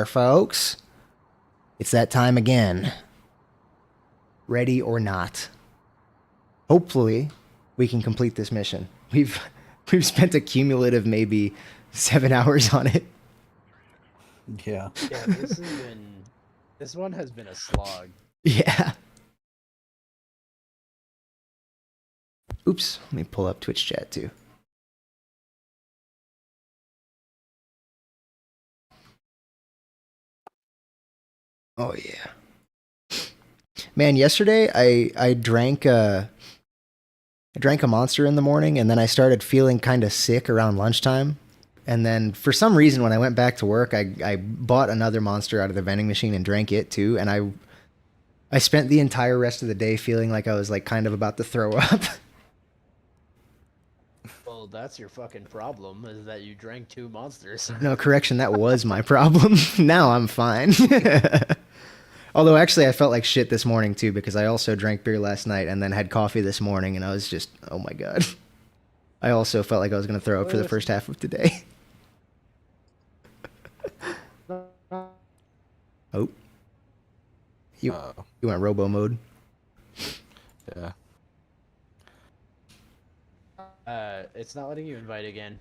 there, folks. It's that time again. Ready or not. Hopefully, we can complete this mission. We've spent a cumulative maybe 7 hours on it. Yeah. Yeah, this one has been a slog. Yeah. Oops, let me pull up Twitch chat too. Oh yeah. Man, yesterday I drank a monster in the morning, and then I started feeling kind of sick around lunchtime. And then for some reason when I went back to work, I bought another monster out of the vending machine and drank it too, and I spent the entire rest of the day feeling like I was like kind of about to throw up. Well, that's your fucking problem, is that you drank 2 monsters. No, correction, that was my problem. Now I'm fine. Although actually I felt like shit this morning too, because I also drank beer last night and then had coffee this morning, and I was just, oh my god. I also felt like I was going to throw up for the first half of today. Oh. You went robo mode. Yeah. It's not letting you invite again.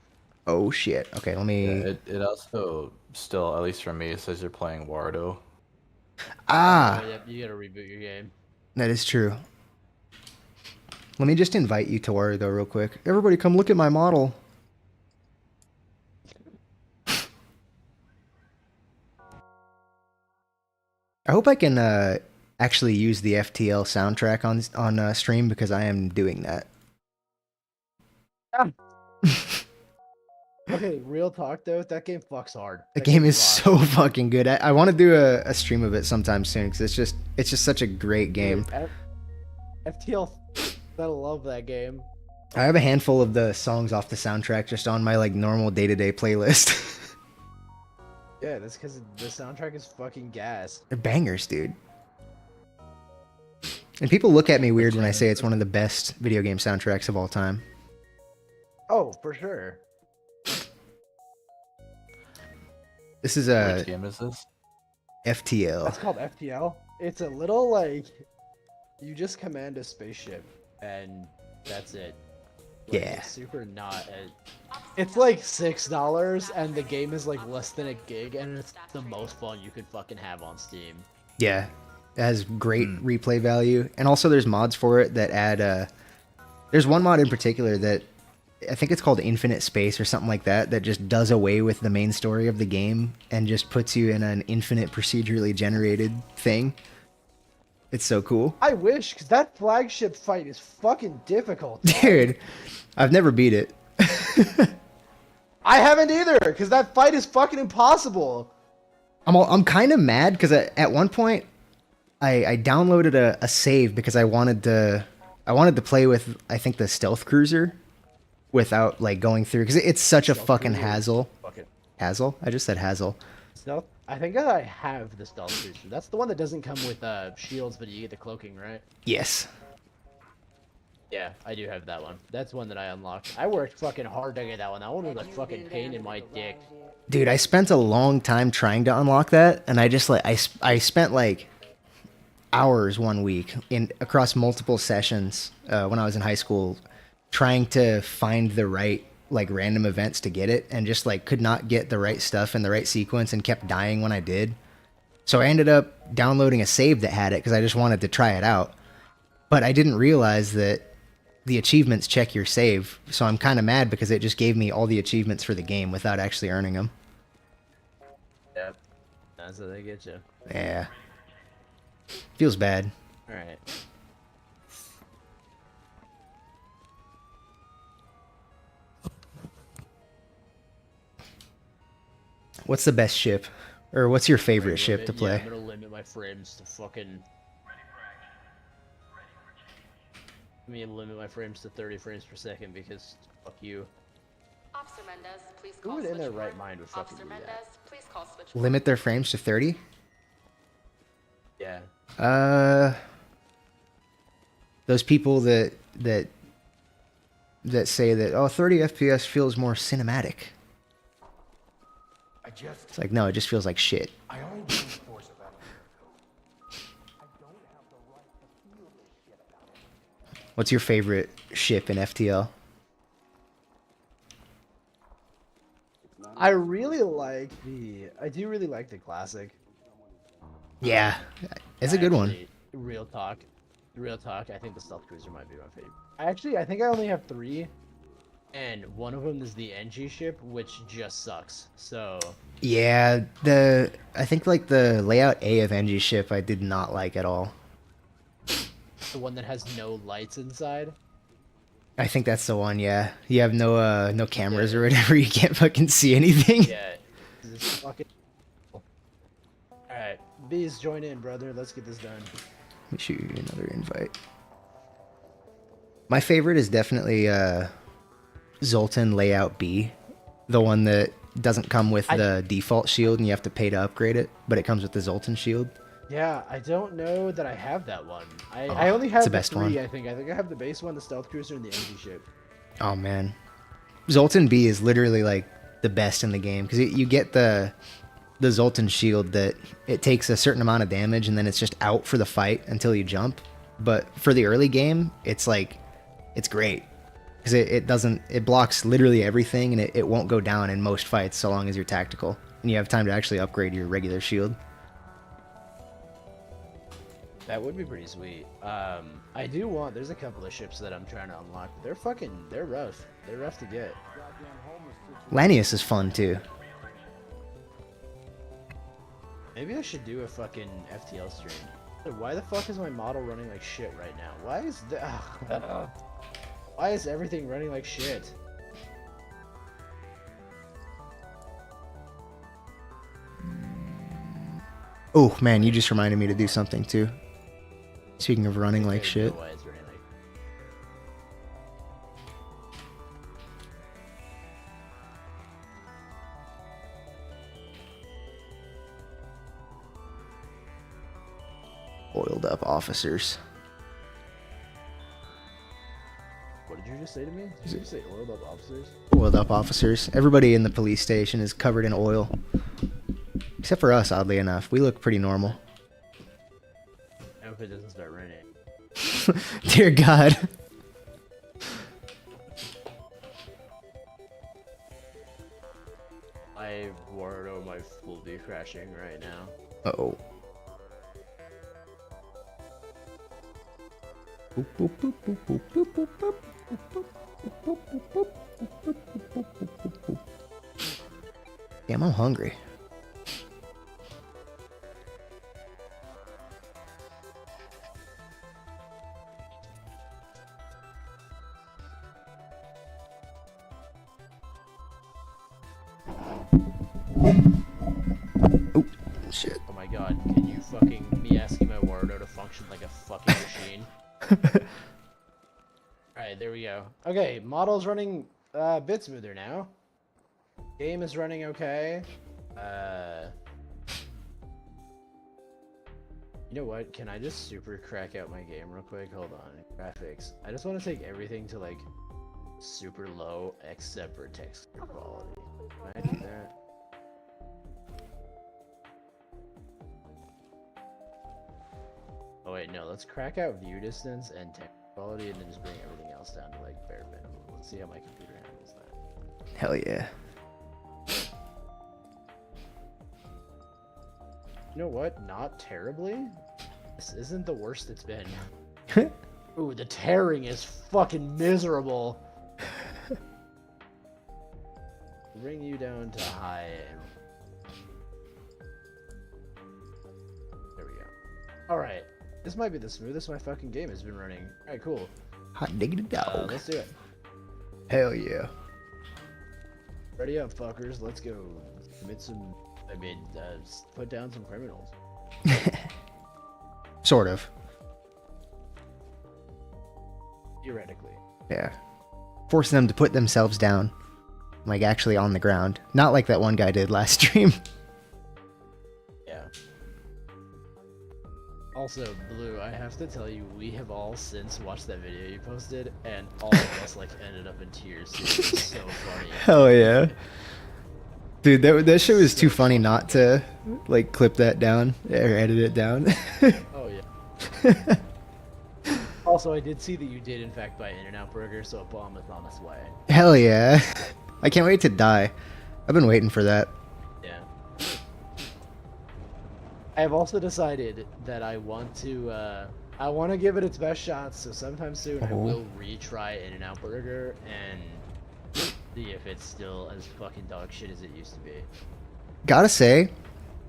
Oh shit. Okay, let me. Yeah, it also still, at least for me, it says you're playing Wardo. Ah, Oh, yep, you gotta reboot your game. that is true. Let me just invite you to Wario though real quick. Everybody come look at my model. I hope I can actually use the FTL soundtrack on stream, because I am doing that. Okay, real talk though, that game fucks hard. The That game is rocks. so fucking good. I want to do a stream of it sometime soon, because it's just such a great game. Dude, FTL, I love that game. I have a handful of the songs off the soundtrack just on my like normal day-to-day playlist. Yeah, that's because the soundtrack is fucking gas. They're bangers, dude. And people look at me weird when I say it's one of the best video game soundtracks of all time. Oh, for sure. This is Which game is this? FTL. That's called FTL. It's a little like you just command a spaceship and that's it. Like, Yeah. It's super not. It's like $6 and the game is like less than a gig and it's the most fun you could fucking have on Steam. Yeah. It has great replay value. And also there's mods for it that add there's one mod in particular that I think it's called Infinite Space or something like that, that just does away with the main story of the game and just puts you in an infinite procedurally generated thing. It's so cool. I wish, because that flagship fight is fucking difficult. Dude, I've never beat it. I haven't either, because that fight is fucking impossible. I'm kind of mad because at one point I downloaded a save because I wanted to play with, I think, the stealth cruiser without like going through, because it's such a fucking hassle. Hassle? I just said hassle. Stealth? I think I have the stealth cruiser. That's the one that doesn't come with shields, but you get the cloaking, right? Yes. Yeah, I do have that one. That's one that I unlocked. I worked fucking hard to get that one. That one was a fucking pain in my dick. Dude, I spent a long time trying to unlock that, and I just like I spent like hours one week in across multiple sessions when I was in high school trying to find the right like random events to get it, and just like could not get the right stuff in the right sequence and kept dying when I did. So I ended up downloading a save that had it because I just wanted to try it out. But I didn't realize that the achievements check your save, so I'm kind of mad because it just gave me all the achievements for the game without actually earning them. Yeah, that's how they get you. Yeah. Feels bad. Alright. What's the best ship? Or what's your favorite ship to Yeah, play? I'm gonna limit my frames to fucking... Let me limit my frames to 30 frames per second because fuck you. Officer Mendez, please Who call would in their switchboard. right mind would fucking Officer do Mendez, that? please call switchboard. Limit their frames to 30? Yeah. Those people that say that, oh, 30 FPS feels more cinematic. I It's like, no, it just feels like shit. What's your favorite ship in FTL? I really like I do really like the classic. Yeah, it's a good one. Actually, real talk. I think the stealth cruiser might be my favorite. I think I only have 3, and one of them is the NG ship, which just sucks. So Yeah, I think like the layout A of NG ship I did not like at all. the one that has no lights inside. I think that's the one. Yeah, you have no cameras or whatever. You can't fucking see anything. Yeah. This is fucking. All right, Bees, join in, brother. Let's get this done. Let me shoot you another invite. My favorite is definitely Zoltan Layout B, the one that doesn't come with the default shield and you have to pay to upgrade it, but it comes with the Zoltan shield. Yeah, I don't know that I have that one. I only have it's the the best 3, one. I think. I think I have the base one, the stealth cruiser, and the NG ship. Oh man, Zoltan B is literally like the best in the game because you get the Zoltan shield that it takes a certain amount of damage and then it's just out for the fight until you jump. But for the early game, it's like it's great because it blocks literally everything and it won't go down in most fights so long as you're tactical and you have time to actually upgrade your regular shield. That would be pretty sweet. There's a couple of ships that I'm trying to unlock, but they're rough. They're rough to get. Lanius is fun too. Maybe I should do a fucking FTL stream. Why the fuck is my model running like shit right now? Why is everything running like shit? Oh man, you just reminded me to do something too. Speaking of running like Okay, shit. why it's running like- Oiled up officers. What did you just say to me? Did you just say oiled up officers? Oiled up officers. Everybody in the police station is covered in oil. Except for us, oddly enough. We look pretty normal. I hope it doesn't start raining. Dear God. My Warudo might full be crashing right now. Uh-oh. Boop, boop, boop, boop, boop, boop, boop, boop. Damn, I'm hungry. Oh, shit. Oh my god, can you fucking me asking my Warudo to function like a fucking machine? Alright, there we go. Okay, model's running a bit smoother now. Game is running okay. You know what? Can I just super crack out my game real quick? Hold on. Graphics. I just want to take everything to like super low except for texture quality. Can I do that? Oh wait, no. Let's crack out view distance and texture quality and then just bring everything else down to like bare minimum. Let's see how my computer handles that. Hell yeah. You know what? Not terribly. This isn't the worst it's been. Ooh, the tearing is fucking miserable. Bring you down to high and... There we go. Alright. This might be the smoothest my fucking game has been running. Alright, cool. Hot diggity dog. Let's do it. Hell yeah. Ready up, fuckers. Let's go. Commit some... put down some criminals. Sort of. Theoretically. Yeah. Forcing them to put themselves down. Like actually on the ground. Not like that one guy did last stream. Yeah. Also, Blue, I have to tell you, we have all since watched that video you posted, and all of us like ended up in tears. It was so funny. Hell yeah. Dude, that shit was too funny not to like clip that down or edit it down. Oh yeah. Also, I did see that you did in fact buy In-N-Out Burger, so a bomb is on its way. Hell yeah. I can't wait to die. I've been waiting for that. Yeah. I have also decided that I want to give it its best shot, so sometime soon I Oh. will retry In-N-Out Burger and see if it's still as fucking dog shit as it used to be. Gotta say,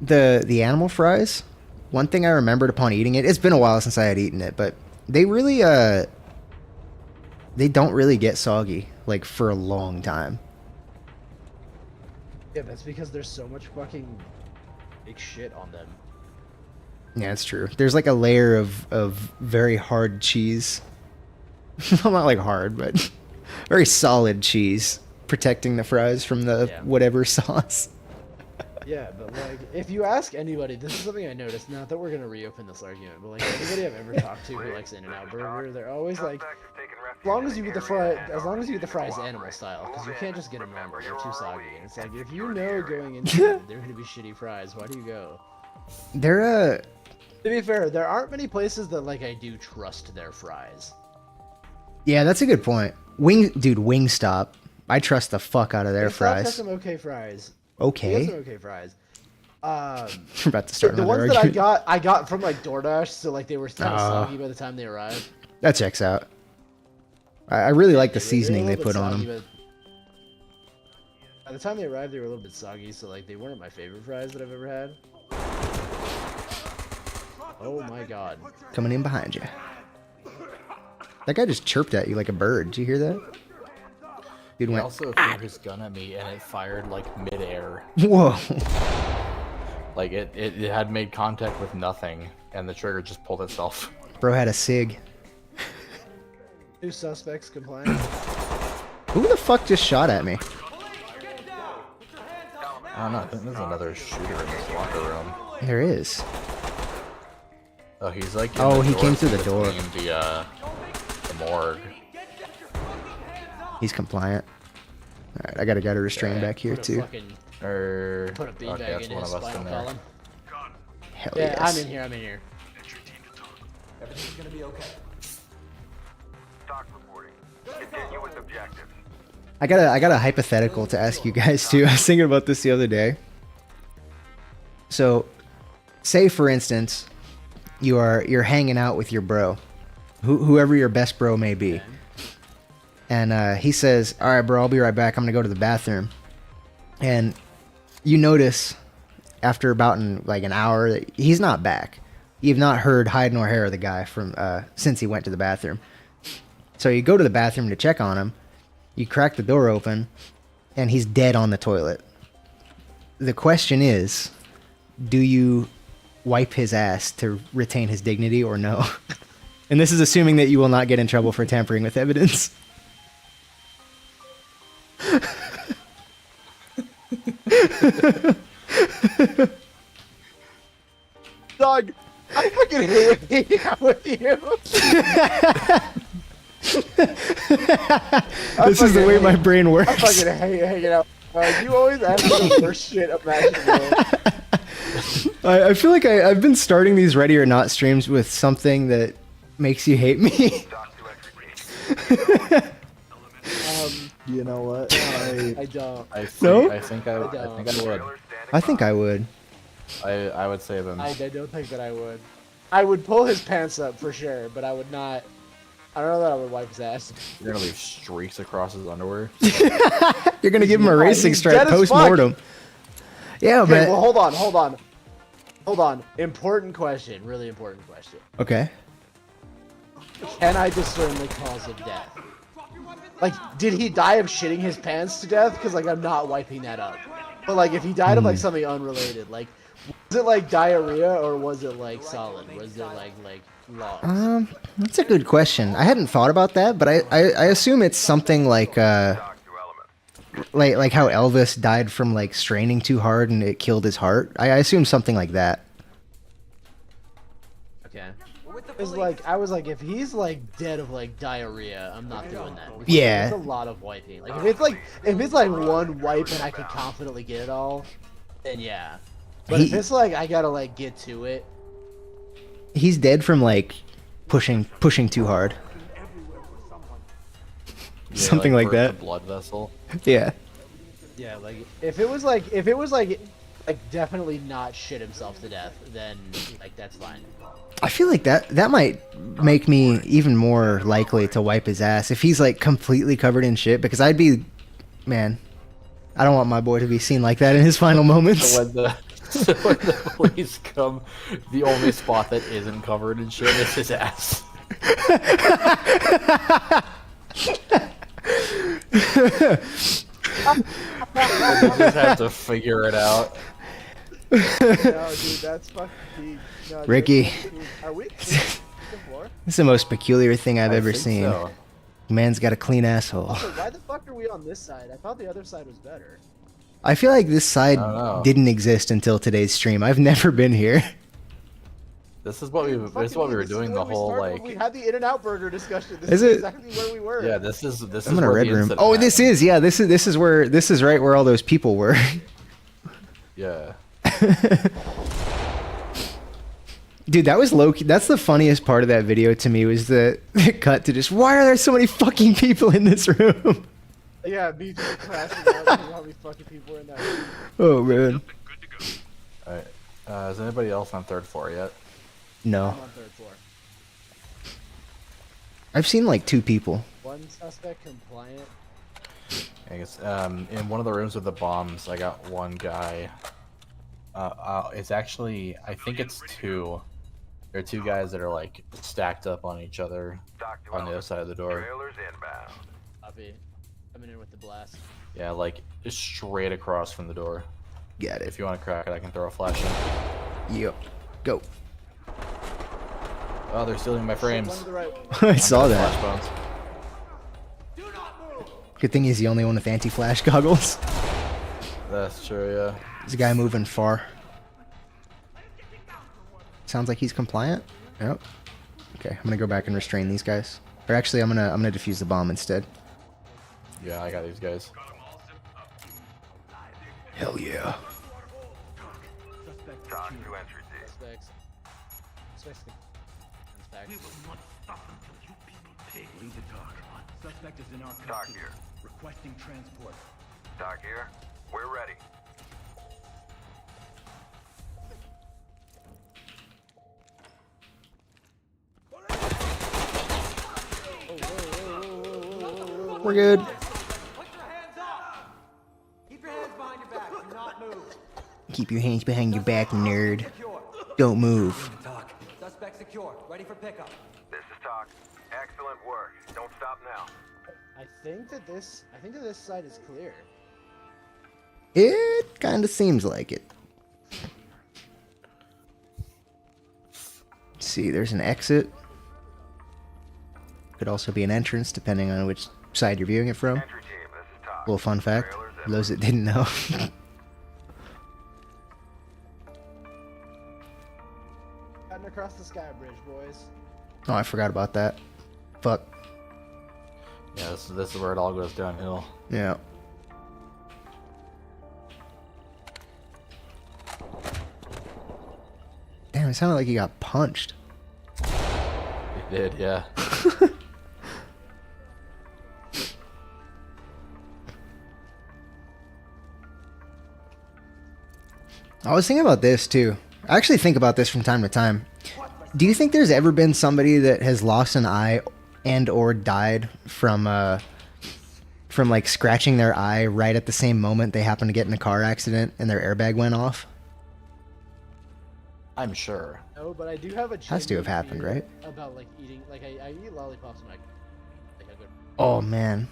the animal fries, one thing I remembered upon eating it, it's been a while since I had eaten it, but they really they don't really get soggy like for a long time. Yeah, that's because there's so much fucking big shit on them. Yeah, it's true. There's like a layer of very hard cheese. Well, not like hard, but very solid cheese protecting the fries from the Yeah. whatever sauce. Yeah, but like, if you ask anybody, this is something I noticed. Not that we're gonna reopen this argument, but like anybody I've ever talked to who likes In-N-Out Burger, they're always like, as long as you get the fries animal style, because you can't just get them normal. They're too soggy. And it's like, if you know going into it, they're gonna be shitty fries. Why do you go? They're To be fair, there aren't many places that like I do trust their fries. yeah, that's a good point. Wingstop. I trust the fuck out of their Wingstop has fries. some okay fries. They Okay. have some okay fries. I'm about to start The another ones that argument. I got from like DoorDash, so like they were kind of Oh. soggy by the time they arrived. That checks out. I really like the They were a seasoning they little bit put on soggy, them. but by the time they arrived, they were a little bit soggy, so like they weren't my favorite fries that I've ever had. Oh my god. Coming in behind you. That guy just chirped at you like a bird. Did you hear that? Dude He went, also threw his gun at me and it fired like midair. whoa. Like it had made contact with nothing and the trigger just pulled itself. Bro had a sig. Two suspects compliant. Who the fuck just shot at me? I don't know, I think there's another shooter in this locker room. There is. Oh, he's like in Oh, the he came door through the door. between the morgue. He's compliant. Alright, I got a guy to restrain back here Put a too. fucking- Or Put a beanbag okay, that's in one his of us spinal in there. column. Hell Yeah, yes. I'm in here. I'm in here. Everything's gonna be okay. Stock reporting. Continue with objectives. I got a hypothetical to ask you guys too. I was thinking about this the other day. So, say for instance, you're hanging out with your bro, whoever your best bro may be, and he says, "All right, bro, I'll be right back. I'm gonna go to the bathroom," and you notice after about an hour that he's not back. You've not heard hide nor hair of the guy from since he went to the bathroom. So you go to the bathroom to check on him. You crack the door open, and he's dead on the toilet. The question is, do you wipe his ass to retain his dignity or no? And this is assuming that you will not get in trouble for tampering with evidence. Dog, I fucking hate hanging out with you. This is the way my brain I works. fucking hate hanging out. You always ask me the worst shit imaginable. I feel like I've been starting these Ready or Not streams with something that makes you hate me. Stock to execute. You know what? I don't. No? I think I would. Trailer I standing think I would. I would save him. I don't think that I would. I would pull his pants up for sure, but I would not. I don't know that I would wipe his ass. You're gonna leave streaks across his underwear. You're gonna give him a Yeah, racing he's stripe dead as post fuck. mortem. Yeah, Okay, but well, hold on. Important question. Really important question. okay. Can I discern the cause of death? Like, did he die of shitting his pants to death? Because, like, I'm not wiping that up. But, like, if he died of, like, something unrelated, like, was it, like, diarrhea or was it, like, solid? Was it, like logs? That's a good question. I hadn't thought about that, but I assume it's something like stock to element. like how Elvis died from like straining too hard and it killed his heart. I assume something like that. Okay. With the It's like I was like, if he's like dead of like diarrhea, I'm not doing that. Because Yeah. it's a lot of wiping. Like if it's like one wipe and I can confidently get it all, then yeah. But if He- it's like I gotta like get to it, He's dead from like pushing too hard. Yeah, Something like burst that. the blood vessel. Yeah. yeah. Like if it was like definitely not shit himself to death, then like that's fine. I feel like that might make me even more likely to wipe his ass if he's like completely covered in shit, because I'd be, man, I don't want my boy to be seen like that in his final moments. So when the police come, the only spot that isn't covered in shit is his ass. They just have to figure it out. No, dude, that's fucking deep. No, dude, Ricky. are we the floor? It's the most peculiar thing I've I ever think seen. so. Man's got a clean asshole. Also, why the fuck are we on this side? I thought the other side was better. I feel like this side I don't know. didn't exist until today's stream. I've never been here. This is what we were doing the whole We like. had the In-N-Out Burger discussion. This Is is it? exactly where we were. Yeah, this is I'm where in a the red room. incident Oh, this happened. is, yeah. This is right where all those people were. Yeah. Dude, that was low key. That's the funniest part of that video to me, was the cut to just, why are there so many fucking people in this room? Yeah, me just crashing out because how many fucking people were in that room. Oh man. Alright. Is anybody else on third floor yet? No. I'm on third floor. I've seen like 2 people. One suspect compliant. I guess in one of the rooms with the bombs, I got one guy. It's actually, I think it's 2. There are 2 guys that are like stacked up on each other Talk to on the other element. side of the door. Trailers inbound. Copy. Coming in with the blast. Yeah, like just straight across from the door. Got it. If you want to crack it, I can throw a flash in. Yep. Go. Oh, they're stealing my frames. One to the right. I saw that. Flash bones. Good thing he's the only one with anti-flash goggles. That's true, yeah. There's a guy moving far. Sounds like he's compliant. Yep. Okay, I'm gonna go back and restrain these guys. Or actually, I'm gonna defuse the bomb instead. Yeah, I got these guys. Hell yeah. Talk to entry team. Suspects. Suspects. Suspects. Lead the talk. Suspect is in our Talk custody. here. Requesting transport. Talk here. We're ready. We're good. Keep your hands behind your back, nerd. Don't move. Talk. Suspect secure. Ready for pickup. This is Talk. Excellent work. Don't stop now. I think that this side is clear. It kind of seems like it. Let's see, there's an exit. Could also be an entrance, depending on which side you're viewing it from. Entry team, this is Talk. Little fun fact, Trailers for those that didn't know. Cutting across the sky bridge, boys. Oh, I forgot about that. Fuck. Yeah, this is where it all goes downhill. Yeah. Damn, it sounded like he got punched. It did, yeah. I was thinking about this too. I actually think about this from time to time. Do you think there's ever been somebody that has lost an eye and or died from like scratching their eye right at the same moment they happened to get in a car accident and their airbag went off? I'm sure. No, but I do have a Has to have genuine happened, fear right? About like eating, like I eat lollipops and like a good. Oh man.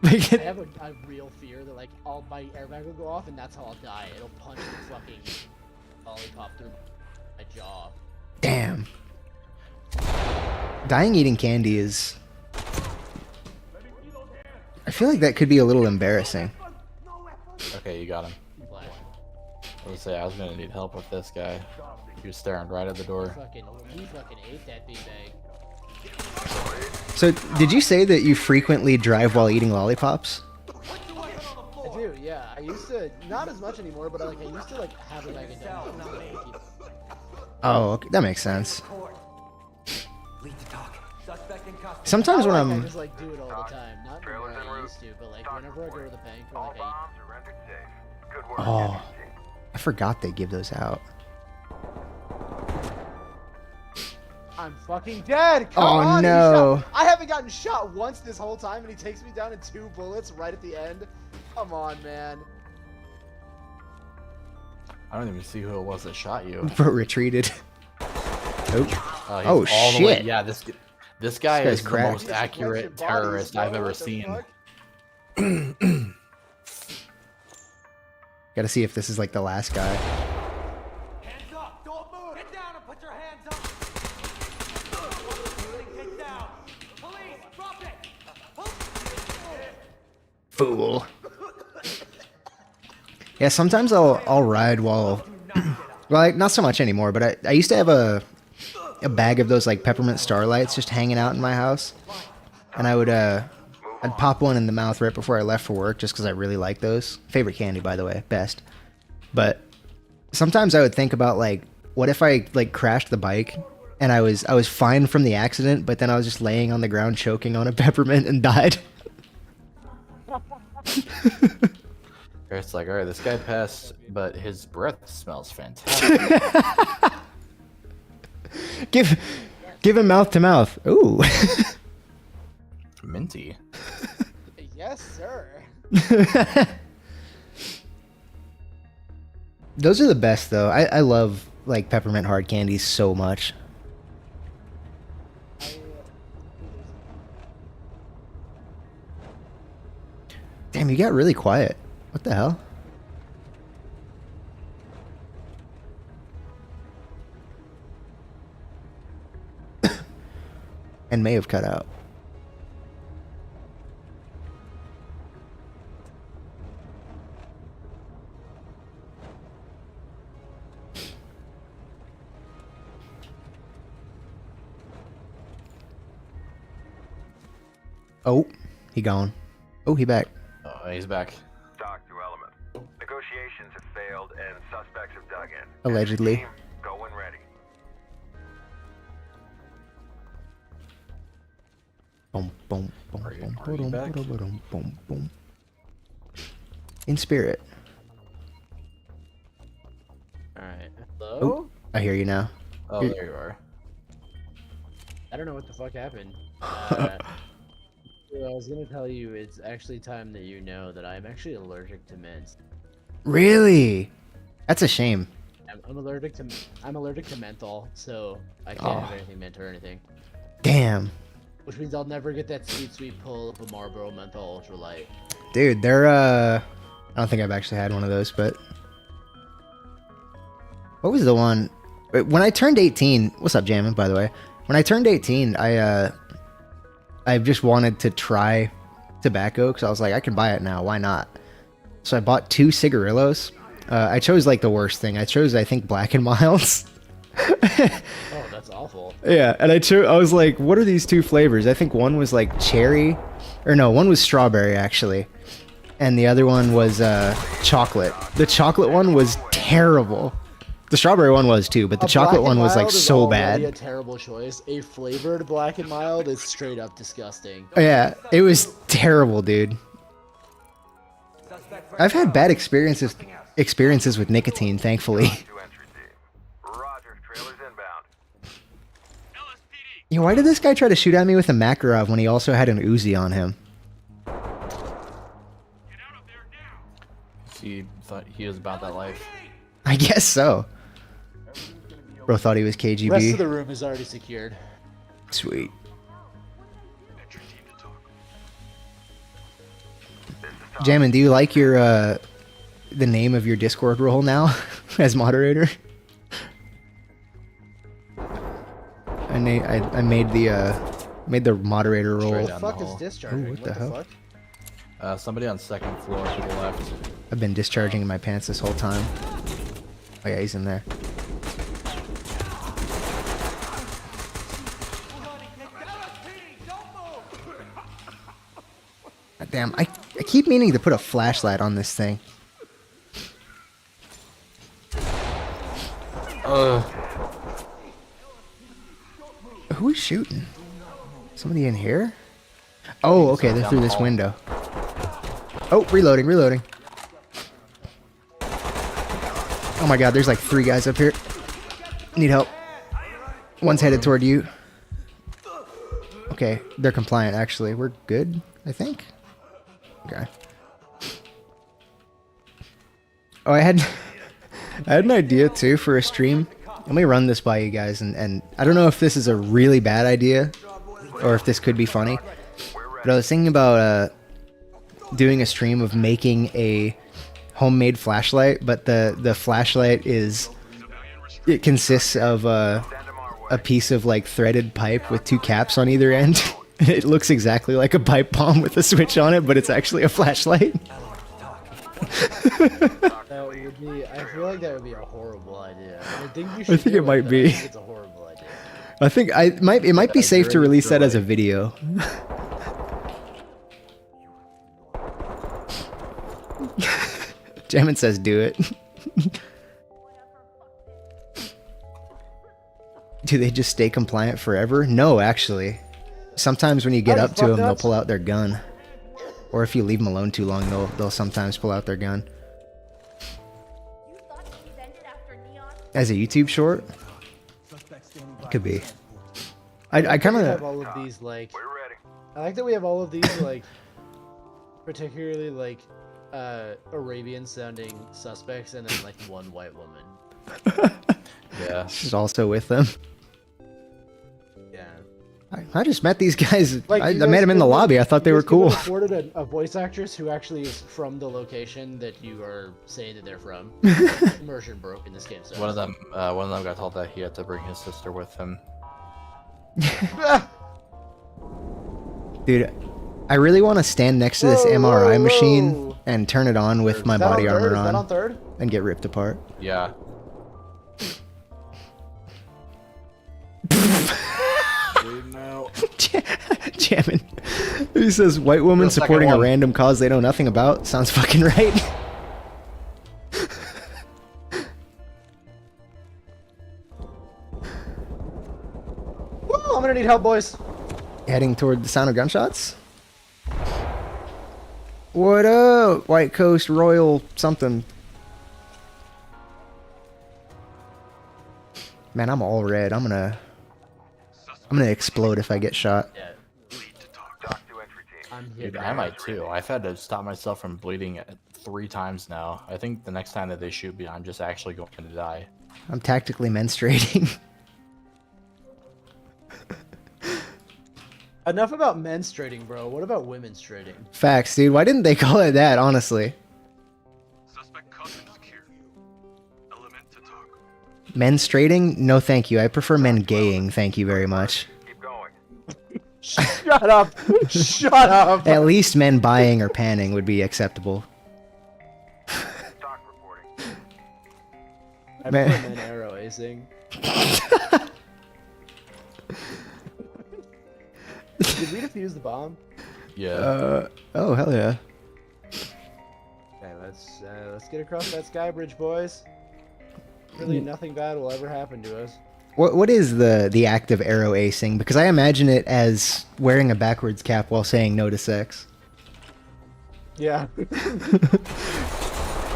I have a real fear that like all my airbag will go off and that's how I'll die. It'll punch the fucking lollipop through my jaw. Damn. Dying eating candy is... I feel like that could be a little embarrassing. Okay, you got him. Flash. I was gonna say I was gonna need help with this guy. He was staring right at the door. He fucking ate that beanbag. So, did you say that you frequently drive while eating lollipops? I do, yeah. I used to, not as much anymore, but I used to like have a bag of donuts. Oh, okay. That makes sense. Lead to talk. Suspect in custody. Sometimes when I I'm just like do it all the time. Not anymore I used to, but like whenever I go to the bank or All like bombs are rendered safe. Good work. Oh, NBC. I forgot they give those out. I'm fucking dead. Come Oh, on, he no. shot- I haven't gotten shot once this whole time, and he takes me down in 2 bullets right at the end. Come on, man. I don't even see who it was that shot you. Bro retreated. Nope. He's Oh, all the way- shit. Yeah, this guy This guy's is the cracked. most Jesus, accurate flex your bodies, terrorist bro. I've ever What the seen. fuck? Gotta see if this is like the last guy. Hands up! Don't move! Get down and put your hands up! Get down! Police, drop it! Fool. Yeah, sometimes I'll ride while, well, like, not so much anymore, but I used to have a bag of those like peppermint starlights just hanging out in my house, and I'd pop one in the mouth right before I left for work just because I really like those. Favorite candy, by the way, best. But sometimes I would think about like, what if I like crashed the bike and I was fine from the accident, but then I was just laying on the ground choking on a peppermint and died. It's like, all right, this guy passed, but his breath smells fantastic. Give him mouth to mouth. Ooh. Minty. Yes, sir. Those are the best though. I love like peppermint hard candies so much. Damn, you got really quiet. What the hell? And may have cut out. Oh, he gone. Oh, he back. Oh, he's back. Talk to Element. Negotiations have failed and suspects have dug in. Allegedly. Team, go when ready. Boom, boom, boom, Are you- boom, are you boom, back? boom, boom, boom, boom. In spirit. Alright. Oh, Hello? I hear you now. Oh, Here- there you are. I don't know what the fuck happened. So I was gonna tell you it's actually time that you know that I'm actually allergic to mints. Really? That's a shame. I'm allergic to menthol, so I can't Oh. have anything mint or anything. Damn. Which means I'll never get that sweet pull of a Marlboro Menthol Ultra Light. Dude, they're I don't think I've actually had one of those, but what was the one wait, when I turned 18? What's up, Jammin', by the way? When I turned 18, I just wanted to try tobacco because I was like, I can buy it now, why not? So I bought 2 cigarillos. I chose like the worst thing. I chose, I think, Black and Milds. Oh, that's awful. Yeah, and I was like, what are these 2 flavors? I think one was like cherry, or no, one was strawberry actually, and the other one was chocolate. The chocolate one was terrible. The strawberry one was too, but the A chocolate Black and one was like Mild is so already bad. A terrible choice. A flavored Black and Mild is straight up disgusting. Yeah, it was terrible, dude. Suspect I've had bad experiences with nicotine, thankfully. To entry team. Roger, trailers inbound. Yeah, why did this guy try to shoot at me with a Makarov when he also had an Uzi on him? He thought he was about that life. I guess so. Bro thought he was The rest of KGB. the room is already secured. Sweet. Jammin', do you like your the name of your Discord role now as moderator? I made the moderator role. Straight The down fuck the is hall. discharging? Ooh, what the hell? fuck? Somebody on second floor to the left. I've been discharging in my pants this whole time. Oh yeah, he's in there. Damn, I keep meaning to put a flashlight on this thing. Who is shooting? Somebody in here? Oh, okay, they're through this window. Oh, reloading, reloading. Oh my god, there's like 3 guys up here. Need help. One's headed toward you. Okay, they're compliant actually. We're good, I think. Okay. Oh, I had an idea too for a stream. Let me run this by you guys, and I don't know if this is a really bad idea or if this could be funny. But I was thinking about doing a stream of making a homemade flashlight, but the flashlight it consists of a piece of like threaded pipe with 2 caps on either end. It looks exactly like a pipe bomb with a switch on it, but it's actually a flashlight. That would be. I feel like that would be a horrible idea. I think you I should. think do it might but be. I think it's a horrible idea. I think it might be safe to release that as a video. Jammin says do it. Do they just stay compliant forever? No, actually. Sometimes when you get How up the to fuck them, they'll nuts? pull out their gun. Or if you leave them alone too long, they'll sometimes pull out their gun. As a YouTube short? Could be. I kind We have of... all of these like. We're ready. I like that we have all of these like, particularly like, Arabian sounding suspects and then like one white woman. Yeah. She's also with them. Yeah. I just met these guys. Like, I you met guys them in the couldn't- lobby. I thought they you were guys couldn't cool. have afforded a voice actress who actually is from the location that you are saying that they're from. Immersion broke in this game. So One of them got told that he had to bring his sister with him. Dude, I really want to stand next to this Whoa, MRI whoa, machine whoa. and turn it on with my Is that body on third? armor Is that on on third? and get ripped apart. Yeah. Jamming. He says white woman The second supporting a one. random cause they know nothing about. Sounds fucking right. Woo, I'm gonna need help, boys. Heading toward the sound of gunshots. What up, White Coast Royal something? Man, I'm all red. I'm gonna explode if I get shot. Yeah, Dock to entry team. I'm here. Dude, I might too. I've had to stop myself from bleeding 3 times now. I think the next time that they shoot me, I'm just actually going to die. I'm tactically menstruating. Enough about menstruating, bro. What about womenstruating? Facts, dude. Why didn't they call it that, honestly? Suspect caught and secured. Element to talk. Menstruating? No, thank you. I prefer men gaying, thank you very much. Keep going. Shut up! Shut up! At least men buying or panning would be acceptable. Dock reporting. I Man. prefer men arrow acing. Did we defuse the bomb? Yeah. Oh, hell yeah. Okay, let's get across that sky bridge, boys. Really, nothing bad will ever happen to us. What is the act of arrow acing? Because I imagine it as wearing a backwards cap while saying no to sex. Yeah.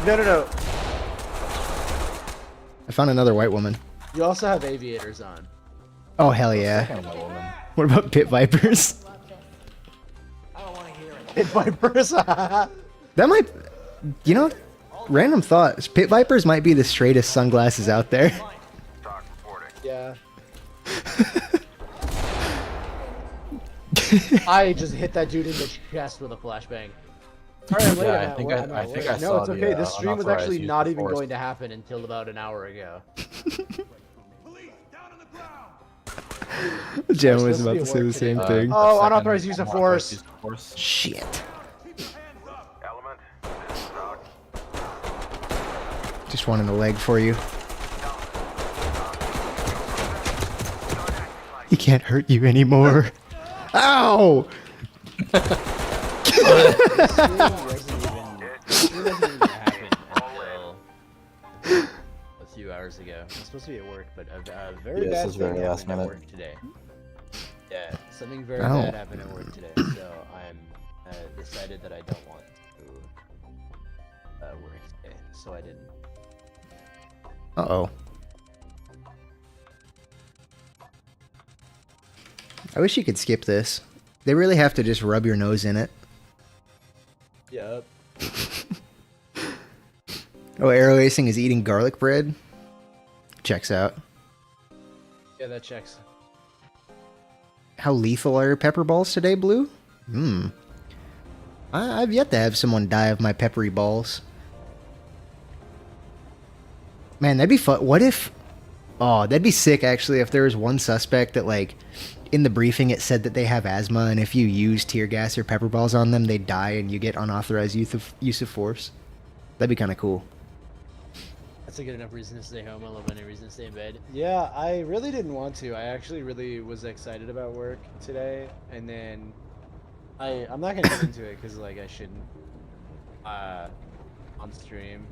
No. I found another white woman. You also have aviators on. Oh, hell yeah. Second white woman. What about pit vipers? Pit vipers. That might... You know, random thought. Pit vipers might be the straightest sunglasses out there. Dock reporting. Yeah. I just hit that dude in the chest with a flashbang. Alright, wait Yeah, a I think minute, I think I no, saw it's the, okay. This stream was unauthorized actually use not of even force. going to happen until about an hour ago. Police, down on the ground! Jen We're was supposed about to to be say the working. same Uh, thing. the Oh, second unauthorized use of unauthorized force. use of force. Shit. Element. This is Dock. Just one in the leg for you. He can't hurt you anymore. Ow! This stream wasn't even gonna happen until a few hours ago. I'm supposed to be at work, but a very Yeah, bad this is thing very last happened at minute. work today. Yeah, something very Oh. bad happened at work today, so I'm decided that I don't want to work today, so I didn't. Uh-oh. I wish you could skip this. They really have to just rub your nose in it. Yep. Oh, Arrow Acing is eating garlic bread? Checks out. Yeah, that checks. How lethal are your pepper balls today, Blue? I've yet to have someone die of my peppery balls. Man, that'd be fun. What if... Oh, that'd be sick, actually, if there was one suspect that, like, in the briefing it said that they have asthma, and if you use tear gas or pepper balls on them, they die and you get unauthorized use of force. That'd be kind of cool. That's a good enough reason to stay home. I love any reason to stay in bed. Yeah, I really didn't want to. I actually really was excited about work today, and then I'm not gonna get into it because like I shouldn't on stream,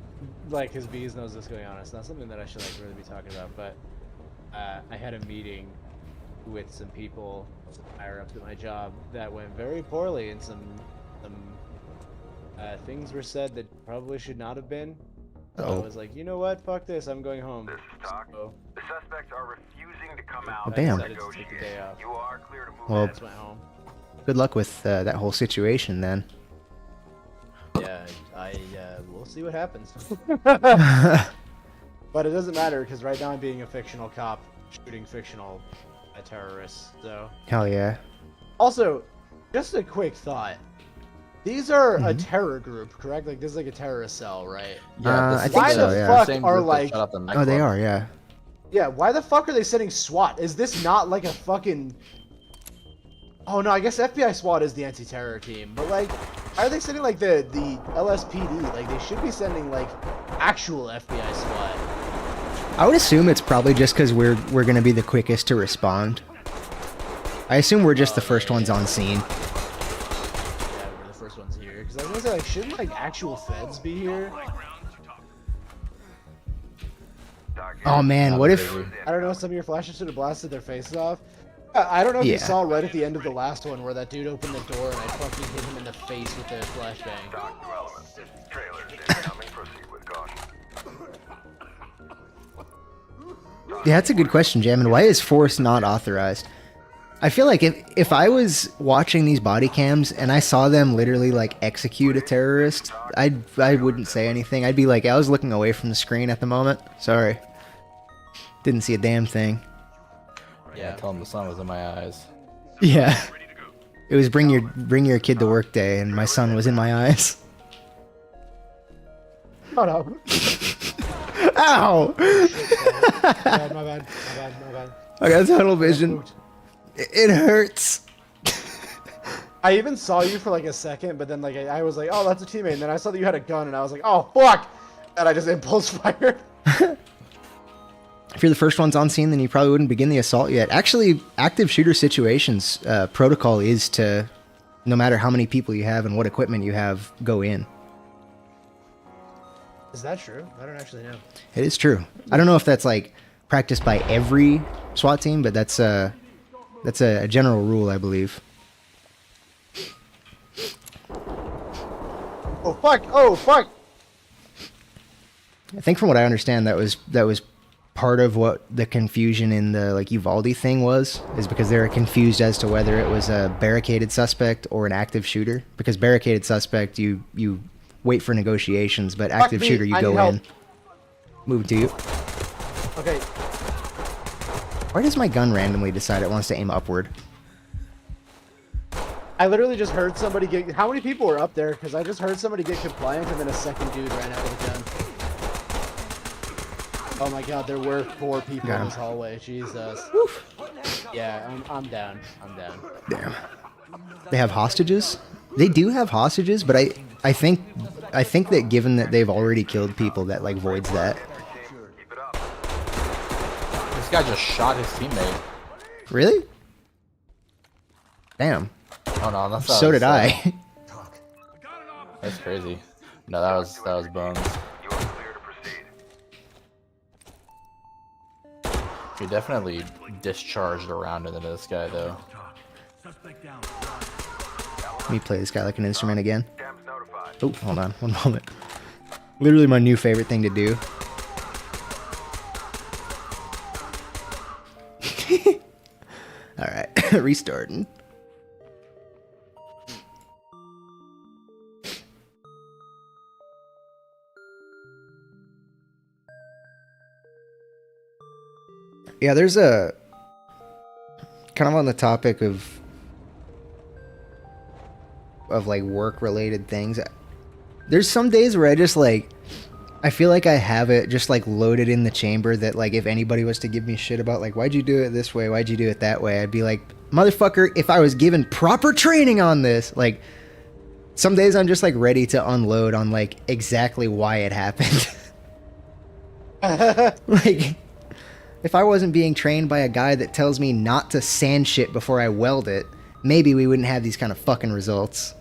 like because Bees knows what's going on. It's not something that I should like really be talking about, but I had a meeting with some people higher up at my job that went very poorly, and some things were said that probably should not have been. So I Uh-oh. was like, you know what? Fuck this. I'm going home. This is Talk. So The suspects are refusing to come out. Oh, damn. I decided to take the day off. You are clear to move Well, I in. just went home. Good luck with that whole situation, then. Yeah, we'll see what happens. But it doesn't matter because right now I'm being a fictional cop shooting fictional terrorists. So Hell yeah. also, just a quick thought. These are a terror group, correct? Like this is like a terrorist cell, right? I think Why so, the yeah. fuck Same are group that like? shut up the Oh, they nightclub. are, yeah. Yeah, why the fuck are they sending SWAT? Is this not like a fucking... Oh no, I guess FBI SWAT is the anti-terror team, but like, why are they sending like the LSPD? Like they should be sending like actual FBI SWAT. I would assume it's probably just because we're gonna be the quickest to respond. I assume we're just the first ones on scene. Yeah, we're the first ones here. Because I was gonna say like, shouldn't like actual feds be here? Oh man, what if... I don't know, some of your flashes should have blasted their faces off. I don't know if you Yeah. saw right at the end of the last one where that dude opened the door and I fucking hit him in the face with a flashbang. Talk development. Trailers incoming. Proceed with caution. Yeah, that's a good question, Jamin. Why is force not authorized? I feel like if I was watching these body cams and I saw them literally like execute a terrorist, I wouldn't say anything. I'd be like, I was looking away from the screen at the moment. Sorry. Didn't see a damn thing. Yeah, tell him the sun was in my eyes. Yeah. It was bring your kid to work day and my son was in my eyes. Shut up. Ow! My bad. I got tunnel vision. It hurts. I even saw you for like a second, but then like I was like, oh, that's a teammate, and then I saw that you had a gun, and I was like, oh, fuck! And I just impulse fired. If you're the first ones on scene, then you probably wouldn't begin the assault yet. Actually, active shooter situations protocol is to, no matter how many people you have and what equipment you have, go in. Is that true? I don't actually know. It is true. I don't know if that's like practiced by every SWAT team, but that's a general rule, I believe. Oh fuck! Oh fuck! I think from what I understand, that was part of what the confusion in the like Uvalde thing was, is because they were confused as to whether it was a barricaded suspect or an active shooter. Because barricaded suspect, you wait for negotiations, but active me, shooter, you I go need help. in. Move to you. Okay, Why does my gun randomly decide it wants to aim upward? I literally just heard somebody get. How many people were up there? Because I just heard somebody get compliant, and then a second dude ran out with a gun. Oh my god, there were 4 people Got in him. this hallway. Jesus. Yeah, I'm down. I'm down. Damn. They have hostages? They do have hostages, but I think that given that they've already killed people, that like voids that. Keep it up. This guy just shot his teammate. Really? Damn. Oh no, that's So did I. That's crazy. No, that was bones. You are clear to proceed. You definitely discharged around into this guy though. Suspect down. Let me play this guy like an instrument again. Cams notified. Oh, hold on, one moment. Literally my new favorite thing to do. All right, restarting. Yeah, there's a kind of on the topic of like work related things. There's some days where I just like I feel like I have it just like loaded in the chamber that like if anybody was to give me shit about like why'd you do it this way, why'd you do it that way, I'd be like, motherfucker, if I was given proper training on this, like some days I'm just like ready to unload on like exactly why it happened. Like if I wasn't being trained by a guy that tells me not to sand shit before I weld it, maybe we wouldn't have these kind of fucking results.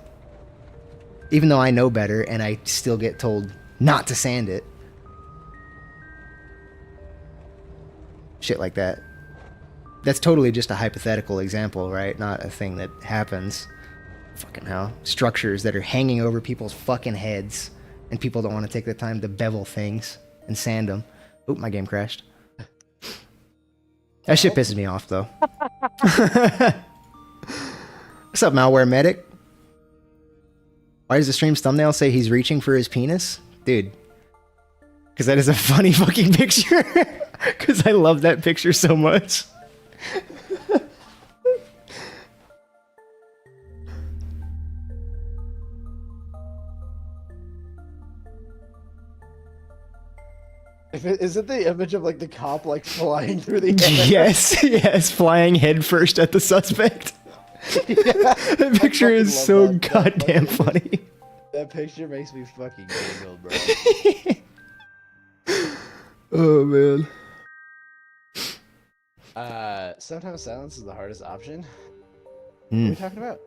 Even though I know better and I still get told not to sand it. Shit like that. That's totally just a hypothetical example, right? Not a thing that happens. Fucking hell. Structures that are hanging over people's fucking heads and people don't want to take the time to bevel things and sand them. Oop, my game crashed. That shit pisses me off, though. What's up, Malware Medic? Why does the stream's thumbnail say he's reaching for his penis? Dude. Because that is a funny fucking picture. Because I love that picture so much. Is it the image of like the cop like flying through the air? Yes, yes, flying headfirst at the suspect. That picture is love so that. goddamn funny. That picture makes me fucking giggle, bro. Oh man. Sometimes silence is the hardest option. What are Hmm. we talking about?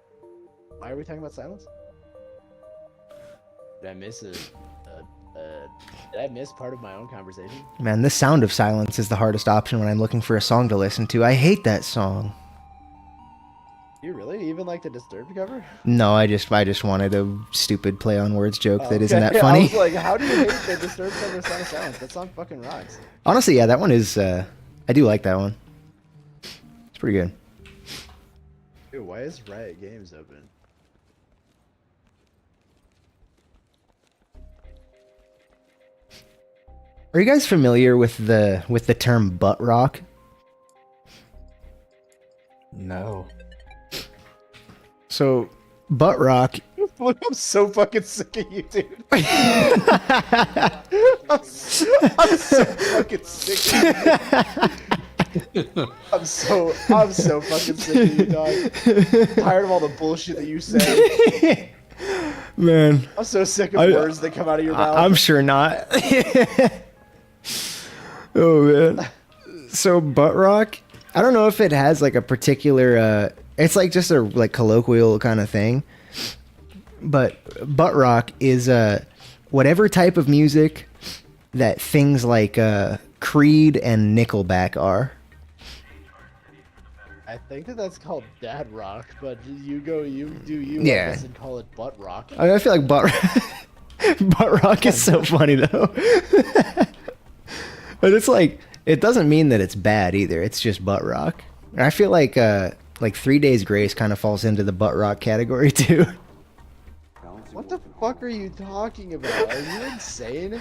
Why are we talking about silence? Did I miss did I miss part of my own conversation? Man, the sound of silence is the hardest option when I'm looking for a song to listen to. I hate that song. You really even like the Disturbed cover? No, I just wanted a stupid play on words joke that Okay. isn't that I funny. was like, how do you hate the Disturbed cover of Sound of Silence? That song fucking rocks. Honestly, yeah, that one is I do like that one. It's pretty good. Dude, why is Riot Games open? Are you guys familiar with the term butt rock? No. So, butt rock. Look, I'm so fucking sick of you, dude. I'm so fucking sick of you. I'm so fucking sick of you, dog. Tired of all the bullshit that you say. Man, I'm so sick of words that come out of your mouth. I'm sure not. Oh man. So butt rock, I don't know if it has like a particular it's like just a like colloquial kind of thing. But butt rock is whatever type of music that things like Creed and Nickelback are. I think that's called dad rock, but you do you Yeah. I guess, and call it butt rock. I feel like butt rock is so funny though. But it's like it doesn't mean that it's bad either. It's just butt rock. And I feel like 3 Days Grace kind of falls into the butt rock category too. What the fuck are you talking about? Are you insane?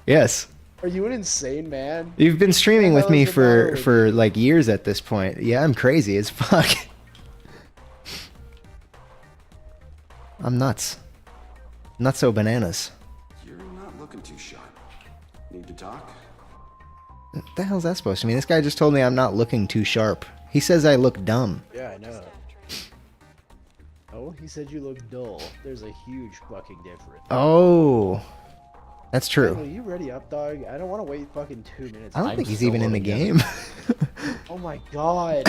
Yes. Are you an insane man? You've been streaming What with the me hell is the matter for with like years at this point. Yeah, I'm crazy as fuck. I'm nuts. Not so bananas. You're not looking too sharp. Need to talk? What the hell's that supposed to mean? This guy just told me I'm not looking too sharp. He says I look dumb. Yeah, I know. Oh, he said you look dull. There's a huge fucking difference. Oh. That's Are true. you ready up, dog? I don't want to wait fucking 2 minutes. I don't I'm think he's still even in the loading game. Oh my god.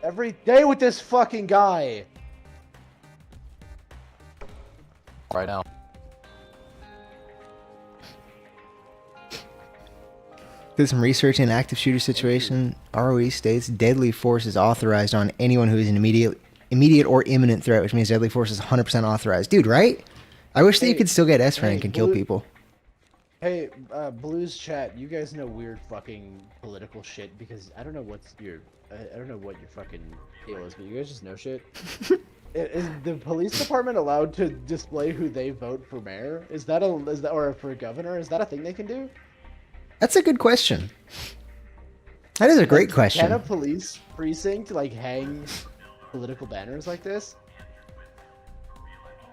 Every day with this fucking guy. right now. Did some research in active shooter situation. ROE states deadly force is authorized on anyone who is an immediate or imminent threat, which means deadly force is 100% authorized. Dude, right? I wish that you could still get S rank and kill people. Hey, Blues chat, you guys know weird fucking political shit because I don't know what's your, I don't know what your fucking deal is, but you guys just know shit. Is the police department allowed to display who they vote for mayor? Is that or for governor? Is that a thing they can do? That's a good question. That is a great Can a question. police precinct like hang political banners like this?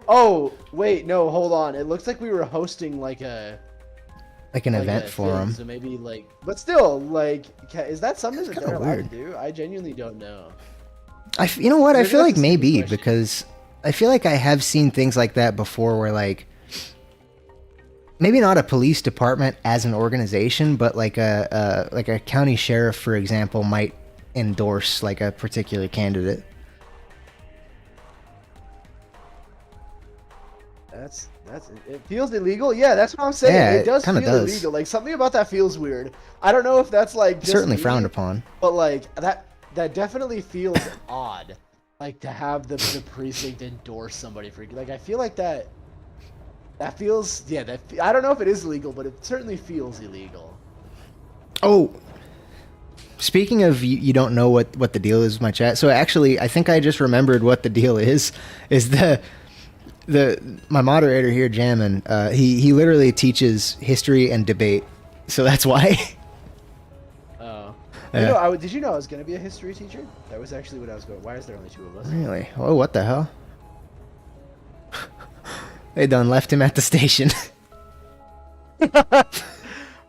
Oh, wait, no, hold on. It looks like we were hosting like a Like an event a thing, forum. so maybe like, but still, like, is that something that kinda they're allowed weird. to do? I genuinely don't know. You know what? I Maybe feel that's like a stupid maybe question. because I feel like I have seen things like that before where like maybe not a police department as an organization, but like a county sheriff, for example, might endorse like a particular candidate. It feels illegal. Yeah, that's what I'm saying. Yeah, it does it kinda feel does. illegal. Like something about that feels weird. I don't know if that's like just Certainly me, frowned upon. but like that definitely feels odd. Like to have the precinct endorse somebody for like I feel like that feels I don't know if it is legal, but it certainly feels illegal. Oh, speaking of you don't know what the deal is with my chat. So actually, I think I just remembered what the deal is. Is my moderator here, Jammin, he literally teaches history and debate, so that's why. Oh. Yeah. You know, did you know I was gonna be a history teacher? That was actually what I was going. Why is there only two of us? Really? Oh, what the hell? They done left him at the station.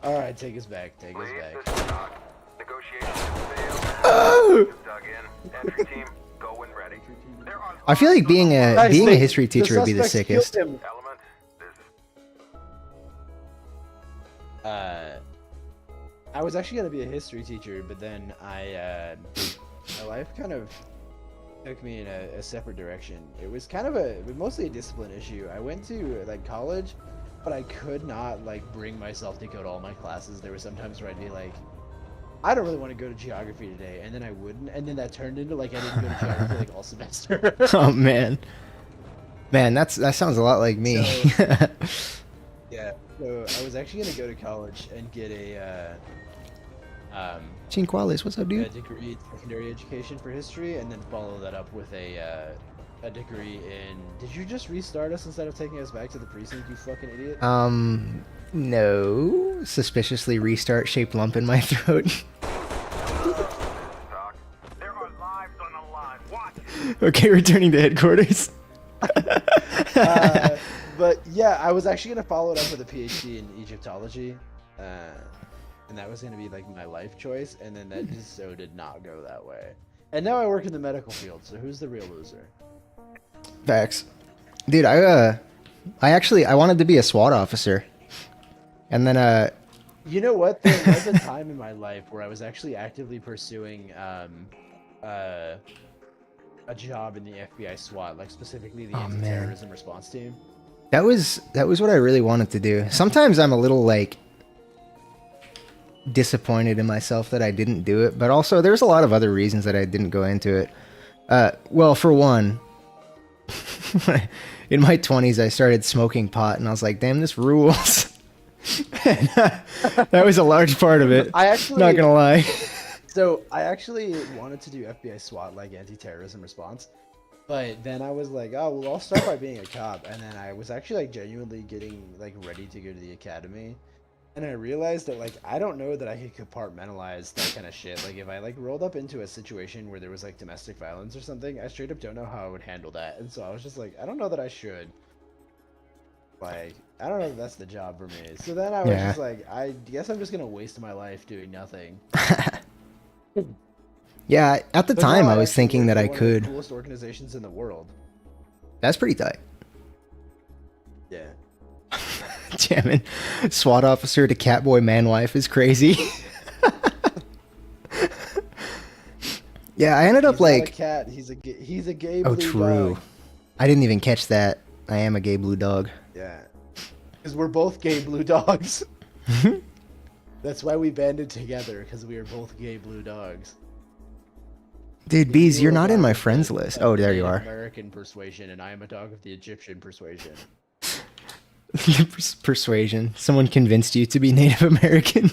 All right, take us back. Take us Lead, back. this is Doc. Negotiations have failed. Oh! Dug in. Entry team, go when ready. There are I feel like being a Guys, being a the- history teacher would be the suspects killed sickest. him. element. This I was actually gonna be a history teacher, but then my life kind of took me in a separate direction. It was kind of mostly a discipline issue. I went to like college, but I could not like bring myself to go to all my classes. There were sometimes where I'd be like, I don't really want to go to geography today, and then I wouldn't, and then that turned into like I didn't go to geography like all semester. Oh man, that sounds a lot like me. Yeah. So I was actually gonna go to college and get a Gene Quales, what's up, a dude? degree in secondary education for history, and then follow that up with a degree in. Did you just restart us instead of taking us back to the precinct? You fucking idiot. No. Suspiciously restart shaped lump in my throat. Doc. There are lives on the line. Watch it. Okay, returning to headquarters. But yeah, I was actually gonna follow it up with a PhD in Egyptology, and that was gonna be like my life choice, and then that just so did not go that way. And now I work in the medical field, so who's the real loser? Facts. Dude, I wanted to be a SWAT officer. And then You know what? There was a time in my life where I was actually actively pursuing a job in the FBI SWAT, like specifically the Oh, man. anti-terrorism response team. that was what I really wanted to do. Sometimes I'm a little like disappointed in myself that I didn't do it, but also there's a lot of other reasons that I didn't go into it. Well, for one, in my 20s I started smoking pot and I was like, damn, this rules. And, that was a large part of it. I actually, Not gonna lie. so I actually wanted to do FBI SWAT, like anti-terrorism response, but then I was like, oh well, I'll start by being a cop, and then I was actually like genuinely getting like ready to go to the academy, and I realized that like I don't know that I could compartmentalize that kind of shit. Like if I like rolled up into a situation where there was like domestic violence or something, I straight up don't know how I would handle that, and so I was just like, I don't know that I should. Like, I don't know if that's the job for me. So then I was Yeah. just like, I guess I'm just gonna waste my life doing nothing. Yeah, at the But time now I was actually thinking work that for I one of the could. coolest organizations in the world. That's pretty tight. Yeah. Jamming SWAT officer to catboy manwife is crazy. Yeah, I ended up He's not a like, cat. He's a gay oh blue true. dog. I didn't even catch that. I am a gay blue dog. Yeah. Because we're both gay blue dogs. That's why we banded together, because we are both gay blue dogs. Dude, Bees, you're a not in dog my of friends the- list. of Oh, there the you are. American persuasion, and I am a dog of the Egyptian persuasion. Persuasion. Someone convinced you to be Native American.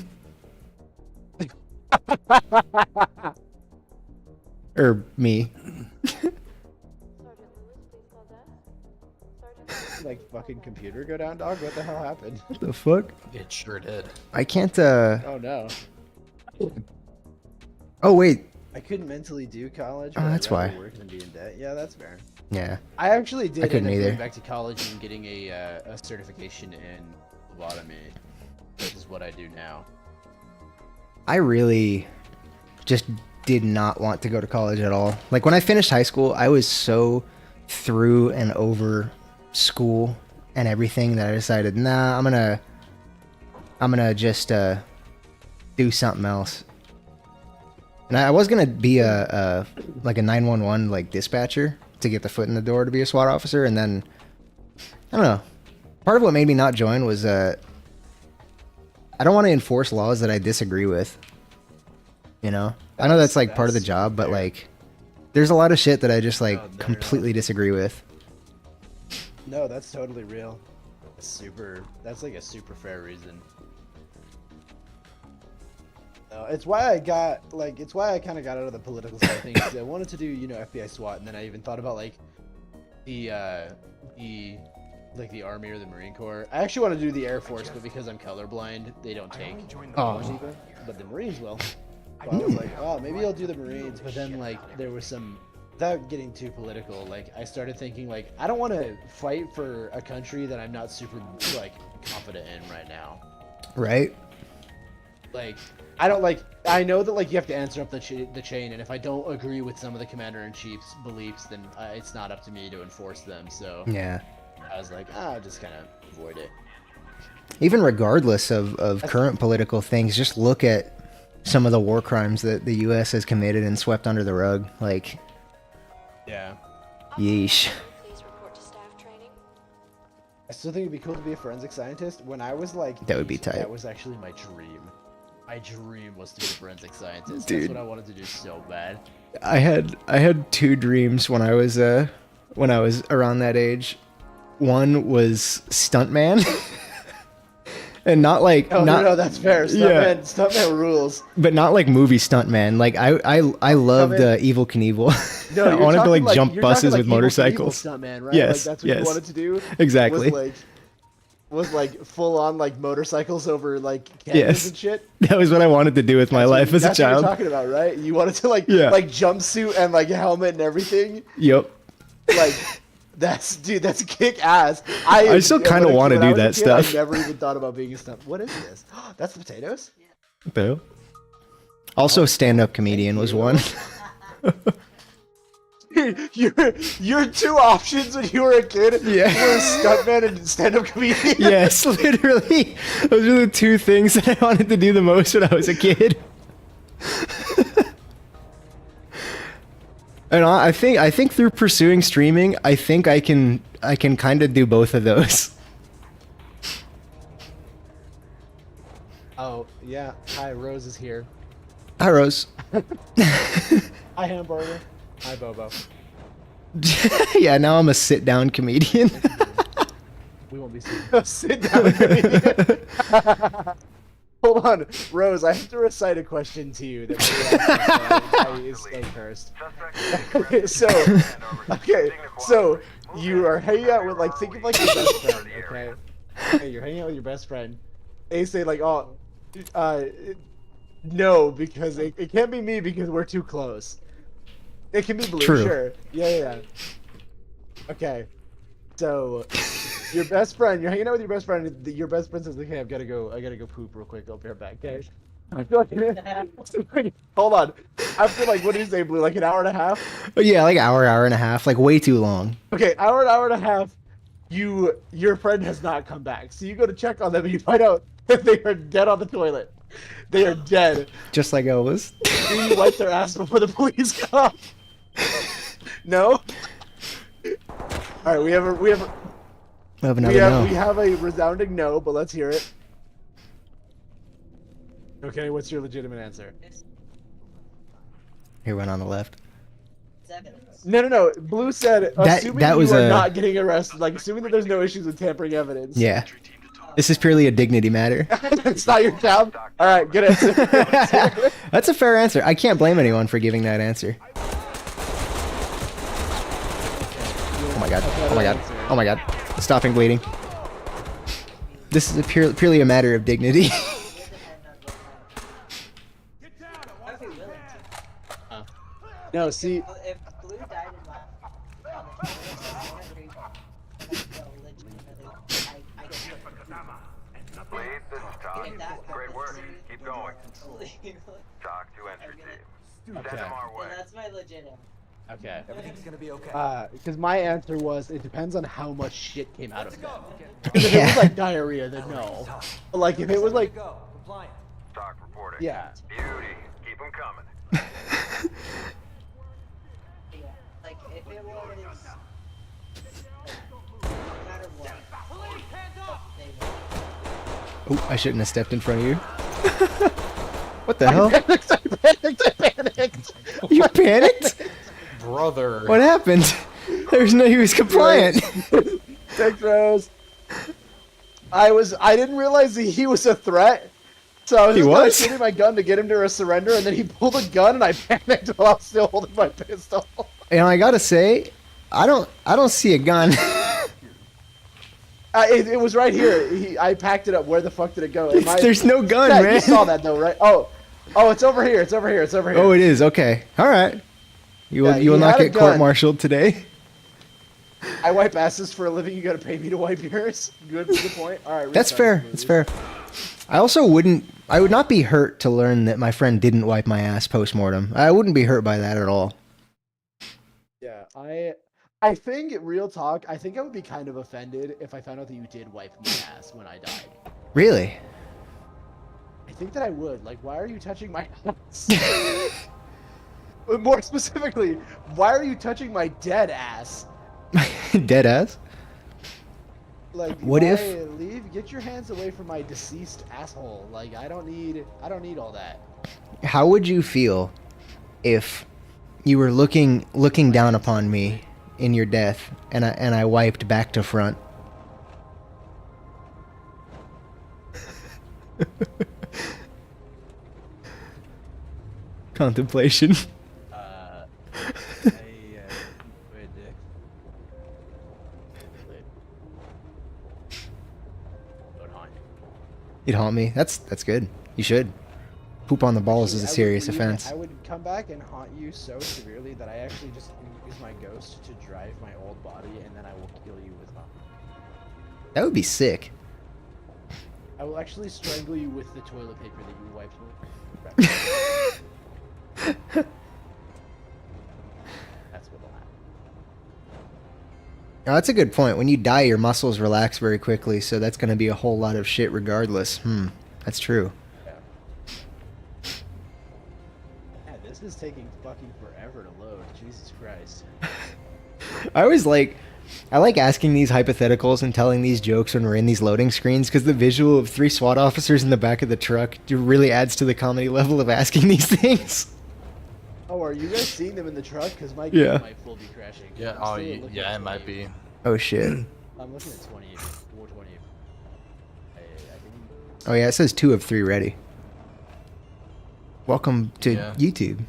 Or me. Like fucking computer go down, dog? What the hell happened? What the fuck? It sure did. I can't, Oh no. Oh, wait. I couldn't mentally do college. Oh, but I'd that's rather why. Work than be in debt. Yeah, that's fair. Yeah. I actually did couldn't end up either. going back to college and getting a certification in phlebotomy, which is what I do now. I really just did not want to go to college at all. Like, when I finished high school, I was so through and over school and everything that I decided, nah, I'm gonna just do something else. And I was gonna be like a 911 like dispatcher to get the foot in the door to be a SWAT officer, and then I don't know. Part of what made me not join was I don't want to enforce laws that I disagree with. You know, I know that's like part of the That's job, but fair. like, there's a lot of shit that I just like No, no, completely disagree with. No, that's totally real. That's like a super fair reason. No, it's why I kind of got out of the political side of things. 'Cause I wanted to do, FBI SWAT, and then I even thought about like the Army or the Marine Corps. I actually want to do the Air Force, but because I'm colorblind, they don't take. Oh, But the Marines will. So I was like, oh, maybe I'll do the Marines. But then, like, there was some, without getting too political, like, I started thinking, like, I don't want to fight for a country that I'm not super, like, confident in right now. right? Like, I don't, like, I know that, like, you have to answer up the chain, and if I don't agree with some of the Commander-in-Chief's beliefs, then it's not up to me to enforce them. So Yeah. I was like, I'll just kind of avoid it. Even regardless of current political things, just look at some of the war crimes that the U.S. has committed and swept under the rug. Like, Yeah. yeesh. Please report to staff training. I still think it'd be cool to be a forensic scientist. When I was like, That would be 8, tight. That was actually my dream. My dream was to be a forensic scientist. Dude. That's what I wanted to do so bad. I had two dreams when I was around that age. One was stuntman, and not like Oh not no, that's fair. Stuntman rules. but not like movie stuntman. Like I loved Stuntman- Evil Knievel. No, I you're wanted to talking like jump you're buses talking with like Evil Knievel motorcycles. Stuntman, right? Yes, Like that's what yes. you wanted to do. Exactly. Was like full on like motorcycles over like canyons Yes. and shit. That was what I wanted to do with my life as a That's what child. you're talking about, right? You wanted to like Yeah. like jumpsuit and like helmet and everything. Yep. Like that's kick ass. I still kinda wanna when I do was a that kid, stuff. I never even thought about being a stunt. What is this? That's potatoes. Bill. Also, stand-up comedian was one. Your two options when you were a kid Yeah. were stuntman and stand-up comedian. Yes, literally. Those are the two things that I wanted to do the most when I was a kid. And I think through pursuing streaming, I think I can kind of do both of those. Oh yeah. Hi, Rose is here. Hi, Rose. Hi, Hamburger. Hi, Bobo. Yeah, now I'm a sit-down comedian. We won't be sitting. Sit down. comedian. Hold on, Rose. I have to recite a question to you that is cursed. Okay, so you are hanging out with think of like your best friend, okay? Okay, you're hanging out with your best friend. They say like, oh, no, because it can't be me because we're too close. It can be Blue, True. sure. Yeah. Okay, so your best friend, you're hanging out with your best friend. Your best friend says, "Okay, I gotta go poop real quick. I'll be right back." Okay. I feel like hold on. After like, what did you say, Blue? Like an hour and a half? Yeah, like hour and a half, like way too long. Okay, hour and a half. Your friend has not come back. So you go to check on them and you find out that they are dead on the toilet. They are dead. Just like Elvis. Do you wipe their ass before the police come? No. All right, we have I have another no. We have a resounding no, but let's hear it. Okay, what's your legitimate answer? Here, one on the left. No. Blue said, assuming that was you are a- not getting arrested, like assuming that there's no issues with tampering evidence. Yeah. This is purely a dignity matter. It's not your job. All right, good answer. That's a fair answer. I can't blame anyone for giving that answer. Oh my god. Oh my god. Oh my god. Stopping bleeding. This is purely a matter of dignity. No, see, If Blue died in my Lead, this is Talk. Great work. Keep going. Talk to entry team. Send them our way. That's my legit answer. okay. Everything's gonna be okay. Because my answer was, it depends on how much shit came out of them. If it was like diarrhea, then no. But like if it was like, Go. Compliant. Talk reporting. yeah. Beauty. Keep them coming. Yeah. Like if it was no matter what. They would. Oh, I shouldn't have stepped in front of you. What the hell? I panicked. You panicked? Brother. What happened? There's no. He was compliant. Thanks, Rose. I didn't realize that he was a threat. So I was He just kinda was? shooting my gun to get him to a surrender, and then he pulled a gun, and I panicked while I was still holding my pistol. And I gotta say, I don't see a gun. It was right here. I packed it up. Where the fuck did it go? There's no gun, Yeah, man. you saw that though, right? Oh, it's over here. It's over here. It's over here. Oh, it is. Okay. All right. You will, Yeah, you will he not had a get court gun. martialed today. I wipe asses for a living. You gotta pay me to wipe yours. Good point. All right. That's restart, fair. please. That's fair. I would not be hurt to learn that my friend didn't wipe my ass post-mortem. I wouldn't be hurt by that at all. Yeah, I think real talk. I think I would be kind of offended if I found out that you did wipe my ass when I died. Really? I think that I would. Like, why are you touching my ass? But more specifically, why are you touching my dead ass? Dead ass? Like, What why- if- leave? Get your hands away from my deceased asshole. Like, I don't need all that. How would you feel if you were looking down upon me in your death and I wiped back to front? Contemplation. You'd haunt me. That's good. You should. Poop on the balls is a serious offense. I would come back and haunt you so severely that I actually just use my ghost to drive my old body, and then I will kill you with my. That would be sick. I will actually strangle you with the toilet paper that you wiped with. That's what'll happen. Now, that's a good point. When you die, your muscles relax very quickly, so that's going to be a whole lot of shit regardless. That's true. Yeah, this is taking fucking forever to load. Jesus Christ. I like asking these hypotheticals and telling these jokes when we're in these loading screens because the visual of 3 SWAT officers in the back of the truck really adds to the comedy level of asking these things. Oh, are you guys seeing them in the truck? Because my Yeah. game might full be crashing. Yeah. I'm Oh, still looking yeah. at It might 20. be. Oh shit. I'm looking at 20, 420. I think. Oh yeah, it says 2 of 3 ready. Welcome to Yeah. YouTube.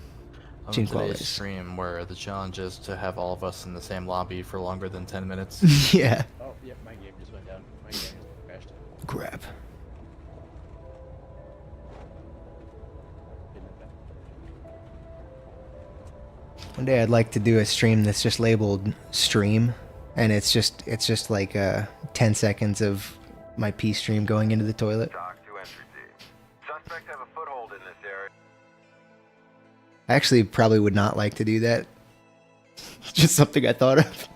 On Gene today's Qualities. stream, where the challenge is to have all of us in the same lobby for longer than 10 minutes. Yeah. Oh, yep, my game just went down. My game just crashed. Crap. One day I'd like to do a stream that's just labeled stream, and it's just like 10 seconds of my pee stream going into the toilet. Talk to entry team. Suspects have a foothold in this area. I actually probably would not like to do that. Just something I thought of.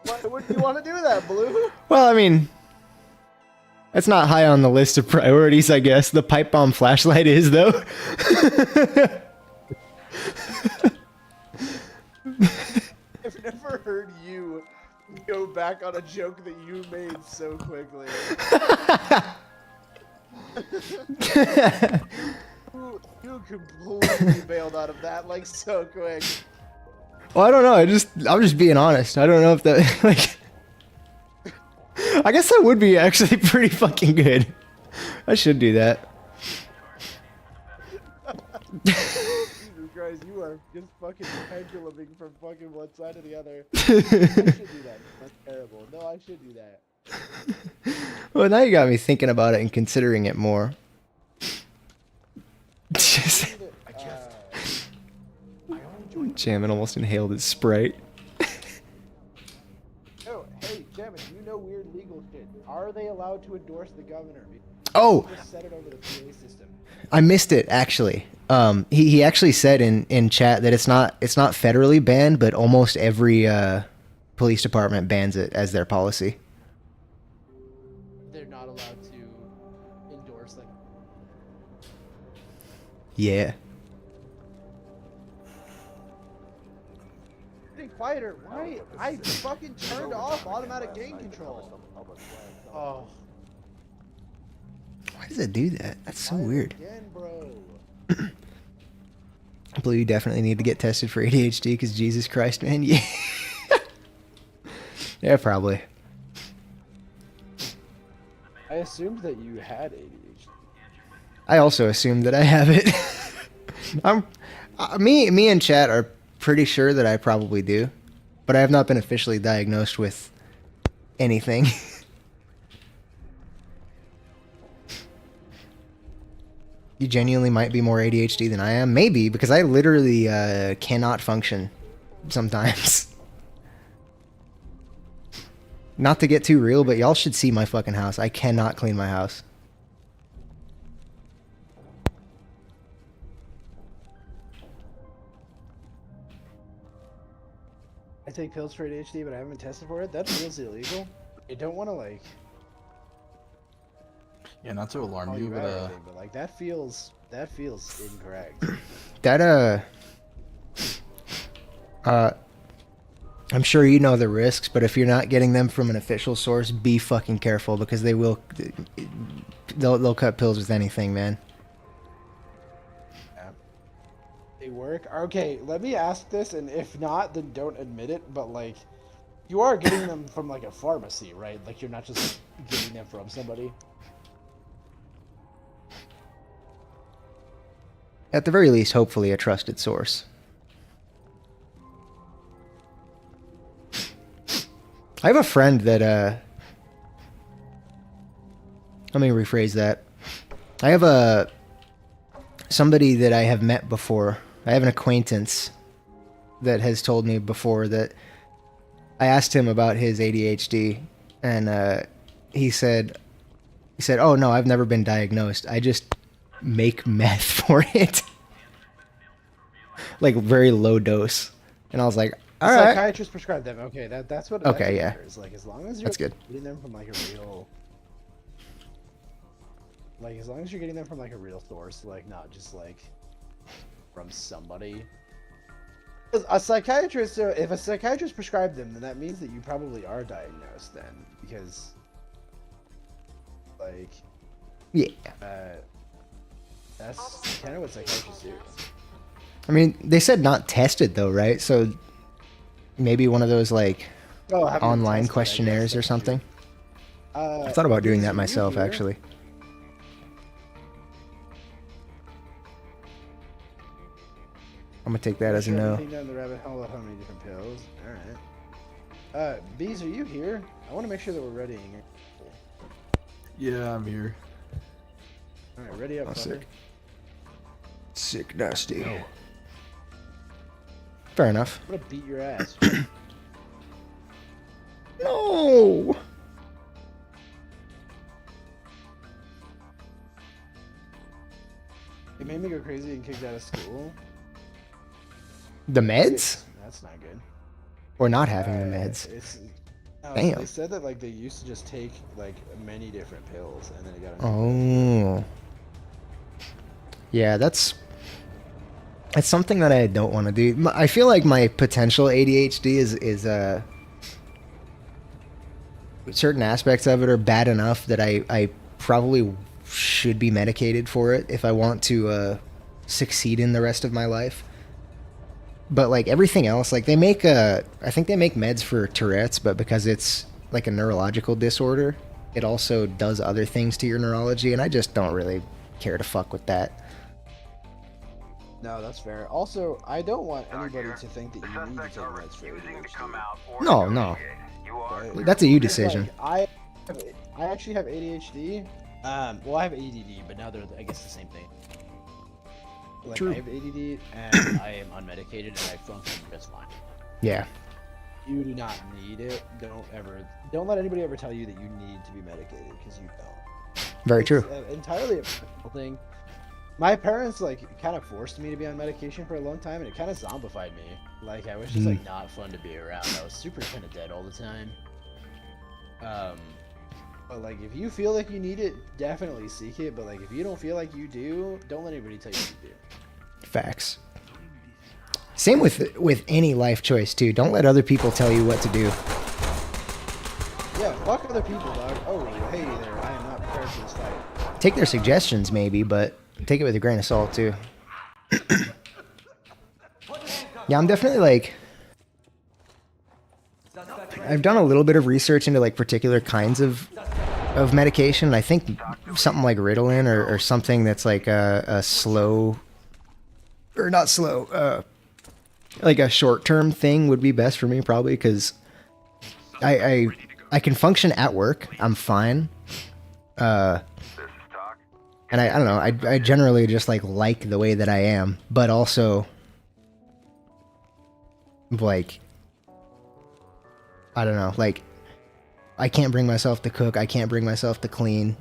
Why wouldn't you want to do that, Blue? Well, I mean, that's not high on the list of priorities, I guess. The pipe bomb flashlight is, though. I've never heard you Go back on a joke that you made so quickly. you completely bailed out of that like so quick. Well, I don't know. I'm just being honest. I don't know if that like. I guess that would be actually pretty fucking good. I should do that. Jesus Christ, you are just fucking penduluming from fucking one side to the other. I should do that. That's terrible. No, I should do that. Well, now you got me thinking about it and considering it more. Jamin almost inhaled his Sprite. Oh, hey, Jamin, you know weird legal shit. Are they allowed to endorse the governor? Oh! Just set it over the PA system. I missed it actually. He actually said in chat that it's not federally banned, but almost every police department bans it as their policy. They're not allowed to endorse like. Yeah. Getting quieter. Why? I fucking turned off automatic gain control. Oh. Why does it do that? That's so weird. Again, bro. Blue, you definitely need to get tested for ADHD because Jesus Christ, man. Yeah. Yeah, probably. I assumed that you had ADHD. I also assumed that I have it. Me and chat are pretty sure that I probably do, but I have not been officially diagnosed with anything. You genuinely might be more ADHD than I am. Maybe, because I literally cannot function sometimes. Not to get too real, but y'all should see my fucking house. I cannot clean my house. I take pills for ADHD, but I haven't been tested for it. That feels illegal. I don't want to like. Yeah, not to alarm call you, out or but anything, but like that feels incorrect. That I'm sure you know the risks, but if you're not getting them from an official source, be fucking careful because they'll cut pills with anything, man. Yeah. They work. Okay, let me ask this, and if not, then don't admit it. But like, you are getting them from like a pharmacy, right? Like you're not just getting them from somebody. At the very least, hopefully a trusted source. I have a friend that, let me rephrase that. I have somebody that I have met before. I have an acquaintance that has told me before that I asked him about his ADHD, and he said, "Oh no, I've never been diagnosed. I just make meth for it." Like very low dose. And I was like, all right. Psychiatrists prescribe them. Okay, that's what. Okay, yeah. Matters. Like as long as you're That's good. getting them from like a real. Like as long as you're getting them from like a real source, like not just like from somebody. 'Cause a psychiatrist, if a psychiatrist prescribed them, then that means that you probably are diagnosed then, because like Yeah. that's kind of what psychiatrists do. I mean, they said not tested though, right? So maybe one of those like Having them online tested, I questionnaires guess, or that's something. true. I thought about doing Lisa, that you myself, here? actually. I'm gonna take that as a Sure, no. anything down the rabbit hole of how many different pills? All right. Bees, are you here? I want to make sure that we're ready. yeah, I'm here. All right, ready up, Oh, fucker. sick. Sick nasty. Fair enough. I'm gonna beat your ass. No. It made me go crazy and kicked out of school. The meds? That's not good. Or not having the meds? No, Damn. They said that like they used to just take like many different pills and then it got. Oh. Yeah, that's something that I don't want to do. I feel like my potential ADHD is certain aspects of it are bad enough that I probably should be medicated for it if I want to succeed in the rest of my life. But like everything else, like they make I think they make meds for Tourette's, but because it's like a neurological disorder, it also does other things to your neurology, and I just don't really care to fuck with that. No, that's fair. Also, I don't want anybody to think that you need to take meds for Refusing to ADHD. come out or No, no. negotiate. You are Right? That's a you Because, decision. like, I actually have ADHD. Well, I have ADD, but now they're, I guess, the same thing. Like, True. I have ADD, and I am unmedicated, and I function just fine. Yeah. You do not need it. Don't let anybody ever tell you that you need to be medicated, because you don't. Very It's, true. Entirely a personal thing. My parents like kind of forced me to be on medication for a long time, and it kind of zombified me. Like I was just like not fun to be around. I was super kind of dead all the time. But like if you feel like you need it, definitely seek it. But like if you don't feel like you do, don't let anybody tell you you do. Facts. Same with any life choice too. Don't let other people tell you what to do. Yeah, fuck other people, dog. Oh, hey there, I am not prepared for this fight. Take their suggestions maybe, but take it with a grain of salt too. Yeah, I'm definitely like I've done a little bit of research into like particular kinds of medication. I think something like Ritalin or something that's like a slow or not slow, like a short-term thing would be best for me probably because I can function at work. I'm fine. And I don't know. I generally just like the way that I am, but also like I don't know. Like I can't bring myself to cook. I can't bring myself to clean.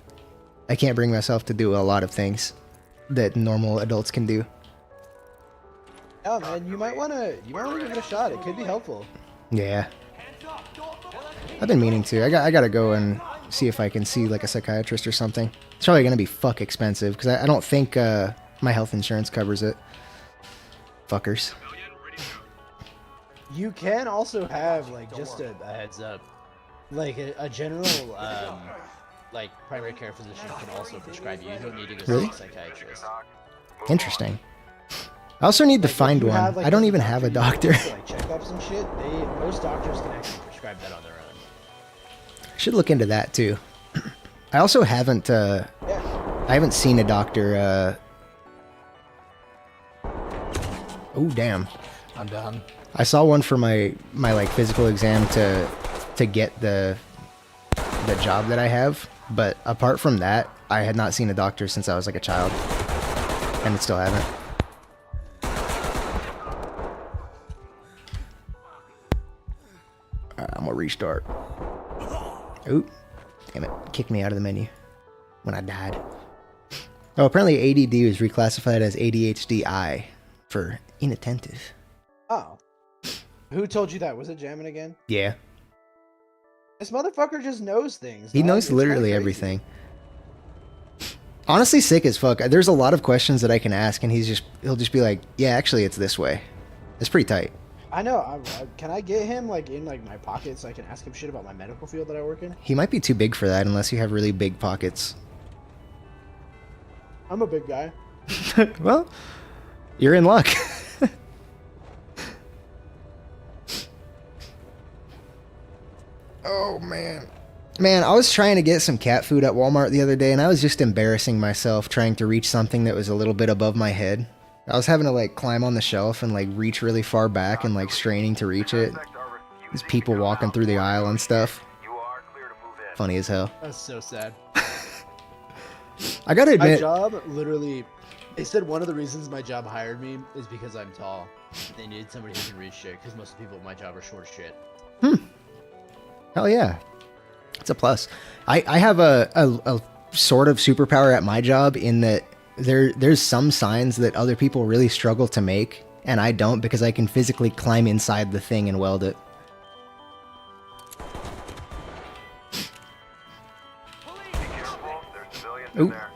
I can't bring myself to do a lot of things that normal adults can do. Oh man, you might wanna give it a shot. It could be helpful. Yeah. I've been meaning to. I gotta go and see if I can see like a psychiatrist or something. It's probably gonna be fuck expensive because I don't think my health insurance covers it. Fuckers. You can also have like just a heads up, like a general like primary care physician can also prescribe you. You don't need to go Really? see a psychiatrist. Interesting. I also need to Like, if find you one. have, like, I don't a even have a you doctor. go for, like checkups and shit. Most doctors can actually prescribe that on their own. Should look into that too. I also haven't Yeah. I haven't seen a doctor oh damn. I'm done. I saw one for my like physical exam to get the job that I have, but apart from that, I had not seen a doctor since I was like a child. And still haven't. I'm gonna restart. Oop. Damn it. Kicked me out of the menu when I died. Oh, apparently ADD was reclassified as ADHD-I for inattentive. Oh. Who told you that? Was it Jamming again? Yeah. This motherfucker just knows things. He dog. knows It's kinda literally crazy. everything. Honestly, sick as fuck. There's a lot of questions that I can ask, and he'll just be like, "Yeah, actually, it's this way." It's pretty tight. I know. Can I get him like in like my pocket so I can ask him shit about my medical field that I work in? He might be too big for that unless you have really big pockets. I'm a big guy. Well, you're in luck. Oh man. Man, I was trying to get some cat food at Walmart the other day, and I was just embarrassing myself trying to reach something that was a little bit above my head. I was having to like climb on the shelf and like reach really far back and like straining to reach it. There's people walking through the aisle and stuff. You are clear to move in. Funny as hell. That's so sad. I gotta My admit, job literally. They said one of the reasons my job hired me is because I'm tall. They needed somebody who can reach shit because most of the people at my job are short as shit. hell yeah, it's a plus. I have a sort of superpower at my job in that there's some signs that other people really struggle to make, and I don't because I can physically climb inside the thing and weld it. Careful, there's civilians in Oop. there.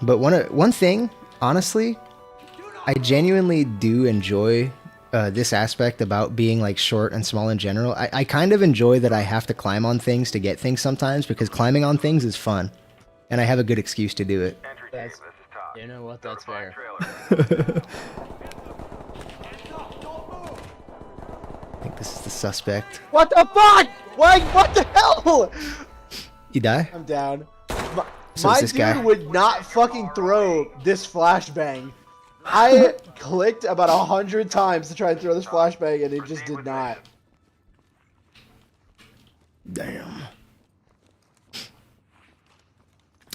But one thing, honestly, I genuinely do enjoy this aspect about being like short and small in general. I kind of enjoy that I have to climb on things to get things sometimes because climbing on things is fun, and I have a good excuse to do it. Entry team, That's- this is Todd. You know what? That's Notifying fair. trailer. I think this is the suspect. What the fuck? What the hell? You die? I'm down. So My it's this dude guy. would not fucking throw this flashbang. I clicked about 100 times to try and throw this flashbang, and it just did not. Damn.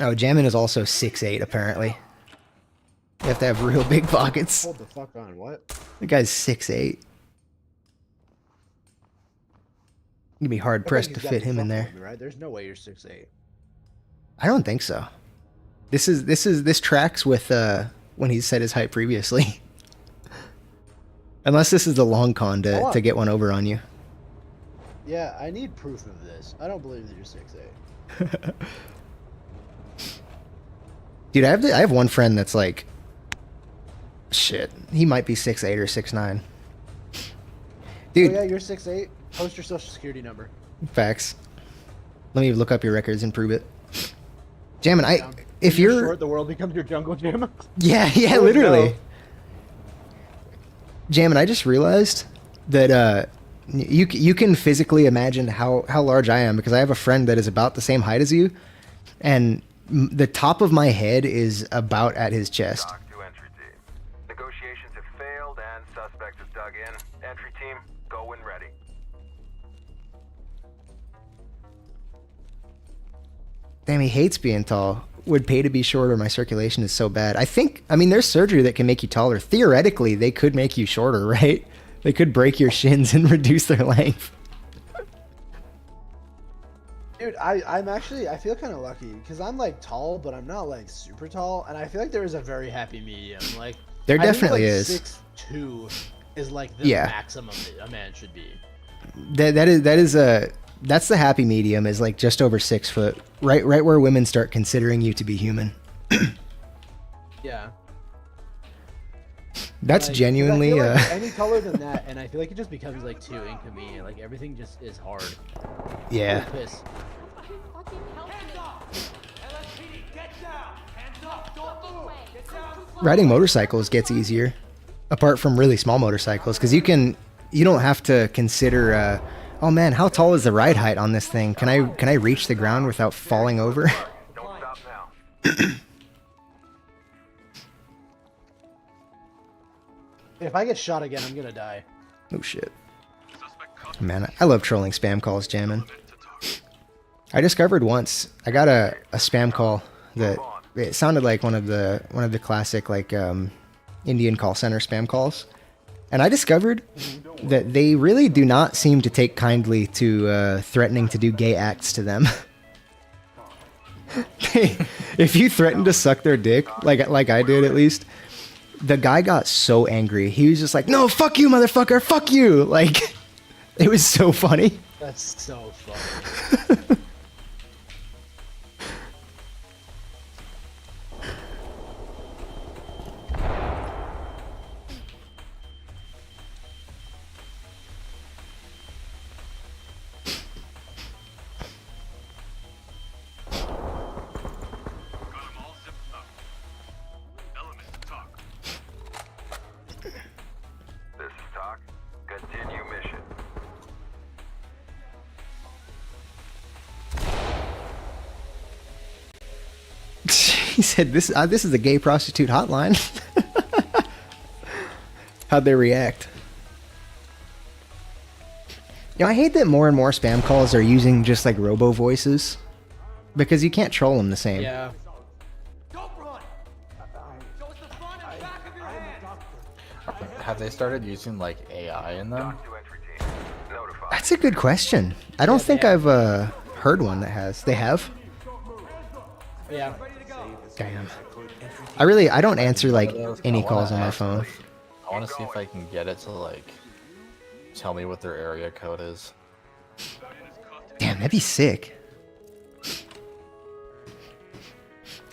Oh, Jammin is also 6'8", apparently. You have to have real big pockets. Hold the fuck on, what? The guy's 6'8". You'd be hard pressed to fit him in there. Me, right? There's no way you're 6'8". I don't think so. This tracks with when he said his height previously. Unless this is the long con to get one over on you. Yeah, I need proof of this. I don't believe that you're 6'8". Dude, I have one friend that's like, shit, he might be 6'8" or 6'9". Dude, Oh yeah, you're 6'8". Post your social security number. facts. Let me look up your records and prove it. Jammin, Down. if When you're you're short, the world becomes your jungle gym. yeah, Oh, literally. no. Jammin, I just realized that you can physically imagine how large I am because I have a friend that is about the same height as you, and the top of my head is about at his chest. Talk to entry team. Negotiations have failed and suspect is dug in. Entry team, go when ready. Damn, he hates being tall. Would pay to be shorter. My circulation is so bad. I mean, there's surgery that can make you taller. Theoretically, they could make you shorter, right? They could break your shins and reduce their length. Dude, I feel kind of lucky because I'm like tall, but I'm not like super tall, and I feel like there is a very happy medium. Like There I think, definitely like, is. 6'2" is like the Yeah. maximum that a man should be. That's the happy medium is like just over 6 foot, right where women start considering you to be human. Yeah. That's Like, 'cause genuinely I feel like any taller than that, and I feel like it just becomes like too inconvenient. Like everything just is hard. yeah. Oh, piss. Hands up! LSPD, get down! Hands up! Don't move! Get down! Riding motorcycles gets easier, apart from really small motorcycles, because you don't have to consider. Oh man, how tall is the ride height on this thing? Can I reach the ground without falling over? Don't stop now. If I get shot again, I'm gonna die. Oh shit. Man, I love trolling spam calls, Jammin. I discovered once I got a spam call that it sounded like one of the classic like Indian call center spam calls, and I discovered that they really do not seem to take kindly to threatening to do gay acts to them. If you threaten to suck their dick, like I did at least, the guy got so angry. He was just like, "No, fuck you, motherfucker, fuck you!" Like, it was so funny. That's so funny. This is Talk. Continue mission. He said, "This is a gay prostitute hotline." How'd they react? You know, I hate that more and more spam calls are using just like robo voices because you can't troll them the same. Yeah. Don't run! Show us the front and back of your head! Have they started using like AI in them? Talk to entry team. Notify. That's a good question. I don't think I've heard one that has. They have? Yeah. Damn. I don't answer like any calls on my phone. I want to see if I can get it to like tell me what their area code is. Damn, that'd be sick.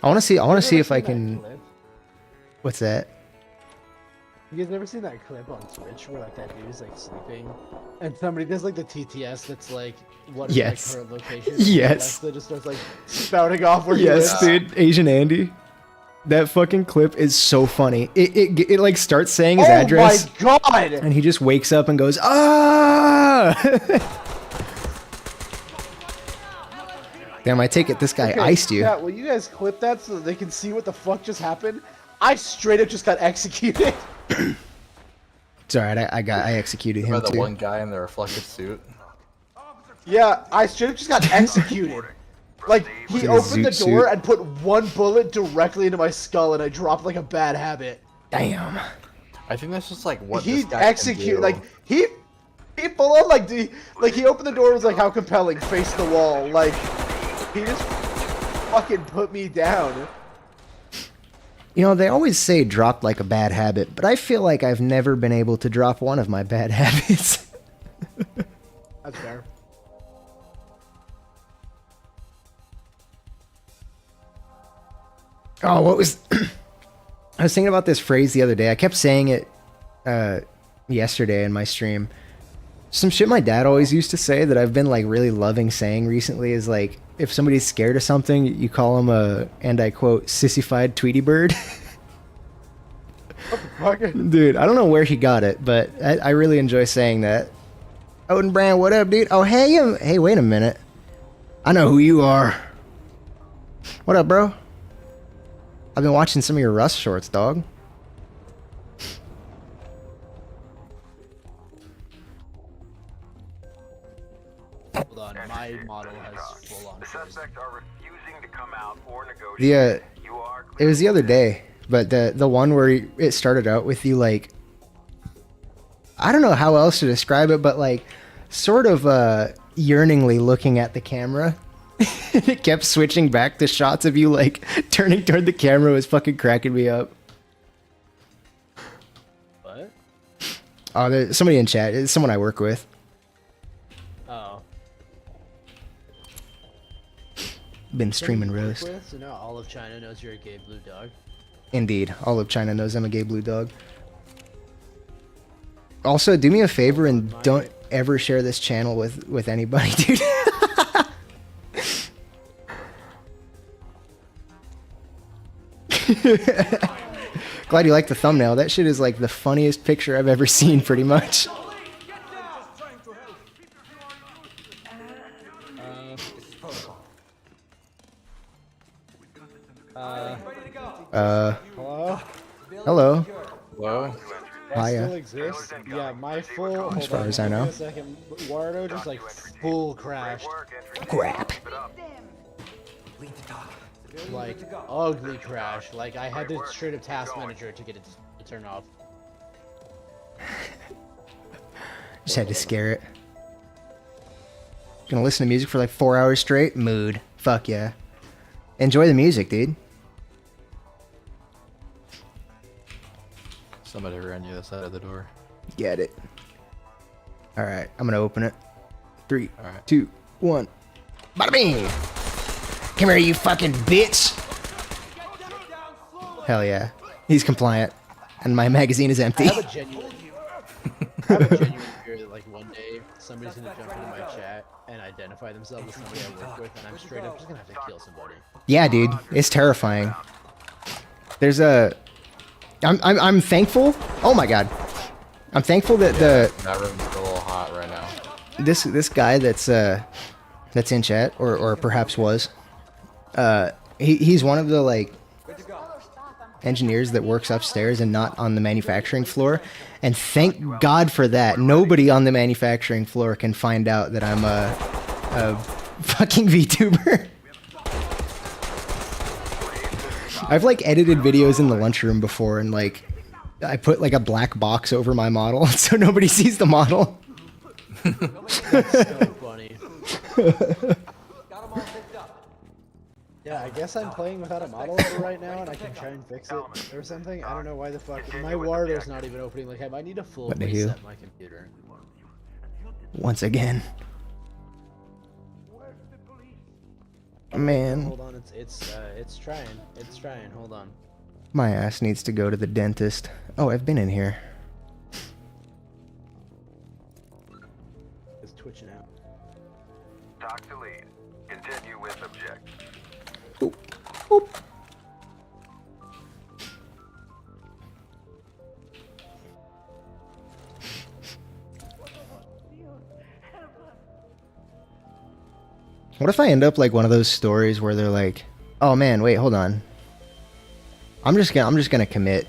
I want to see if I can. What's that? You guys ever seen that clip on Twitch where like that dude is like sleeping, and somebody does like the TTS that's like what is Yes. like her location? Yes. Alexa just starts like spouting off where he Yes, lives. dude. Asian Andy. That fucking clip is so funny. It like starts saying his Oh address, my god! and he just wakes up and goes, ah! Damn, I take it this guy Okay, iced you. Yeah, will you guys clip that so that they can see what the fuck just happened? I straight up just got executed. It's alright, I executed him Remember the too. one guy in the reflective suit? Yeah, I straight up just got executed. Like, he In a opened the zoot door suit. and put one bullet directly into my skull, and I dropped like a bad habit. Damn. I think that's just like what He this guy executed, can do. like, he full on, like, he opened the door and was like, how compelling, face the wall. Like, he just fucking put me down. You know, they always say drop like a bad habit, but I feel like I've never been able to drop one of my bad habits. That's fair. Oh, what was... I was thinking about this phrase the other day. I kept saying it yesterday in my stream. Some shit my dad always used to say that I've been like really loving saying recently is like, if somebody's scared of something, you call them a, and I quote, sissified Tweety bird. Fucking Dude, I don't know where he got it, but I really enjoy saying that. Odin Brand, what up, dude? Oh, hey, hey, wait a minute. I know who you are. What up, bro? I've been watching some of your Rust shorts, dog. Hold on, my model has full on The frozen. suspects are refusing to come out or negotiate. The You are it was the other day, but the one where it started out with you like, I don't know how else to describe it, but like sort of yearningly looking at the camera. It kept switching back to shots of you like turning toward the camera. Was fucking cracking me up. What? Oh, there's somebody in chat. It's someone I work with. Oh. Been streaming Somebody you work roast. with? So now all of China knows you're a gay blue dog. Indeed, all of China knows I'm a gay blue dog. Also, do me a favor and don't ever share this channel with anybody, dude. Glad you like the thumbnail. That shit is like the funniest picture I've ever seen, pretty much. Hello? Hello. Hello? That still Hiya. exists? Yeah, my full. As far as I know. Give me a second. Wardo just like full crashed. Crap. Like ugly crash. Like I had to straight up task manager to get it to turn off. Just had to scare it. Gonna listen to music for like 4 hours straight? Mood. Fuck yeah. Enjoy the music, dude. Somebody ran you the side of the door. Get it. Alright, I'm gonna open it. 3, Alright. 2, 1. Bada bing! Come here, you fucking bitch! Hell yeah. He's compliant. And my magazine is I empty. have a genuine. I have a genuine fear that like one day somebody's gonna jump into my chat and identify themselves as somebody I work with, and I'm straight up just gonna have to kill somebody. Yeah, dude. It's terrifying. There's a... I'm thankful. Oh my god. I'm thankful that the... That room's a little hot right now. This guy that's in chat or perhaps was he's one of the like engineers that works upstairs and not on the manufacturing floor, and thank God for that. Nobody on the manufacturing floor can find out that I'm a fucking VTuber. I've like edited videos in the lunchroom before, and like I put like a black box over my model so nobody sees the model. So funny. Yeah, I guess I'm playing without a model for right now, and I can try and fix it or something. I don't know why the fuck my Wardo's not even opening. Like, I might need a full What the hell? reset my computer. Once again. Man. Hold on, it's trying. It's trying. Hold on. My ass needs to go to the dentist. Oh, I've been in here. It's twitching out. Talk to lead. Continue with object. Oop. Oop. What if I end up like one of those stories where they're like, "Oh man, wait, hold on. I'm just gonna commit.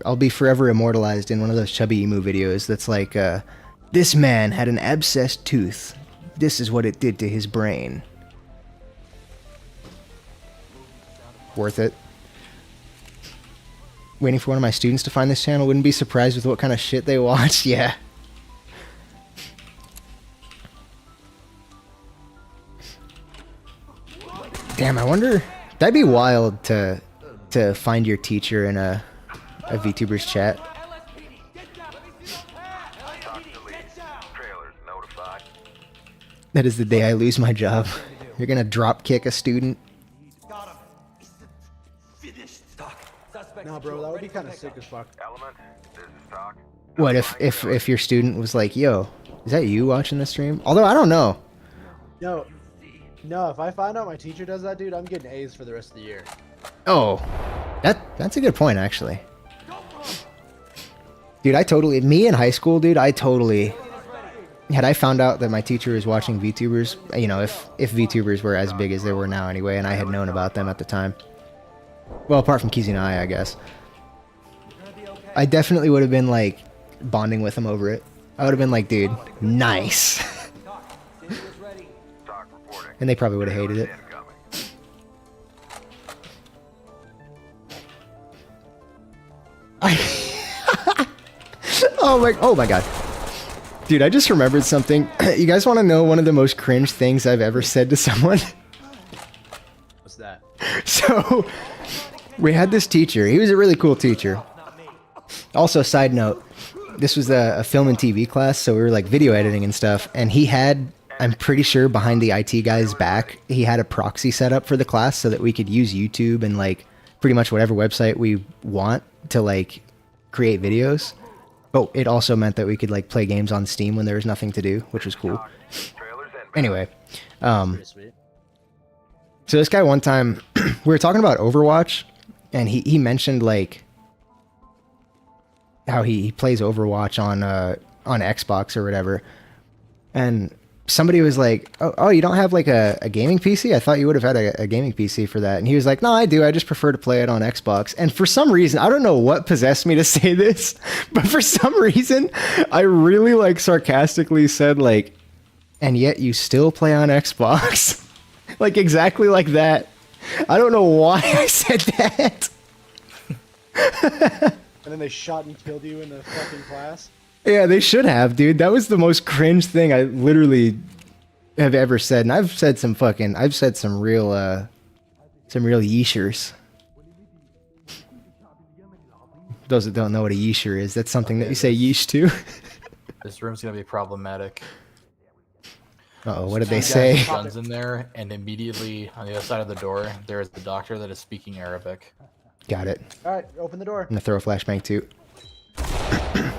I'll be forever immortalized in one of those Chubby Emu videos that's like, this man had an abscessed tooth. This is what it did to his brain." Worth it. Waiting for one of my students to find this channel. Wouldn't be surprised with what kind of shit they watch. Yeah. Damn, I wonder. That'd be wild to find your teacher in a VTubers chat. LSPD, get down. Let me see those hands. Talk to LSPD, lead. get down. Trailers notified. That is the day I lose my job. You're gonna drop kick a student. Got him. Finished. Doc. Suspect Nah, bro, that would be kind of sick as fuck. Element, this is Talk. What if your student was like, "Yo, is that you watching the stream?" Although I don't know. No, if I find out my teacher does that, dude, I'm getting A's for the rest of the year. Oh, that's a good point actually. Dude, me in high school, dude, had I found out that my teacher was watching VTubers, you know, if VTubers were as big as they were now anyway, and I had known about them at the time. Well, apart from Kizzy and I guess. I definitely would have been like bonding with him over it. I would have been like, dude, nice. Talk reporting. And they probably would have hated it. Incoming. Oh my god. Dude, I just remembered something. You guys want to know one of the most cringe things I've ever said to someone? What's that? So, we had this teacher. He was a really cool teacher. Also, side note, this was a film and TV class, so we were like video editing and stuff, and he had, I'm pretty sure behind the IT guy's back, he had a proxy set up for the class so that we could use YouTube and like pretty much whatever website we want to like create videos. But it also meant that we could like play games on Steam when there was nothing to do, which was cool. Trailers inbound. Anyway, Pretty sweet. so this guy one time, we were talking about Overwatch, and he mentioned like how he plays Overwatch on Xbox or whatever, and somebody was like, oh, you don't have like a gaming PC? I thought you would have had a gaming PC for that. And he was like, no, I do. I just prefer to play it on Xbox. And for some reason, I don't know what possessed me to say this, but for some reason, I really like sarcastically said like, and yet you still play on Xbox. Like exactly like that. I don't know why I said that. And then they shot and killed you in the fucking class? Yeah, they should have, dude. That was the most cringe thing I literally have ever said. And I've said some real yeeshers. Those that don't know what a yeesher is, that's something that you say yeesh to. This room's gonna be problematic. Uh-oh, what did they Two guys say? with guns in there, and immediately on the other side of the door, there is the doctor that is speaking Arabic. Got it. Alright, open the door. I'm gonna throw a flashbang too. Alright,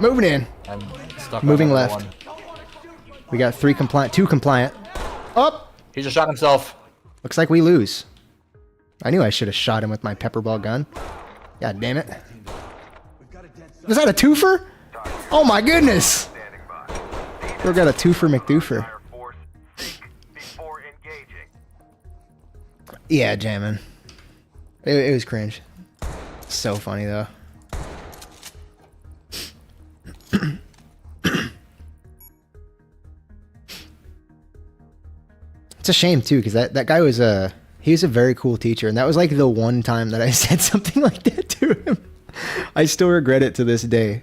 moving in. I'm stuck on Moving number left. one. We got 2 compliant. Up! He just shot himself. Looks like we lose. I knew I should have shot him with my pepperball gun. God damn it. Was that a twofer? Oh my goodness! Standing by. We got a twofer McDoofer. Fire force. Seek before engaging. Yeah, jamming. It was cringe. So funny though. It's a shame too, because that guy was he was a very cool teacher, and that was like the one time that I said something like that to him. I still regret it to this day.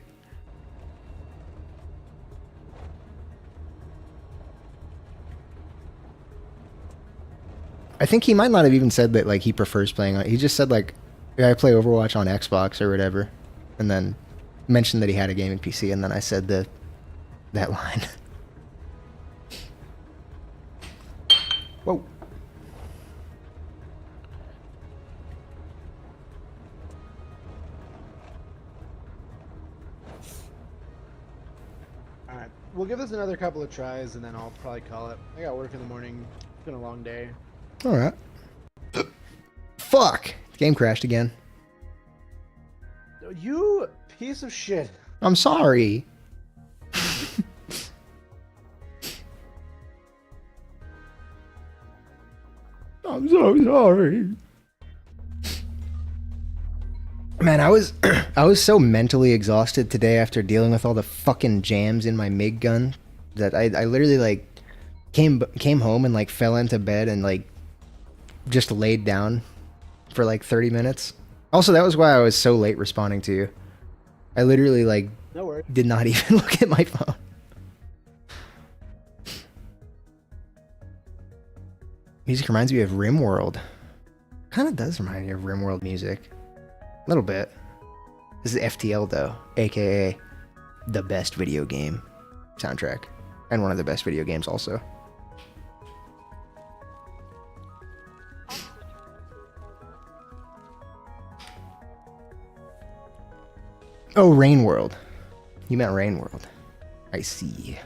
I think he might not have even said that like he prefers playing on. He just said like, yeah, I play Overwatch on Xbox or whatever, and then mentioned that he had a gaming PC, and then I said that line. Whoa. we'll give this another couple of tries, and then I'll probably call it. I got work in the morning. It's been a long day. All right. Fuck! Game crashed again. You piece of shit. I'm sorry. I'm so sorry. Man, I was I was so mentally exhausted today after dealing with all the fucking jams in my MiG gun that I literally like came home and like fell into bed and like just laid down for like 30 minutes. Also, that was why I was so late responding to you. I literally like No worries. did not even look at my phone. Music reminds me of RimWorld. Kind of does remind me of RimWorld music. A little bit. This is FTL though, aka the best video game soundtrack. And one of the best video games also. Oh, Rain World. You meant Rain World. I see.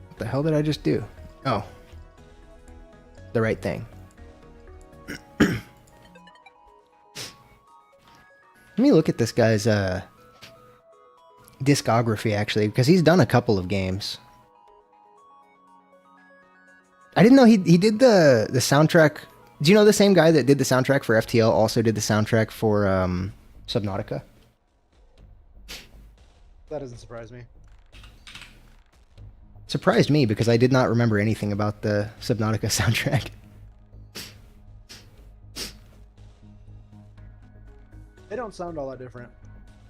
What the hell did I just do? Oh. The right thing. Let me look at this guy's discography actually, because he's done a couple of games. I didn't know he did the soundtrack. Do you know the same guy that did the soundtrack for FTL also did the soundtrack for Subnautica? That doesn't surprise me. Surprised me because I did not remember anything about the Subnautica soundtrack. They don't sound all that different.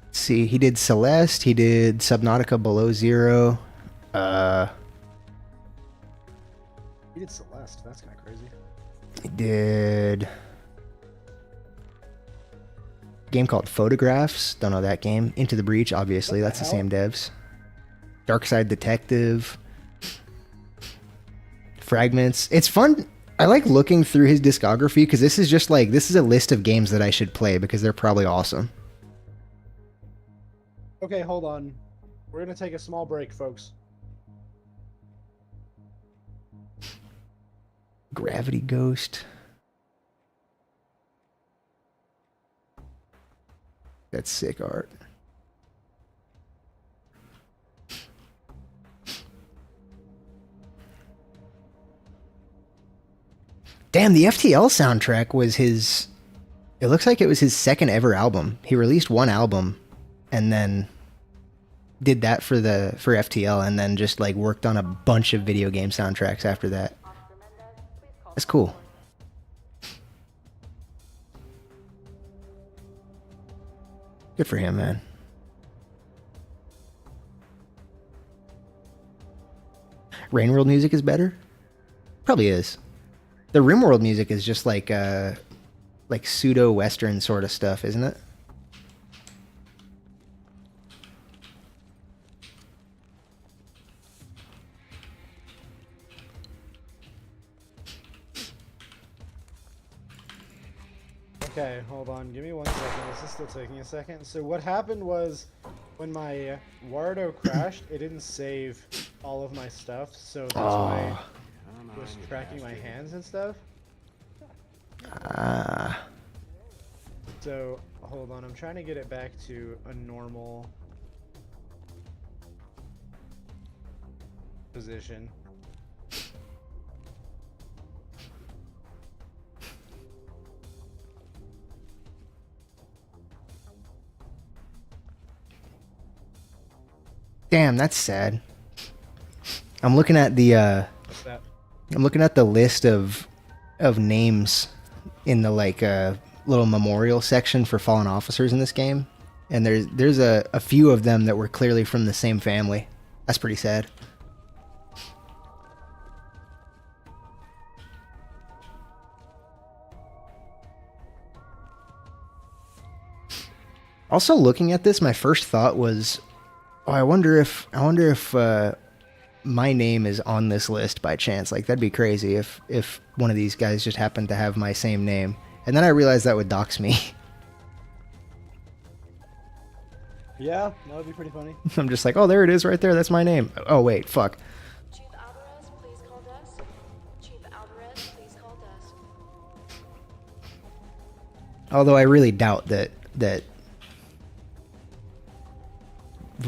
Let's see, he did Celeste, he did Subnautica Below Zero. He did Celeste. That's kind of crazy. He did a game called Photographs. Don't know that game. Into the Breach, obviously. That's the same devs. Darkside Detective. Fragments. It's fun. I like looking through his discography because this is just like, this is a list of games that I should play because they're probably awesome. Okay, hold on. We're gonna take a small break, folks. Gravity Ghost. That's sick art. Damn, the FTL soundtrack was his... It looks like it was his second ever album. He released one album and then did that for FTL and then just like worked on a bunch of video game soundtracks after that. That's cool. Good for him, man. Rainworld music is better? Probably is. The RimWorld music is just like pseudo-western sort of stuff, isn't it? Okay, hold on. Give me 1 second. This is still taking a second. So what happened was when my Wardo crashed, it didn't save all of my stuff, so that's why I was tracking my hands and stuff. So, hold on. I'm trying to get it back to a normal position. Damn, that's sad. I'm looking at the What's that? I'm looking at the list of names in the like little memorial section for fallen officers in this game, and there's a few of them that were clearly from the same family. That's pretty sad. Also, looking at this, my first thought was, oh, I wonder if my name is on this list by chance. Like, that'd be crazy if one of these guys just happened to have my same name. And then I realized that would dox me. Yeah, that would be pretty funny. I'm just like, oh, there it is right there. That's my name. Oh, wait, fuck. Chief Alvarez, please call desk. Chief Alvarez, please call desk. Although I really doubt that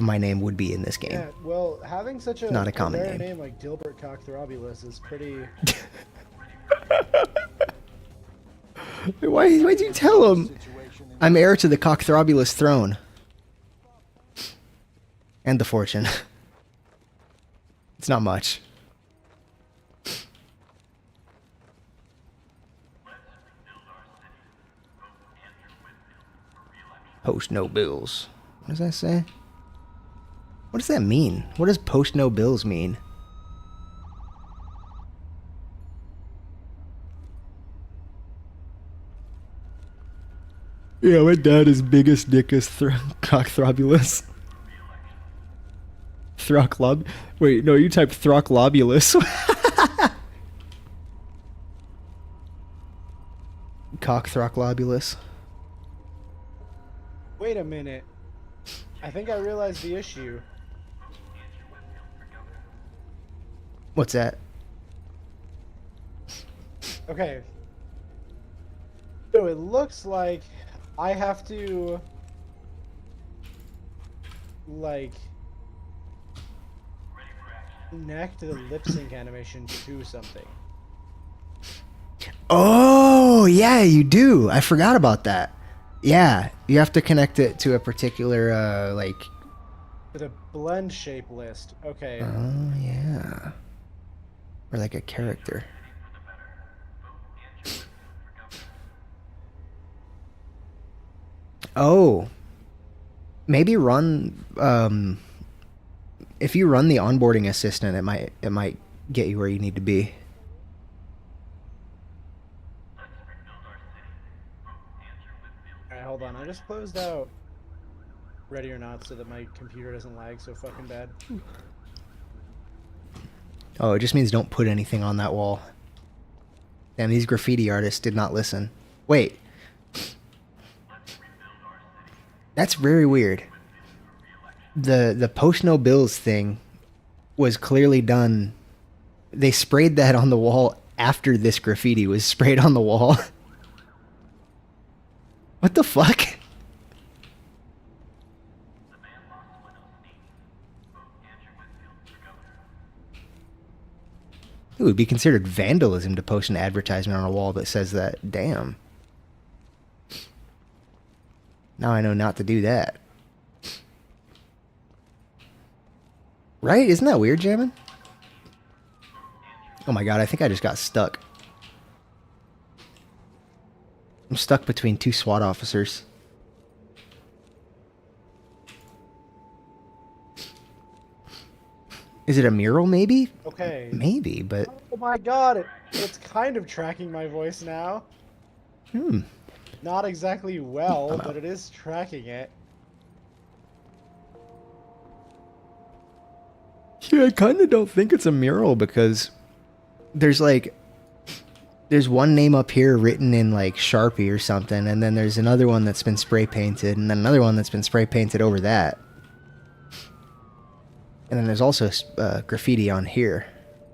my name would be in this game. Yeah, well, having such a Not a common rare name. like Dilbert Cockthrobbulus is pretty. Why'd you tell him? I'm heir to the Cockthrobbulus throne. And the fortune. It's not much. Post no bills. What does that say? What does that mean? What does post no bills mean? Yeah, my dad is biggest dickus Cockthrobbulus. Throcklob. Wait, no, you type Throcklobulus. Cockthroklobulus. Wait a minute. I think I realized the issue. What's that? Okay. So it looks like I have to like connect the lip sync animation to something. Oh, yeah, you do. I forgot about that. Yeah, you have to connect it to a particular, like... To the blend shape list. Okay. Oh, yeah. Or like a character. Oh. Maybe run, if you run the onboarding assistant, it might get you where you need to be. Alright, hold on. I just closed out Ready or Not so that my computer doesn't lag so fucking bad. Oh, it just means don't put anything on that wall. Damn, these graffiti artists did not listen. Wait. That's very weird. The post no bills thing was clearly done. They sprayed that on the wall after this graffiti was sprayed on the wall. What the fuck? It would be considered vandalism to post an advertisement on a wall that says that. Damn. Now I know not to do that. Right? Isn't that weird, Jammin? Oh my god, I think I just got stuck. I'm stuck between two SWAT officers. Is it a mural, maybe? Okay. Maybe, but... Oh my god, it's kind of tracking my voice now. Not exactly well, but it is tracking it. Yeah, I kind of don't think it's a mural because there's one name up here written in like Sharpie or something, and then there's another one that's been spray painted, and then another one that's been spray painted over that. And then there's also graffiti on here,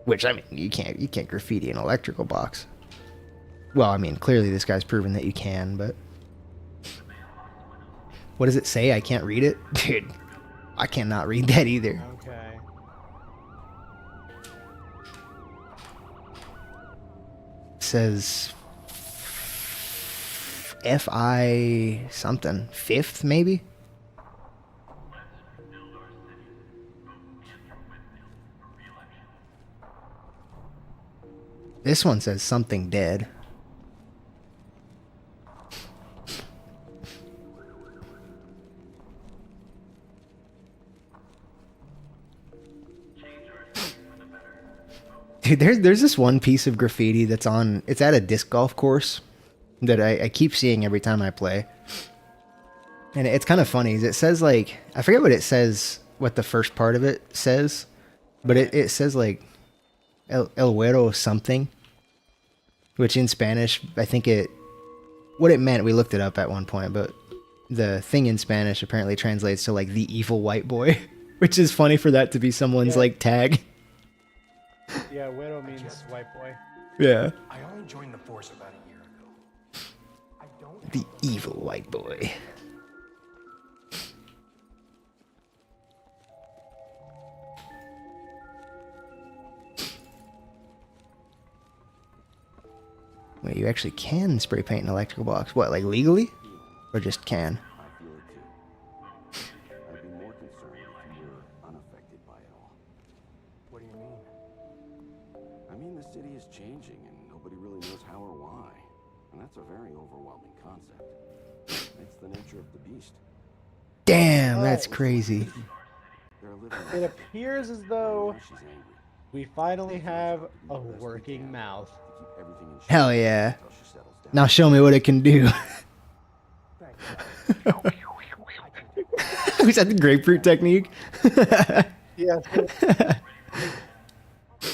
which, I mean, you can't graffiti an electrical box. Well, I mean, clearly this guy's proven that you can, but... What does it say? I can't read it? Dude, I cannot read that either. Okay. It says... F.I. something. Fifth, maybe? This one says something dead. Dude, there's this one piece of graffiti that's on... It's at a disc golf course that I keep seeing every time I play. And it's kind of funny. It says, like... I forget what it says, what the first part of it says. But it says, like... El Güero something. Which in Spanish, I think it... What it meant, we looked it up at one point, but... the thing in Spanish apparently translates to like the evil white boy, which is funny for that to be someone's Yeah. like tag. Yeah, widow means white boy. Yeah. I only joined the force about a year ago. I don't The evil white boy. Wait, you actually can spray paint an electrical box. What, like legally? Or just can? I feel it too. I'd be more concerned if you were unaffected by it all. What do you mean? I mean, the city is changing and nobody really knows how or why. And that's a very overwhelming concept. It's the nature of the beast. Damn, that's crazy. They're living It appears as though she's angry. we finally have a working mouth. To keep everything in check Hell yeah. until she settles down. Now show me what it can do. Was that the grapefruit technique? Yeah.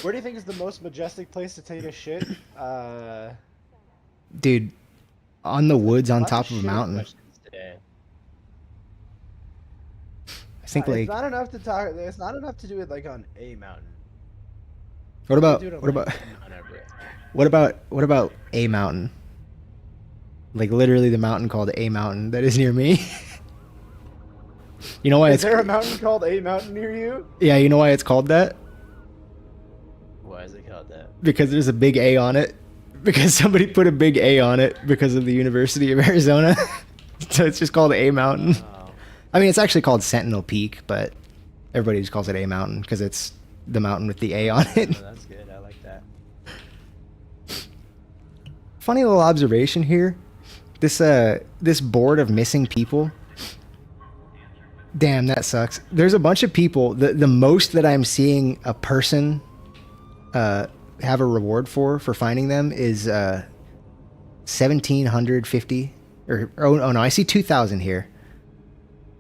Where do you think is the most majestic place to take a shit? Dude, on the woods on Lots top of a shit mountain. questions today. I think It's like not enough to talk. It's not enough to do it like on a mountain. what about Do it on, what like, about Mount Everest. what about a mountain? Like literally the mountain called A Mountain that is near me. You know why Is it's there a mountain called a mountain near you? Yeah, you know why it's called that? Why is it called that? Because there's a big A on it. Because somebody put a big A on it because of the University of Arizona. So it's just called A Mountain. Oh. I mean, it's actually called Sentinel Peak, but everybody just calls it A Mountain because it's the mountain with the A on it. Oh, that's good. I like that. Funny little observation here. This board of missing people. Damn, that sucks. There's a bunch of people. The most that I'm seeing a person have a reward for finding them is 1,750. Oh no, I see 2,000 here.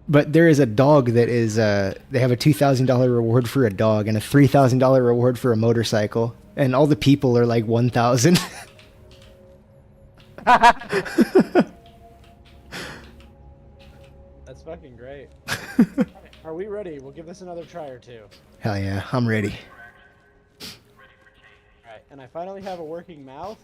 But there is a dog that is they have a $2,000 reward for a dog and a $3,000 reward for a motorcycle, and all the people are like 1,000. That's fucking great. Are we ready? We'll give this another try or two. Hell yeah, I'm ready. Alright, and I finally have a working mouth.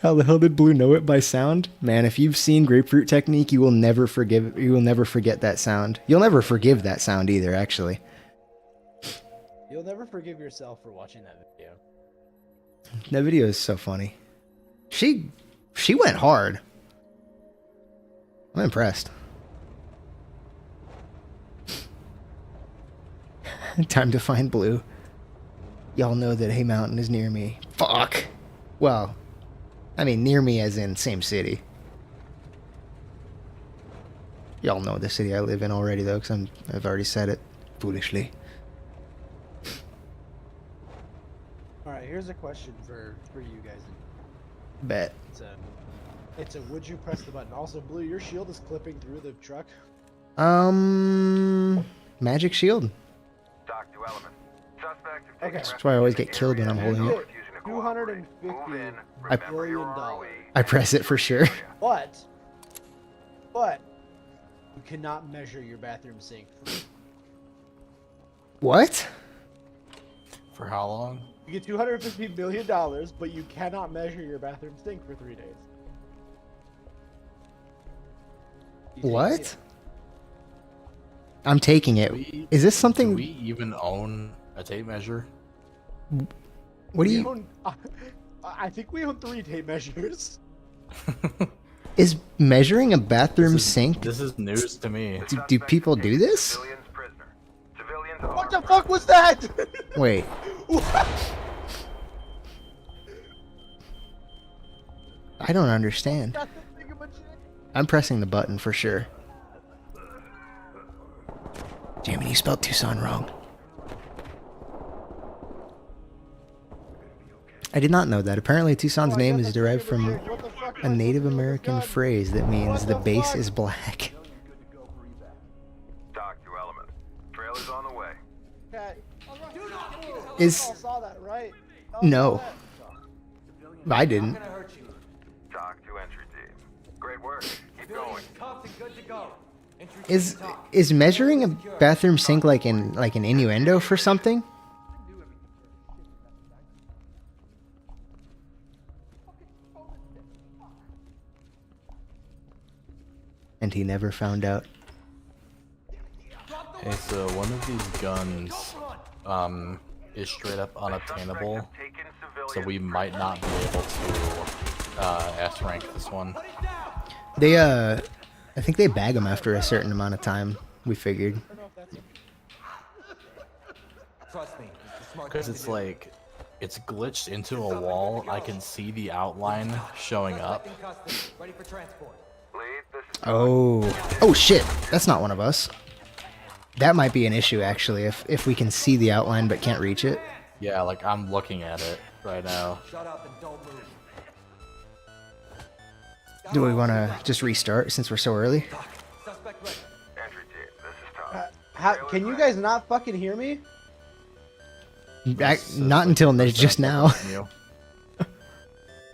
How the hell did Blue know it by sound? Man, if you've seen Grapefruit Technique, you will never forget that sound. You'll never forgive that sound either, actually. You'll never forgive yourself for watching that video. That video is so funny. She went hard. I'm impressed. Time to find Blue. Y'all know that Hay Mountain is near me. Fuck. Well, I mean near me as in same city. Y'all know the city I live in already though, because I've already said it foolishly. Alright, here's a question for you guys. Bet. It's a would you press the button. Also, Blue, your shield is clipping through the truck. Magic shield. Dock to element. Suspect is Okay. taking That's why I always get killed when I'm holding it. $250 billion. I press it for sure. But you cannot measure your bathroom sink. What? For how long? You get $250 million, but you cannot measure your bathroom sink for 3 days. You take What? it. I'm taking it. Is this Do something? we even own a tape measure? What do We you? own- I think we own 3 tape measures. Is measuring a bathroom sink? This is news to me. Do people do this? Civilians prisoner. Civilians What the fuck was that? Wait. I don't understand. Got the thing of a chick. I'm pressing the button for sure. Jamie, you spelled Tucson wrong. I did not know that. Apparently, Tucson's name is derived from What the fuck? a Native American phrase that means What the the base fuck? is black. Dock to element. Trailer's on the way. Okay. Is Y'all saw that, right? Y'all No. saw that? I didn't. Dock to entry team. Great work. Keep Is measuring a bathroom sink like an innuendo for something? And he never found out. Hey, so one of these guns is straight up unobtainable, so we might not be able to S rank this one. They I think they bag them after a certain amount of time. We figured. Trust me, it's the smart Because thing it's to do. like, it's glitched into a wall. I can see the outline showing up. In custody, ready for transport. Lead, this is Oh shit! That's not one of us. That might be an issue actually. If we can see the outline but can't reach it. Yeah, like I'm looking at it right now. Shut up and don't move. Do we want to just restart since we're so early? Suspect ready. entry team. This is Tom. Can you guys not fucking hear me? Not until just now. You.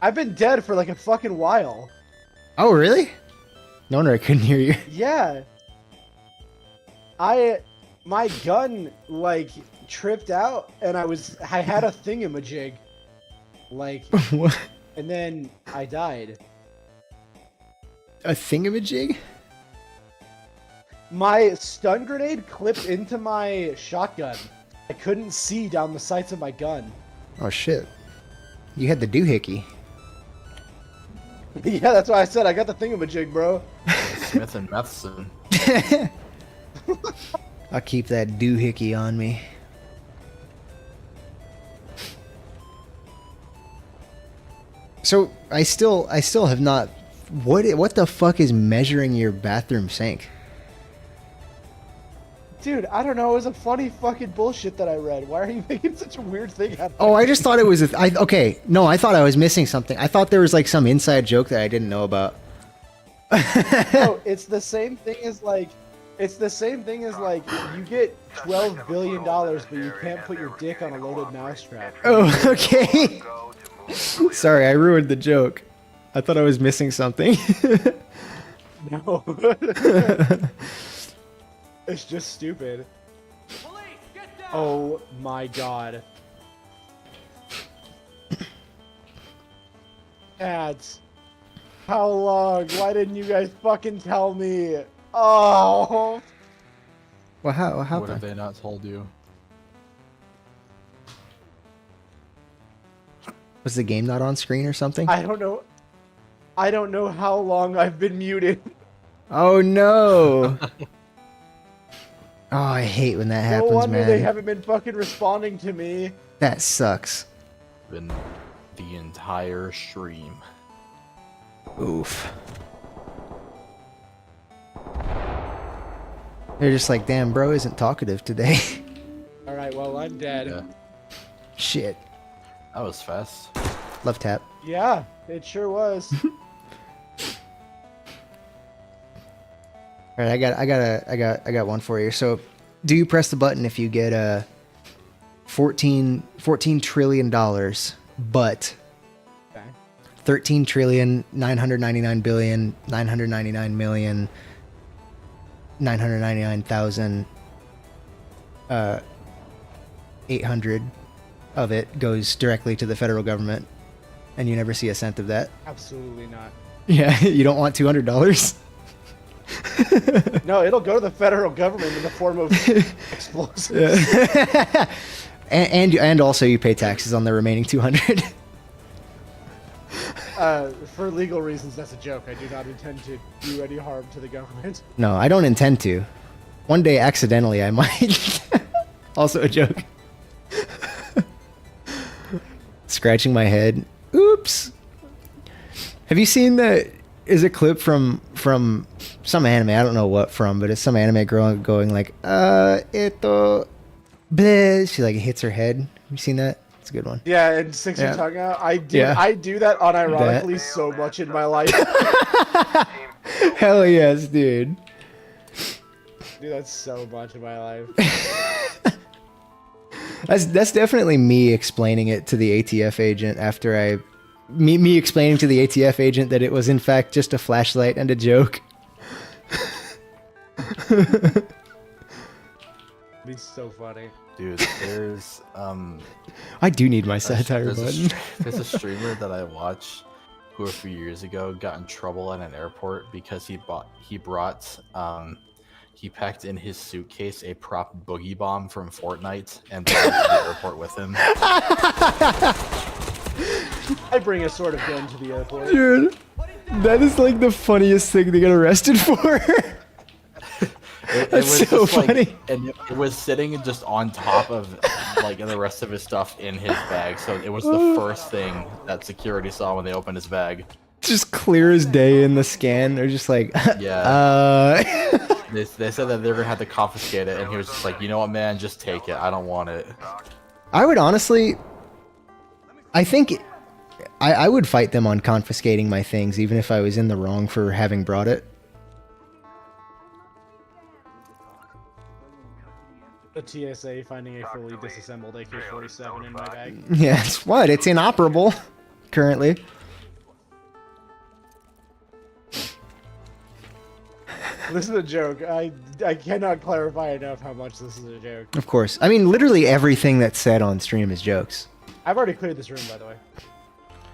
I've been dead for like a fucking while. Oh really? No wonder I couldn't hear you. Yeah. My gun like tripped out and I had a thingamajig. Like, What? and then I died. A thingamajig? My stun grenade clipped into my shotgun. I couldn't see down the sights of my gun. Oh shit! You had the doohickey. Yeah, that's why I said I got the thingamajig, bro. Smith and Matheson. I'll keep that doohickey on me. So I still have not. What the fuck is measuring your bathroom sink? Dude, I don't know. It was a funny fucking bullshit that I read. Why are you making such a weird thing out of it? Oh, I just thought it was okay. No, I thought I was missing something. I thought there was like some inside joke that I didn't know about. No, it's the same thing as like, you get $12 billion, but you can't put your dick on a loaded mousetrap. Oh, okay. Go to move. Sorry, I ruined the joke. I thought I was missing something. No. It's just stupid. Police, get down! Oh my god. Ads. How long? Why didn't you guys fucking tell me? Oh. Well, how What have come? they not told you? Was the game not on screen or something? I don't know. I don't know how long I've been muted. Oh no! Oh, I hate when that No happens, wonder they man. haven't been fucking responding to me. That sucks. Been the entire stream. Oof. They're just like, damn, bro isn't talkative today. Alright, well, I'm dead. Yeah, Shit. that was fast. Love tap. Yeah, it sure was. All right, I got one for you. So, do you press the button if you get $14 trillion, but Okay. 13,999,999,800 of it goes directly to the federal government, and you never see a cent of that? Absolutely not. Yeah, you don't want $200? No, it'll go to the federal government in the form of explosives. and also you pay taxes on the remaining 200. For legal reasons, that's a joke. I do not intend to do any harm to the government. No, I don't intend to. One day, accidentally, I might. Also a joke. Scratching my head. Oops. Have you seen the? Is a clip from some anime? I don't know what from, but it's some anime girl going like, eto, bleh. She like hits her head. Have you seen that? It's a good one. Yeah, and sticks Yeah. your tongue out. I do. Yeah. I do that unironically so much in my life. Hell yes, dude. Do that so much in my life. That's definitely me explaining it to the ATF agent after me explaining to the ATF agent that it was in fact just a flashlight and a joke. Be so funny. Dude, there's I do need my satire there's button. there's a streamer that I watch who a few years ago got in trouble at an airport because he packed in his suitcase a prop boogie bomb from Fortnite and brought it to the airport with him. I bring a sort of gun to the airport. Dude, that is like the funniest thing to get arrested for. It That's was so just, like- funny. and it was sitting just on top of like the rest of his stuff in his bag. So it was the first thing that security saw when they opened his bag. Just clear as day in the scan. They're just like, Yeah. They said that they were gonna have to confiscate it, and he was just like, you know what, man, just take it. I don't want it. I would honestly, I think I would fight them on confiscating my things, even if I was in the wrong for having brought it. The TSA finding a fully disassembled AK-47 in my bag. Yes, what? It's inoperable currently. This is a joke. I cannot clarify enough how much this is a joke. Of course. I mean, literally everything that's said on stream is jokes. I've already cleared this room, by the way.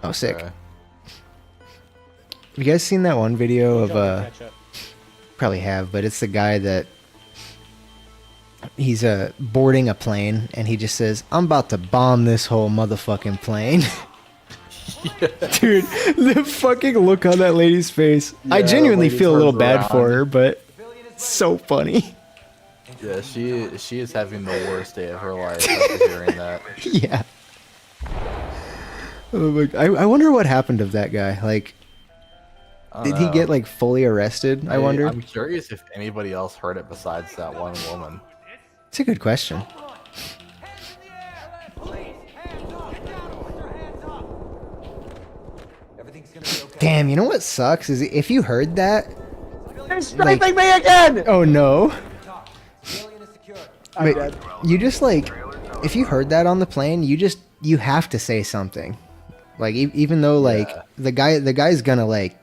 Oh, sick. Okay. Have you guys seen that one video of, Don't catch up. probably have, but it's the guy that he's boarding a plane and he just says, I'm about to bomb this whole motherfucking plane. Dude, the fucking look on that lady's face. I Yeah, genuinely lady feel a little turns bad around. for her, but it's so funny. Yeah, she is having the worst day of her life after hearing that. Yeah. Oh my, I wonder what happened to that guy. Like, I did don't he know. get like fully arrested? I wonder. I'm curious if anybody else heard it besides that one woman. It's a good question. Damn, you know what sucks is if you heard that. They're sniping me again! Oh no. I'm Wait, dead. you just like, if you heard that on the plane, you have to say something. Like even though like Yeah. the guy's gonna like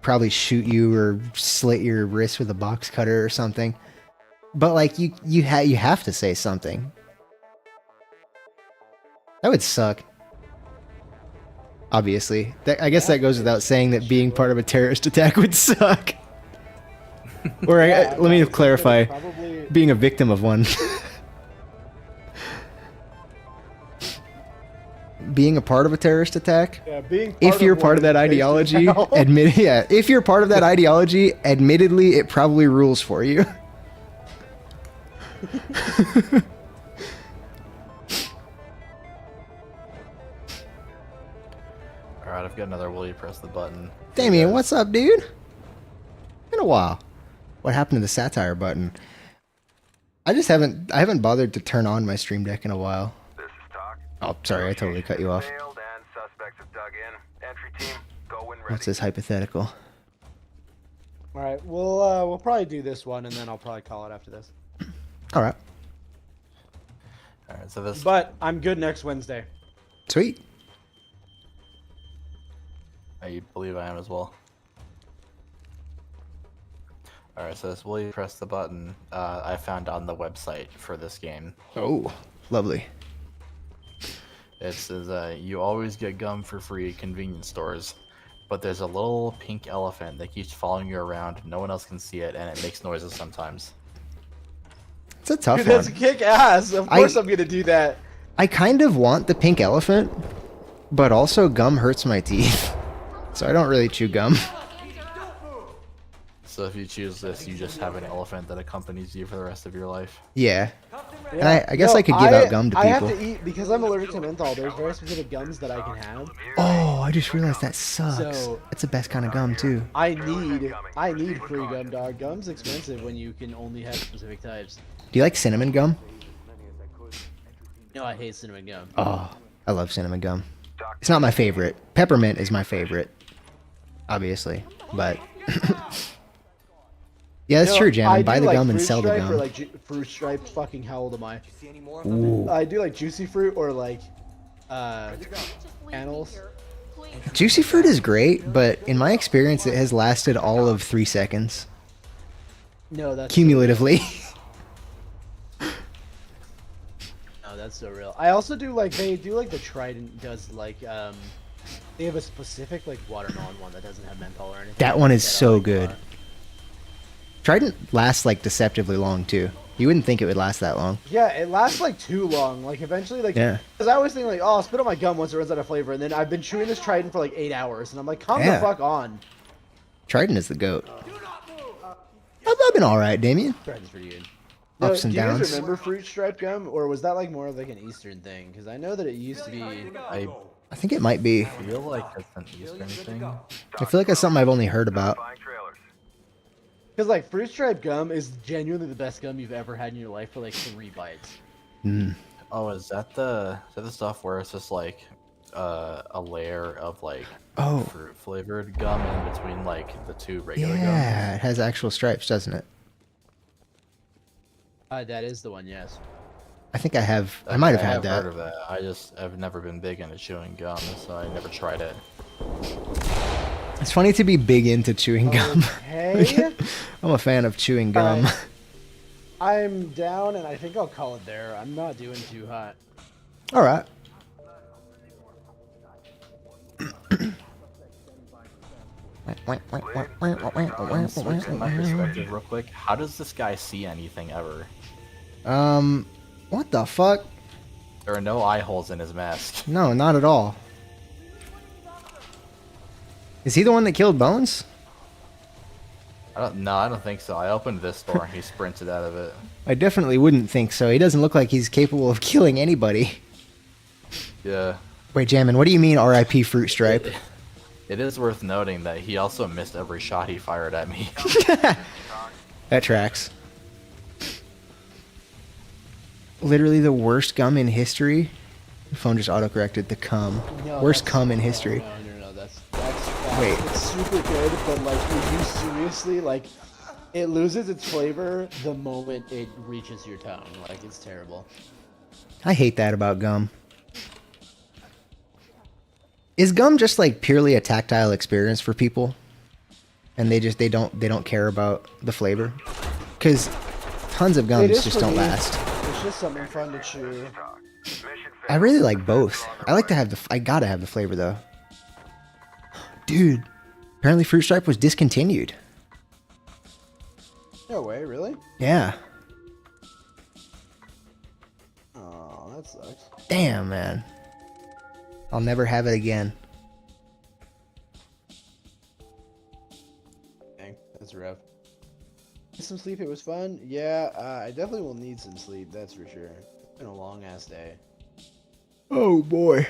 probably shoot you or slit your wrist with a box cutter or something. But like you have to say something. That would suck. Obviously, I guess that goes without saying that being part of a terrorist attack would suck. Or let me clarify, Probably. being a victim of one. Being a part of a terrorist attack. Yeah, being If you're part one of that is basically ideology, hell. if you're part of that ideology, admittedly, it probably rules for you. Alright, I've got another will you press the button. Damien, what's up, dude? Been a while. What happened to the satire button? I haven't bothered to turn on my Stream Deck in a while. This is Talk. Oh, sorry, I totally cut you off. Failed and suspects have dug in. Entry team, go when ready. What's this hypothetical? All right, we'll probably do this one, and then I'll probably call it after this. All right, Alright, so this But I'm good next Wednesday. sweet. I believe I am as well. Alright, so this will you press the button I found on the website for this game. Oh, lovely. It says you always get gum for free at convenience stores, but there's a little pink elephant that keeps following you around. No one else can see it, and it makes noises sometimes. It's a tough Dude, that's one. kick ass. Of course I'm gonna do that. I kind of want the pink elephant, but also gum hurts my teeth, so I don't really chew gum. So if you choose this, you just have an elephant that accompanies you for the rest of your life. Yeah. And Yeah. I guess No, I could give out gum to I have people. to eat because I'm allergic to menthol. There's very specific gums that I can have. Oh, I just realized that sucks. So- That's the best kind of gum too. I need free gum, dog. Gum's expensive when you can only have specific types. Do you like cinnamon gum? No, I hate cinnamon gum. Oh, I love cinnamon gum. It's not my favorite. Peppermint is my favorite, obviously. But yeah, that's You know, true, Jam. I Buy do the like gum and Fruit sell the Stripe or gum. like fruit stripe. Fucking how old am I? Ooh. I do like juicy fruit or like annals. Juicy fruit is great, but in my experience, it has lasted all of 3 seconds. No, that's cumulatively. No, that's so real. I also do like they do like the Trident does like they have a specific like watermelon one that doesn't have menthol or anything. That one is I so like a good. lot. Trident lasts like deceptively long too. You wouldn't think it would last that long. Yeah, it lasts like too long. Like eventually, like Yeah. because I always think like, oh, I'll spit on my gum once it runs out of flavor, and then I've been chewing this Trident for like 8 hours, and I'm like, come Yeah. the fuck on. Trident is the goat. I've been all right, Damien. Trident's pretty good. Ups and do you downs. guys remember fruit stripe gum, or was that like more of like an Eastern thing? Because I know that it used to be. I I think it might be. feel like it's an Eastern thing. I feel like that's something I've only heard about. Buying trailers. Because like fruit stripe gum is genuinely the best gum you've ever had in your life for like 3 bites. Oh, is that the stuff where it's just like a layer of like Oh. fruit flavored gum in between like the two regular Yeah, it has actual stripes, doesn't it? That is the one, yes. I think I have. gums? I might have I had that. heard of that. I've never been big into chewing gum, so I never tried it. It's funny to be big into chewing gum. Okay. I'm a fan of chewing gum. Alright. I'm down, and I think I'll call it there. I'm not doing too hot. All right. Switch in my perspective real quick. How does this guy see anything ever? What the fuck? There are no eye holes in his mask. No, not at all. Is he the one that killed Bones? I don't think so. I opened this door and he sprinted out of it. I definitely wouldn't think so. He doesn't look like he's capable of killing anybody. Yeah. Wait, Jammin, what do you mean R.I.P. Fruit Stripe? It is worth noting that he also missed every shot he fired at me. That tracks. Literally the worst gum in history. The phone just autocorrected the cum. No, Worst that's- cum in history. No, that's bad. Wait. It's super good, but like, if you seriously, like, it loses its flavor the moment it reaches your tongue. Like, it's terrible. I hate that about gum. Is gum just like purely a tactile experience for people? And they don't care about the flavor? Cuz tons of It gums is just for don't me. last. It's just something fun to chew. I really like both. I like to have I gotta have the flavor though. Dude, apparently Fruit Stripe was discontinued. No way, really? Yeah. Oh, that sucks. Damn, man. I'll never have it again. Dang, that's rough. Get some sleep. It was fun. Yeah, I definitely will need some sleep. That's for sure. It's been a long ass day. Oh boy.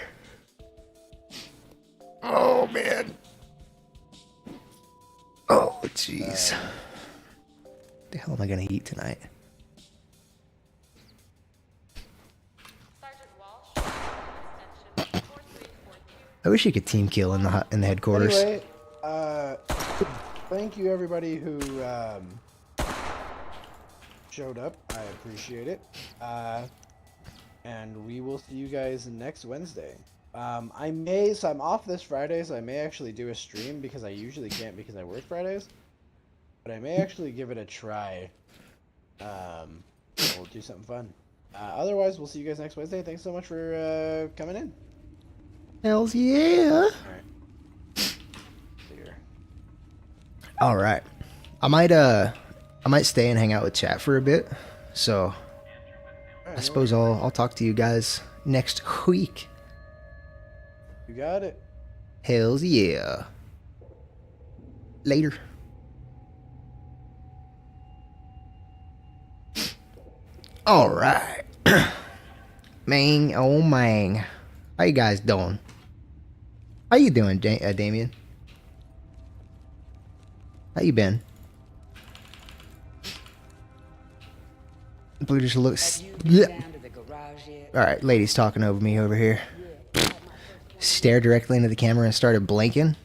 Oh man. Oh jeez. The hell am I gonna eat tonight? Sergeant Walsh, extension 4342. I wish you could team kill in the headquarters. Anyway, thank you everybody who showed up. I appreciate it. And we will see you guys next Wednesday. I'm off this Friday, so I may actually do a stream because I usually can't because I work Fridays. But I may actually give it a try. We'll do something fun. Otherwise, we'll see you guys next Wednesday. Thanks so much for coming in. Hells yeah. See you. All right. I might stay and hang out with chat for a bit. So I suppose I'll talk to you guys next week. You got it. Hells yeah. Later. All right. Mang, oh mang. How you guys doing? How you doing, Damien? How you been? Blue just looks. Yeah. All right, ladies talking over me over here. Stared directly into the camera and started blinking.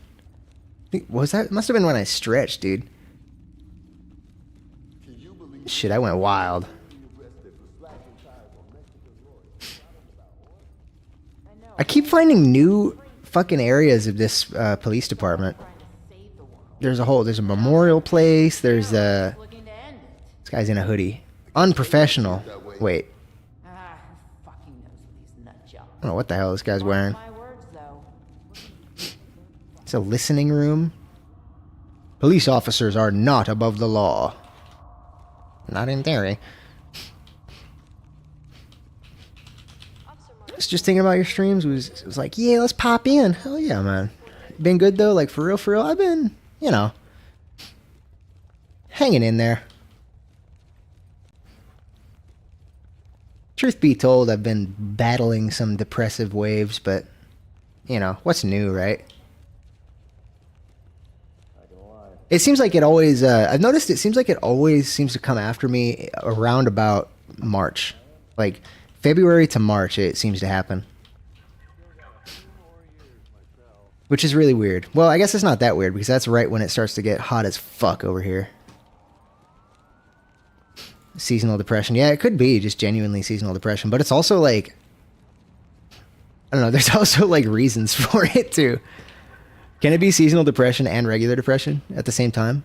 Was that? Must have been when I stretched, dude. Shit, I went wild. I keep finding new fucking areas of this police department. There's a memorial place. There's a This guy's in a hoodie. Unprofessional. Wait. Ah, who fucking knows with these nut jobs? I don't know what the hell this guy's wearing. My words, though. It's a listening room. Police officers are not above the law. Not in theory. I was just thinking about your streams. It was like, yeah, let's pop in. Hell yeah, man. Been good though, like for real, for real. I've been, you know, hanging in there. Truth be told, I've been battling some depressive waves, but, you know, what's new, right? It seems like it always, I've noticed it seems like it always seems to come after me around about March. Like, February to March, it seems to happen. Which is really weird. Well, I guess it's not that weird, because that's right when it starts to get hot as fuck over here. Seasonal depression. Yeah, it could be just genuinely seasonal depression, but it's also like, I don't know, there's also like reasons for it too. Can it be seasonal depression and regular depression at the same time?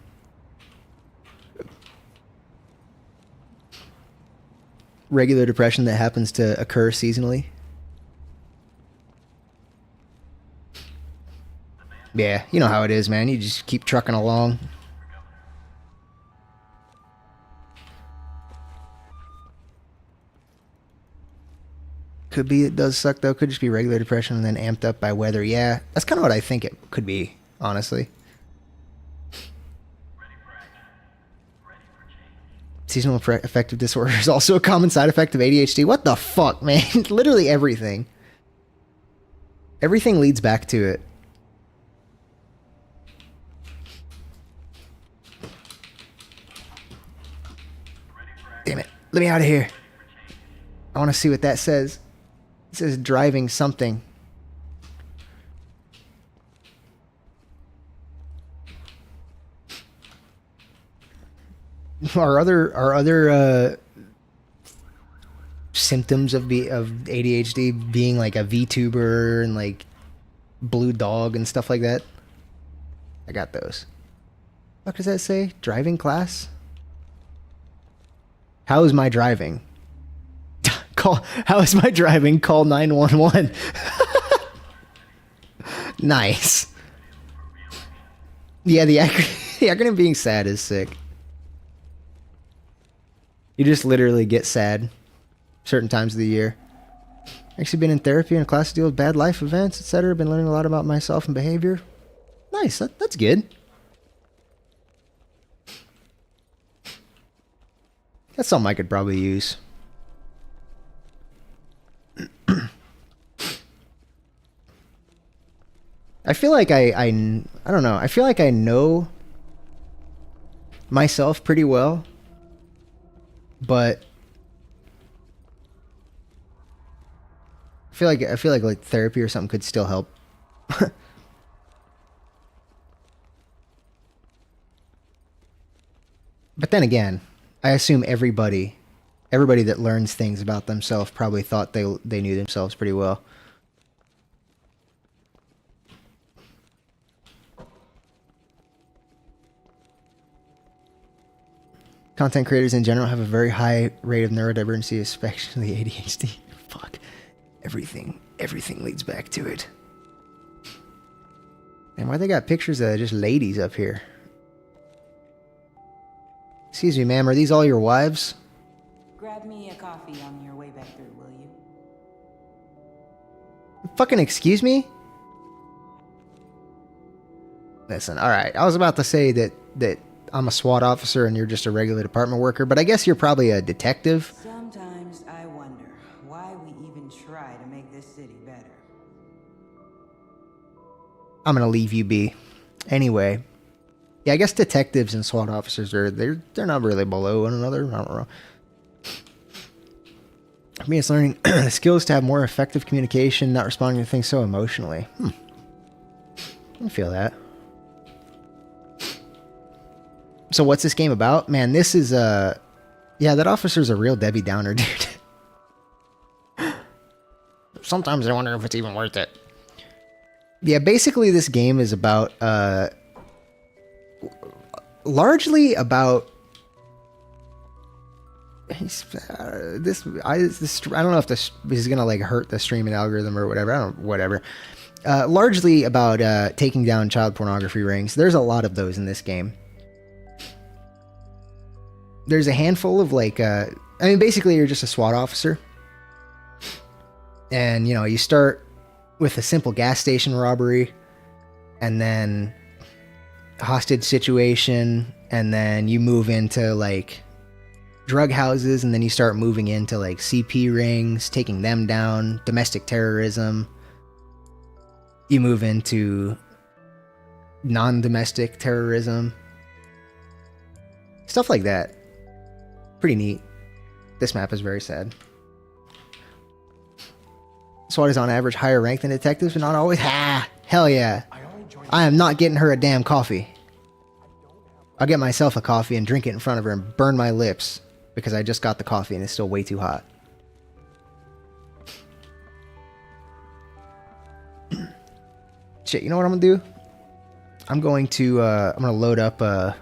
Regular depression that happens to occur seasonally? Yeah, you know how it is, man. You just keep trucking along. Could be it does suck though. Could just be regular depression and then amped up by weather. Yeah, that's kind of what I think it could be, honestly. Seasonal affective disorder is also a common side effect of ADHD. What the fuck, man? Literally everything. Everything leads back to it. Damn it. Let me out of here. I want to see what that says. It says driving something. Are other symptoms of ADHD being like a VTuber and like blue dog and stuff like that? I got those. What does that say? Driving class? How is my driving? How is my driving? Call 911. Nice. Yeah, the acronym being sad is sick. You just literally get sad certain times of the year. Actually been in therapy and a class to deal with bad life events, etc. Been learning a lot about myself and behavior. Nice, that's good. That's something I could probably use. I feel like I don't know. I feel like I know myself pretty well, but I feel like therapy or something could still help. But then again, I assume everybody that learns things about themselves probably thought they knew themselves pretty well. Content creators in general have a very high rate of neurodivergency, especially ADHD. Fuck. Everything leads back to it. And why they got pictures of just ladies up here? Excuse me, ma'am, are these all your wives? Grab me a coffee on your way back through, will you? Fucking excuse me? Listen, alright, I was about to say that I'm a SWAT officer and you're just a regular department worker, but I guess you're probably a detective. Sometimes I wonder why we even try to make this city better. I'm gonna leave you be. Anyway. Yeah, I guess detectives and SWAT officers they're not really below one another. I don't know. For me, it's learning skills to have more effective communication, not responding to things so emotionally. I feel that. So what's this game about? Man, this is yeah, that officer's a real Debbie Downer, dude. Sometimes I wonder if it's even worth it. Yeah, basically this game is about largely about I don't know if this is gonna like hurt the streaming algorithm or whatever. I don't whatever. Largely about taking down child pornography rings. There's a lot of those in this game. There's a handful of like, I mean, basically you're just a SWAT officer, and you know you start with a simple gas station robbery, and then hostage situation, and then you move into like drug houses, and then you start moving into like CP rings, taking them down, domestic terrorism. You move into non-domestic terrorism, stuff like that. Pretty neat. This map is very sad. SWAT is on average higher rank than detectives, but not always. Ha! Hell yeah. I am not getting her a damn coffee. I'll get myself a coffee and drink it in front of her and burn my lips because I just got the coffee and it's still way too hot. Shit, you know what I'm gonna do? I'm gonna load up a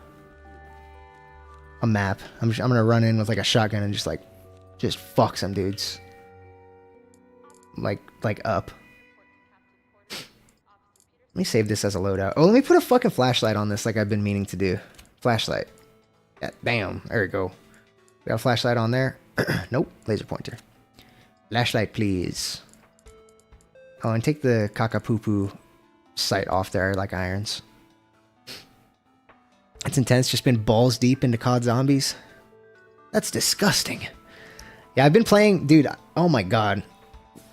map. I'm gonna run in with like a shotgun and just fuck some dudes. Like up. Let me save this as a loadout. Oh, let me put a fucking flashlight on this like I've been meaning to do. Flashlight. Yeah, bam. There we go. We got a flashlight on there. Nope. Laser pointer. Flashlight, please. Oh, and take the caca-poo-poo sight off there like irons. It's intense. Just been balls deep into COD Zombies. That's disgusting. Yeah, I've been playing... Dude, oh my god.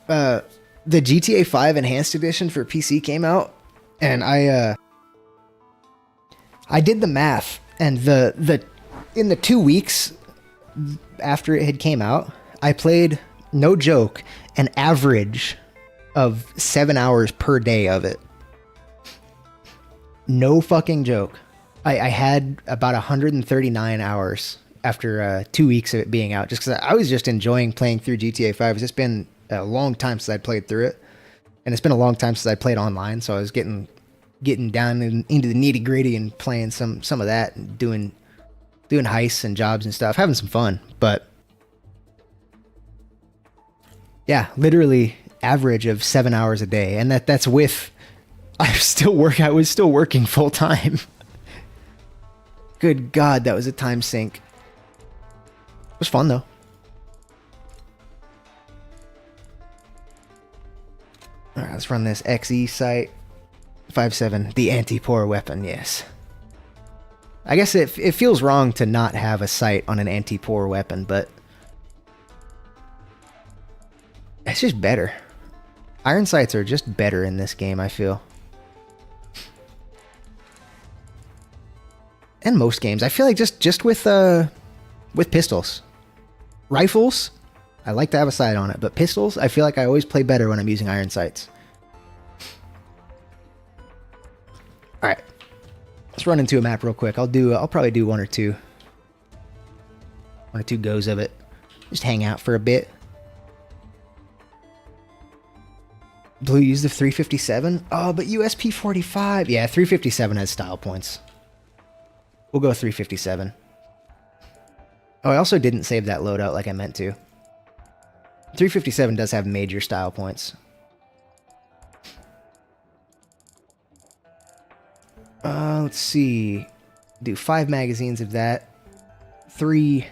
The GTA 5 Enhanced Edition for PC came out. And I did the math, and in the 2 weeks after it had came out, I played, no joke, an average of 7 hours per day of it. No fucking joke. I had about 139 hours after 2 weeks of it being out, just because I was just enjoying playing through GTA 5. It's just been a long time since I'd played through it. And it's been a long time since I played online, so I was getting down into the nitty gritty and playing some of that and doing heists and jobs and stuff, having some fun. But yeah, literally average of 7 hours a day, and that's with I was still working full time. Good God, that was a time sink. It was fun though. Alright, let's run this XE sight. 5.7, the anti-pour weapon, yes. I guess it feels wrong to not have a sight on an anti-pour weapon, but it's just better. Iron sights are just better in this game, I feel. And most games. I feel like just with pistols. Rifles, I like to have a sight on it, but pistols, I feel like I always play better when I'm using iron sights. Alright. Let's run into a map real quick. I'll probably do one or two goes of it. Just hang out for a bit. Blue used the 357? Oh, but USP 45. Yeah, 357 has style points. We'll go 357. Oh, I also didn't save that loadout like I meant to. 357 does have major style points. Let's see. Do 5 magazines of that. 3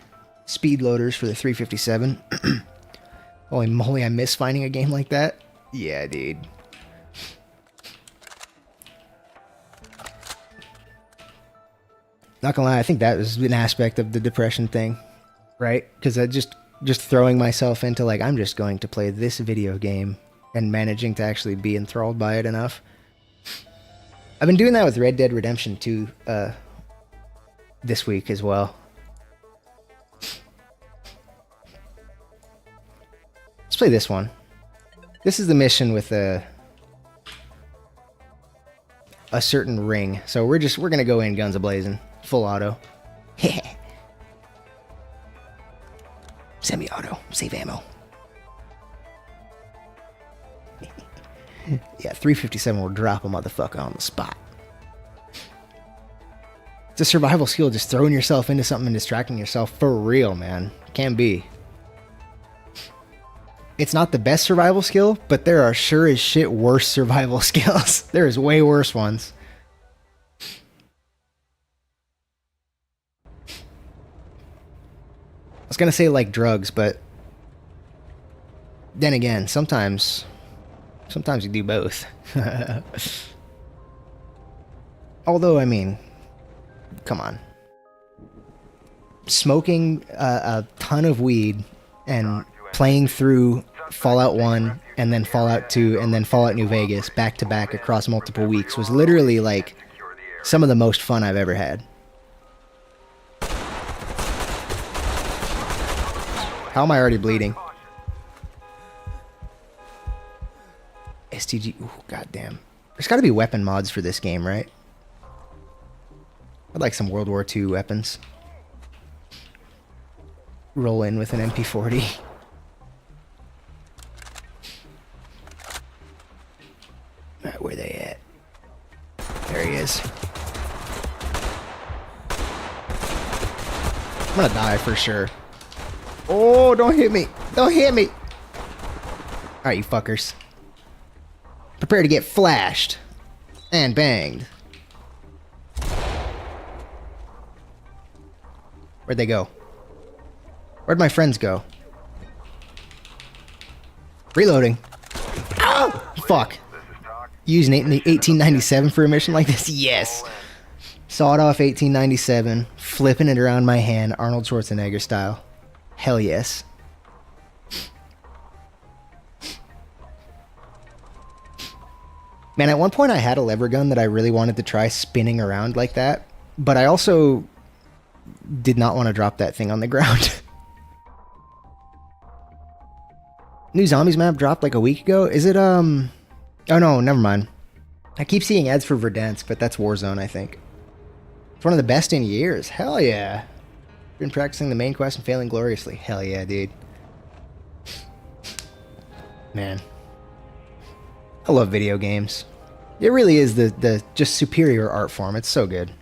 speed loaders for the 357. Holy moly, I miss finding a game like that. Yeah, dude. Not gonna lie, I think that was an aspect of the depression thing, right? Because I just throwing myself into like, I'm just going to play this video game and managing to actually be enthralled by it enough. I've been doing that with Red Dead Redemption 2 this week as well. Let's play this one. This is the mission with a certain ring. So we're gonna go in guns a-blazing. Full auto. Semi-auto. Save ammo. Yeah, 357 will drop a motherfucker on the spot. It's a survival skill, just throwing yourself into something and distracting yourself for real, man. Can be. It's not the best survival skill, but there are sure as shit worse survival skills. There's way worse ones. I was gonna say like drugs, but then again, sometimes you do both. Although, I mean, come on. Smoking a ton of weed and playing through Fallout 1 and then Fallout 2 and then Fallout New Vegas back to back across multiple weeks was literally like some of the most fun I've ever had. How am I already bleeding? STG. Ooh, goddamn. There's got to be weapon mods for this game, right? I'd like some World War II weapons. Roll in with an MP40. Alright, where they at? There he is. I'm gonna die for sure. Oh, don't hit me. Don't hit me. Alright, you fuckers. Prepare to get flashed. And banged. Where'd they go? Where'd my friends go? Reloading. Oh! Fuck. Using 1897 for a mission like this? Yes. Sawed off 1897. Flipping it around my hand, Arnold Schwarzenegger style. Hell yes. Man, at one point I had a lever gun that I really wanted to try spinning around like that, but I also did not want to drop that thing on the ground. New Zombies map dropped like a week ago. Is it, oh no, never mind. I keep seeing ads for Verdansk, but that's Warzone, I think. It's one of the best in years. Hell yeah. Been practicing the main quest and failing gloriously. Hell yeah, dude. Man. I love video games. It really is the just superior art form. It's so good.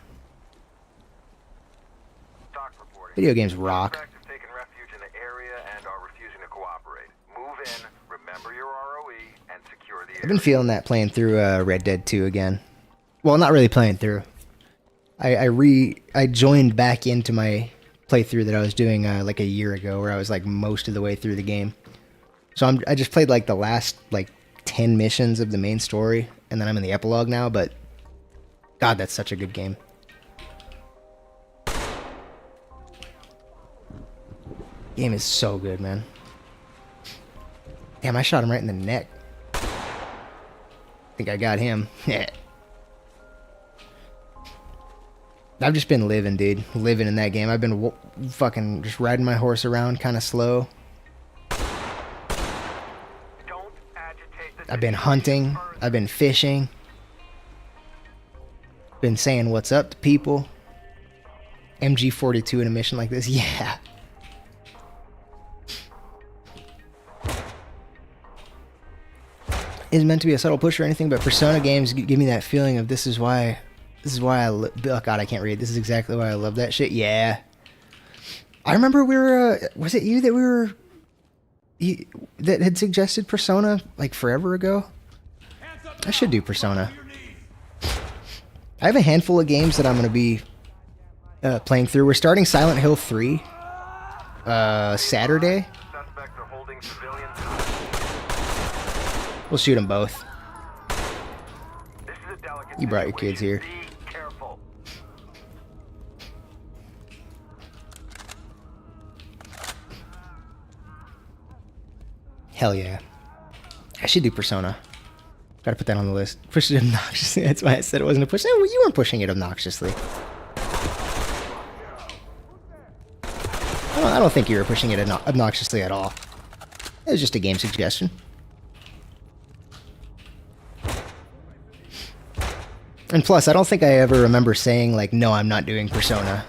Video games rock. Taken refuge in the area and are refusing to cooperate. Move in, remember your ROE, and secure the I've been feeling that playing through Red Dead 2 again. Well, not really playing through. I joined back into my playthrough that I was doing like a year ago, where I was like most of the way through the game. So I just played like the last like 10 missions of the main story, and then I'm in the epilogue now. But God, that's such a good game. Game is so good, man. Damn, I shot him right in the neck. I think I got him. Yeah. I've just been living, dude. Living in that game. I've been fucking just riding my horse around kind of slow. I've been hunting. I've been fishing. Been saying what's up to people. MG42 in a mission like this. Yeah. Isn't meant to be a subtle push or anything, but Persona games give me that feeling of this is why I oh God, I can't read. This is exactly why I love that shit. Yeah. I remember we were, was it you that that had suggested Persona like forever ago? I should do Persona. I have a handful of games that I'm going to be playing through. We're starting Silent Hill 3 Saturday. We'll shoot them both. You brought your kids here. Hell yeah. I should do Persona. Gotta put that on the list. Push it obnoxiously. That's why I said it wasn't a push. No, you weren't pushing it obnoxiously. I don't think you were pushing it obnoxiously at all. It was just a game suggestion. And plus, I don't think I ever remember saying, like, no, I'm not doing Persona.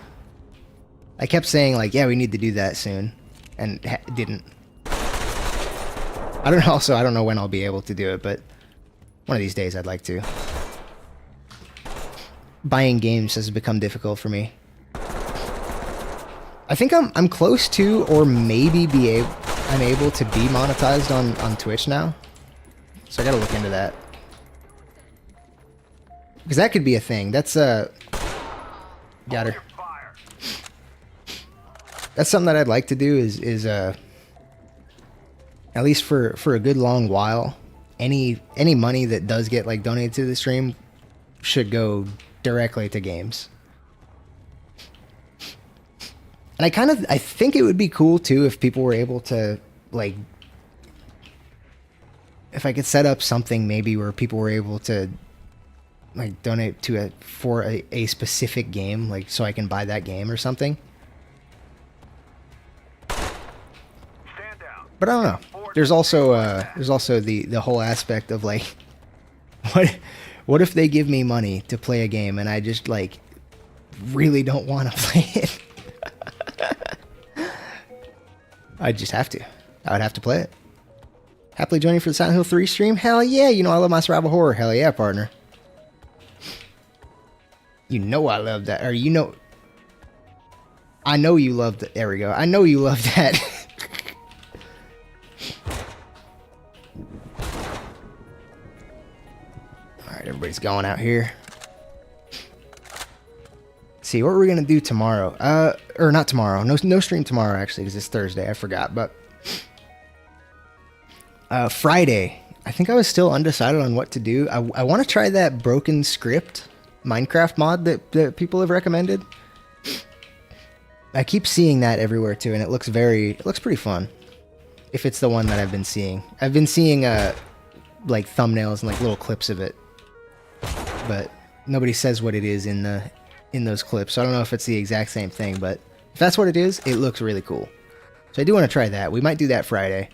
I kept saying, like, yeah, we need to do that soon. And didn't. I don't know when I'll be able to do it, but one of these days I'd like to. buying games has become difficult for me. I think I'm close to, or maybe I'm able to be monetized on Twitch now. So I gotta look into that. Because that could be a thing. That's got her. That's something that I'd like to do is at least for a good long while, any money that does get like donated to the stream should go directly to games. And I think it would be cool too if people were able to like, if I could set up something maybe where people were able to like donate to for a specific game, like so I can buy that game or something. But I don't know. There's also the whole aspect of like, what if they give me money to play a game and I just like really don't want to play it? I just have to. I would have to play it. Happily joining for the Silent Hill 3 stream? Hell yeah, you know I love my survival horror. Hell yeah, partner. You know I love that. Or you know... I know you love that. There we go. I know you love that. Alright, everybody's going out here. Let's see, what are we going to do tomorrow? Or not tomorrow. No stream tomorrow, actually, because it's Thursday. I forgot, but... Friday. I think I was still undecided on what to do. I want to try that Broken Script Minecraft mod that people have recommended. I keep seeing that everywhere too, and it looks pretty fun. If it's the one that I've been seeing. I've been seeing like thumbnails and like little clips of it. But nobody says what it is in those clips. So I don't know if it's the exact same thing, but if that's what it is, it looks really cool. So I do want to try that. We might do that Friday.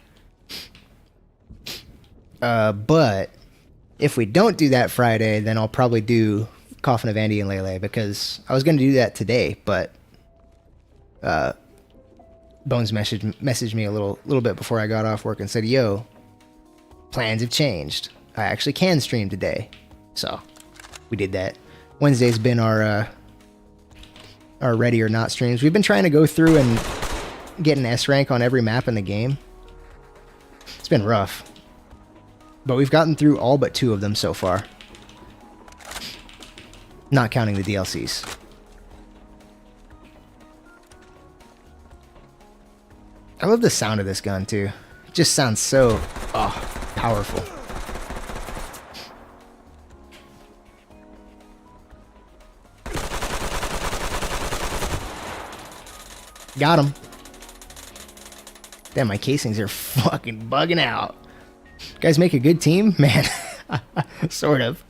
But if we don't do that Friday, then I'll probably do Coffin of Andy and Lele, because I was going to do that today, but Bones messaged me a little bit before I got off work and said, yo, plans have changed. I actually can stream today. So we did that. Wednesday's been our ready or not streams. We've been trying to go through and get an S rank on every map in the game. It's been rough. But we've gotten through all but 2 of them so far. Not counting the DLCs. I love the sound of this gun too. It just sounds so powerful. Got him. Damn, my casings are fucking bugging out. Guys make a good team? Man, sort of.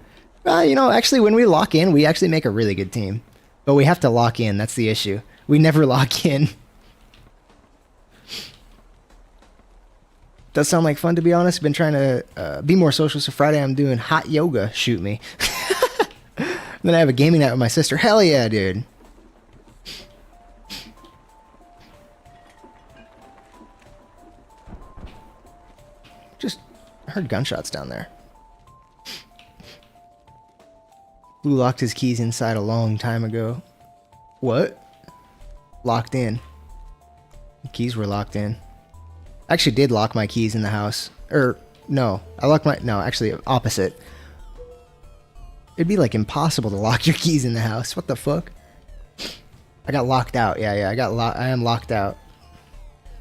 You know, actually, when we lock in, we actually make a really good team. But we have to lock in, that's the issue. We never lock in. Does sound like fun, to be honest. Been trying to be more social, so Friday I'm doing hot yoga. Shoot me. Then I have a gaming night with my sister. Hell yeah, dude. Just heard gunshots down there. Blue locked his keys inside a long time ago. What? Locked in. The keys were locked in. I actually did lock my keys in the house. No. Actually opposite. It'd be like impossible to lock your keys in the house. What the fuck? I got locked out. Yeah, I am locked out.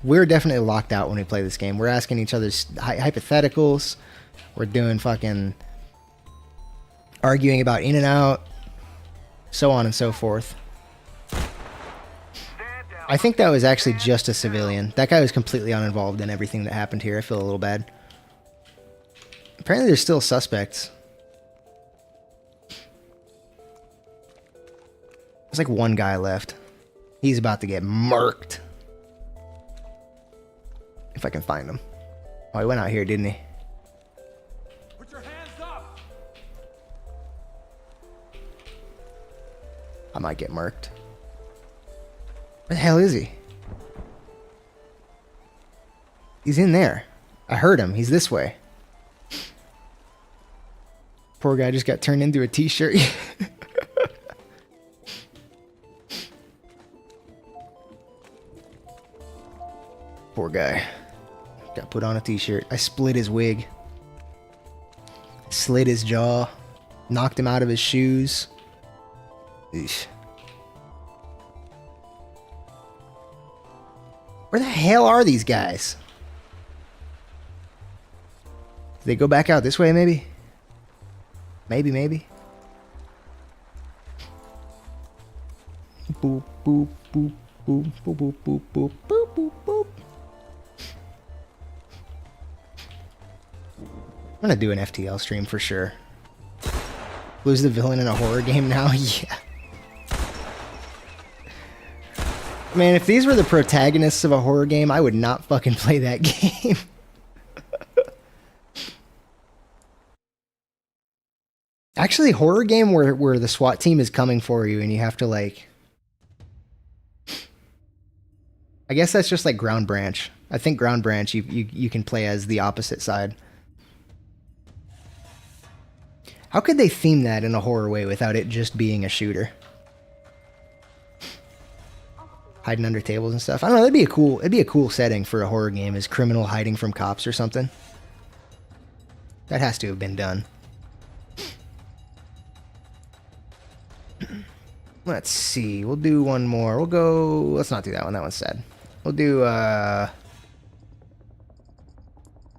We're definitely locked out when we play this game. We're asking each other's hypotheticals. We're doing fucking arguing about in and out, so on and so forth. I think that was actually just a civilian. That guy was completely uninvolved in everything that happened here. I feel a little bad. Apparently there's still suspects. There's like one guy left. He's about to get murked. If I can find him. Oh, he went out here, didn't he? Put your hands up! I might get murked. Where the hell is he? He's in there. I heard him. He's this way. Poor guy just got turned into a t-shirt. guy. Got put on a t-shirt. I split his wig. Slit his jaw. Knocked him out of his shoes. Eesh. Where the hell are these guys? Did they go back out this way, maybe? Maybe. Boop, boop, boop, boop, boop, boop, boop, boop, boop, boop, boop. I'm gonna do an FTL stream for sure. Who's the villain in a horror game now? Yeah. Man, if these were the protagonists of a horror game, I would not fucking play that game. Actually, horror game where the SWAT team is coming for you and you have to like... I guess that's just like Ground Branch. I think Ground Branch you can play as the opposite side. How could they theme that in a horror way without it just being a shooter? Hiding under tables and stuff. I don't know, it'd be a cool setting for a horror game, is criminal hiding from cops or something. That has to have been done. Let's see. We'll do one more. We'll go... Let's not do that one. That one's sad. We'll do, yeah,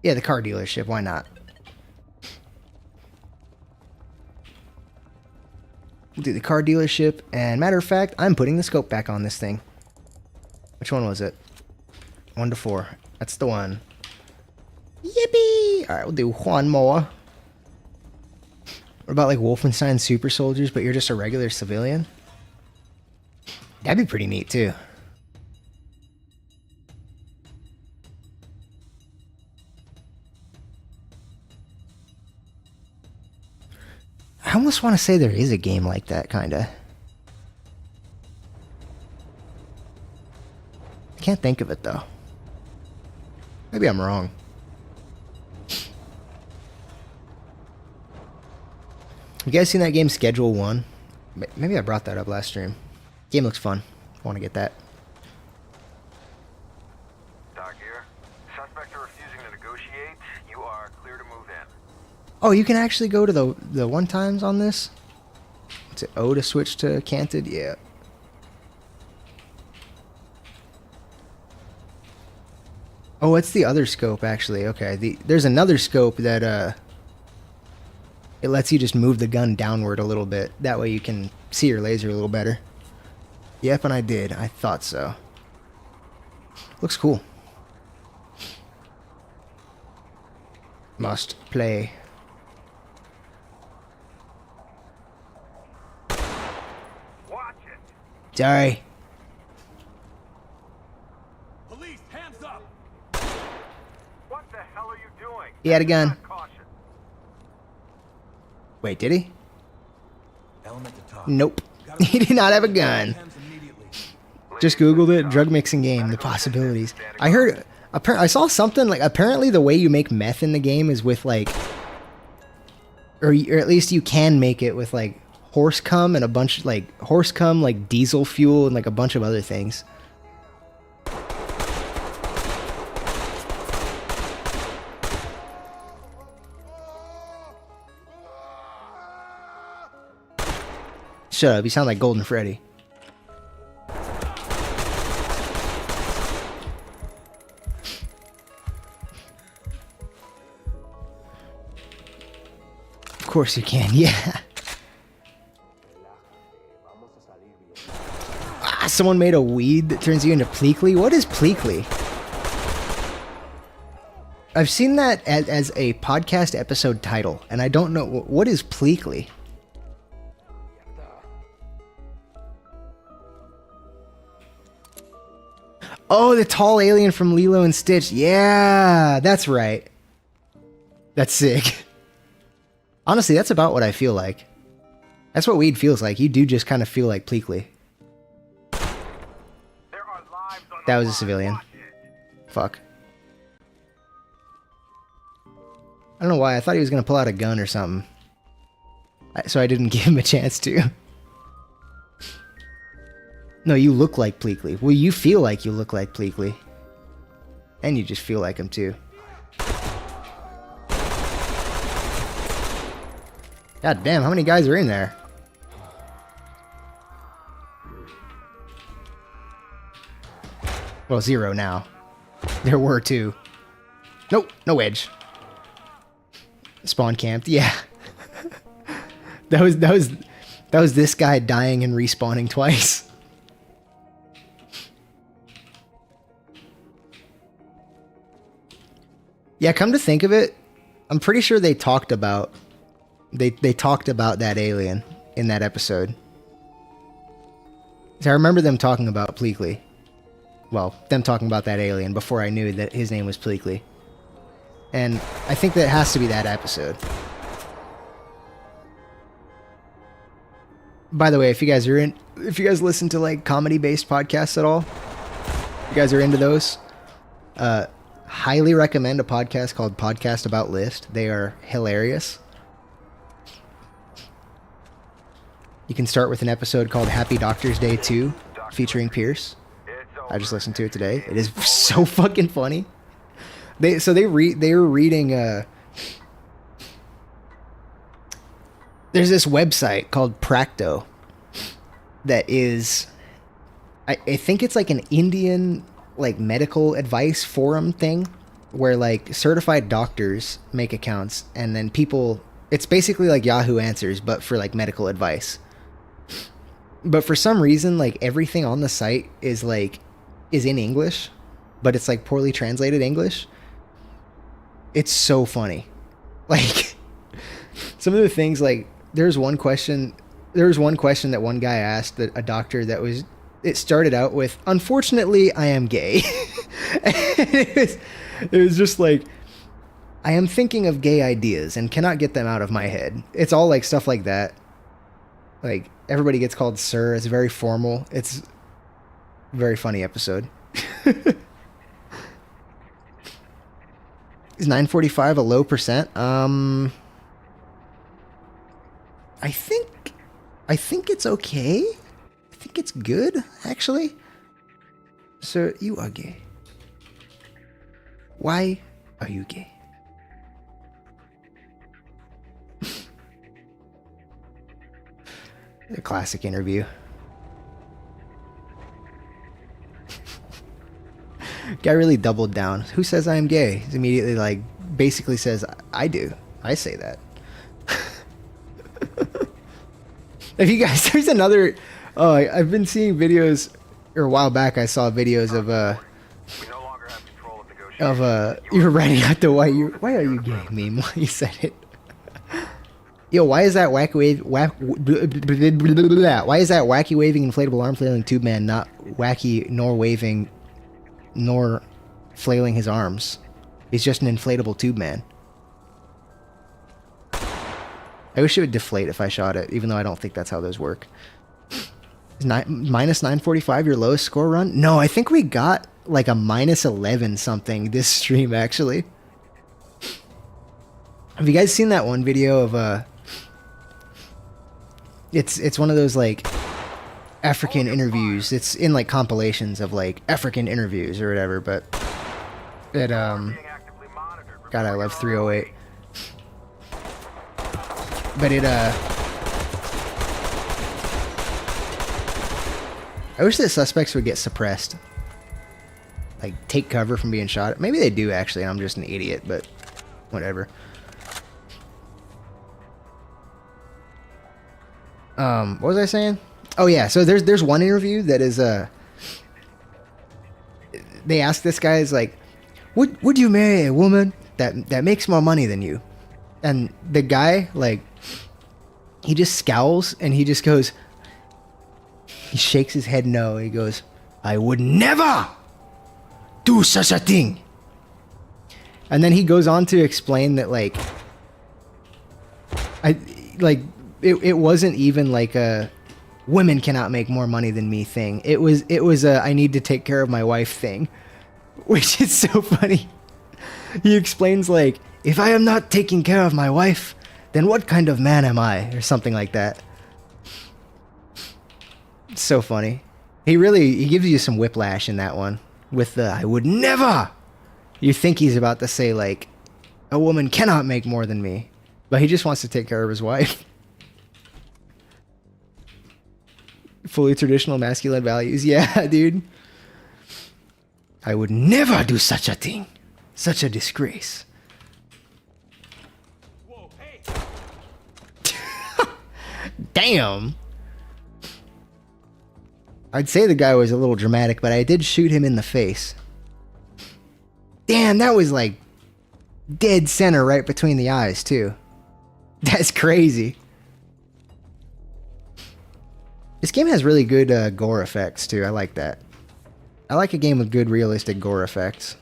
the car dealership. Why not? We'll do the car dealership. And matter of fact, I'm putting the scope back on this thing. Which one was it? 1 to 4. That's the one. Yippee! Alright, we'll do one more. What about like Wolfenstein Super Soldiers, but you're just a regular civilian? That'd be pretty neat too. I almost want to say there is a game like that, kinda. I can't think of it though. Maybe I'm wrong. You guys seen that game Schedule 1? Maybe I brought that up last stream. Game looks fun. I want to get that. Doc here. Suspects are refusing to negotiate. You are clear to move in. Oh, you can actually go to the one times on this? Is it O to switch to canted? Yeah. Oh, it's the other scope actually. Okay, there's another scope that it lets you just move the gun downward a little bit. That way you can see your laser a little better. Yep, and I did. I thought so. Looks cool. Must play. Watch it. Sorry. Police, hands up! What the hell are you doing? He had a gun. Caution. Wait, did he? Element to top. Nope. He did not have a gun. Just Googled it. Drug mixing game. The possibilities. I heard... I saw something like... Apparently the way you make meth in the game is with like... Or at least you can make it with like horse cum and a bunch... Like horse cum, like diesel fuel and like a bunch of other things. Shut up, you sound like Golden Freddy. Of course you can, yeah. Ah, someone made a weed that turns you into Pleakley? What is Pleakley? I've seen that as a podcast episode title, and I don't know, what is Pleakley? Oh, the tall alien from Lilo and Stitch. Yeah, that's right. That's sick. Honestly, that's about what I feel like. That's what weed feels like. You do just kind of feel like Pleakley. That was a civilian. Fuck. I don't know why. I thought he was going to pull out a gun or something. So I didn't give him a chance to. No, you look like Pleakley. Well, you feel like you look like Pleakley. And you just feel like him too. God damn, how many guys are in there? Well, 0 now. There were 2. Nope, no edge. Spawn camped, yeah. that was this guy dying and respawning twice. Yeah, come to think of it, I'm pretty sure they talked about they talked about that alien in that episode. So I remember them talking about Pleakley. Well, them talking about that alien before I knew that his name was Pleakley. And I think that has to be that episode. By the way, if you guys listen to like comedy-based podcasts at all, you guys are into those, highly recommend a podcast called Podcast About List. They are hilarious. You can start with an episode called Happy Doctor's Day 2 featuring Pierce. I just listened to it today. It is so fucking funny. They were reading there's this website called Practo that is I think it's like an Indian like medical advice forum thing where like certified doctors make accounts and then people, it's basically like Yahoo Answers but for like medical advice. But for some reason like everything on the site is in English, but it's like poorly translated English. It's so funny. Like some of the things, like there was one question that one guy asked that a doctor that was, it started out with, "Unfortunately, I am gay." it was just like, "I am thinking of gay ideas and cannot get them out of my head." It's all like stuff like that. Like everybody gets called sir. It's very formal. It's a very funny episode. Is 945 a low percent? I think it's okay. I think it's good, actually. Sir, you are gay. Why are you gay? A classic interview. Guy really doubled down. Who says I am gay? He's immediately like, basically says, I do. I say that. If you guys, there's another, I've been seeing videos, or a while back I saw videos of you were writing out the why are you gay meme while you said it. Yo, why is that wacky waving inflatable arm flailing tube man not wacky nor waving nor flailing his arms? He's just an inflatable tube man. I wish it would deflate if I shot it, even though I don't think that's how those work. Is minus 945 your lowest score run? No, I think we got like a minus 11 something this stream, actually. Have you guys seen that one video of it's one of those like African interviews. It's in like compilations of like African interviews or whatever, but it God, I love 308. But it I wish the suspects would get suppressed. Like take cover from being shot. Maybe they do actually, and I'm just an idiot, but whatever. What was I saying? Oh yeah, so there's one interview that is they ask this guy, is like, would you marry a woman that makes more money than you? And the guy, like, he just scowls and he just goes, he shakes his head no. He goes, "I would never do such a thing." And then he goes on to explain that like it wasn't even like a women cannot make more money than me thing. It was a I need to take care of my wife thing, which is so funny. He explains like, if I am not taking care of my wife, then what kind of man am I? Or something like that. It's so funny. He gives you some whiplash in that one with the I would never You think he's about to say, like, a woman cannot make more than me. But he just wants to take care of his wife. Fully traditional masculine values. Yeah, dude. I would never do such a thing. Such a disgrace. Whoa, hey! Damn. I'd say the guy was a little dramatic, but I did shoot him in the face. Damn, that was like dead center right between the eyes, too. That's crazy. This game has really good gore effects, too. I like that. I like a game with good, realistic gore effects.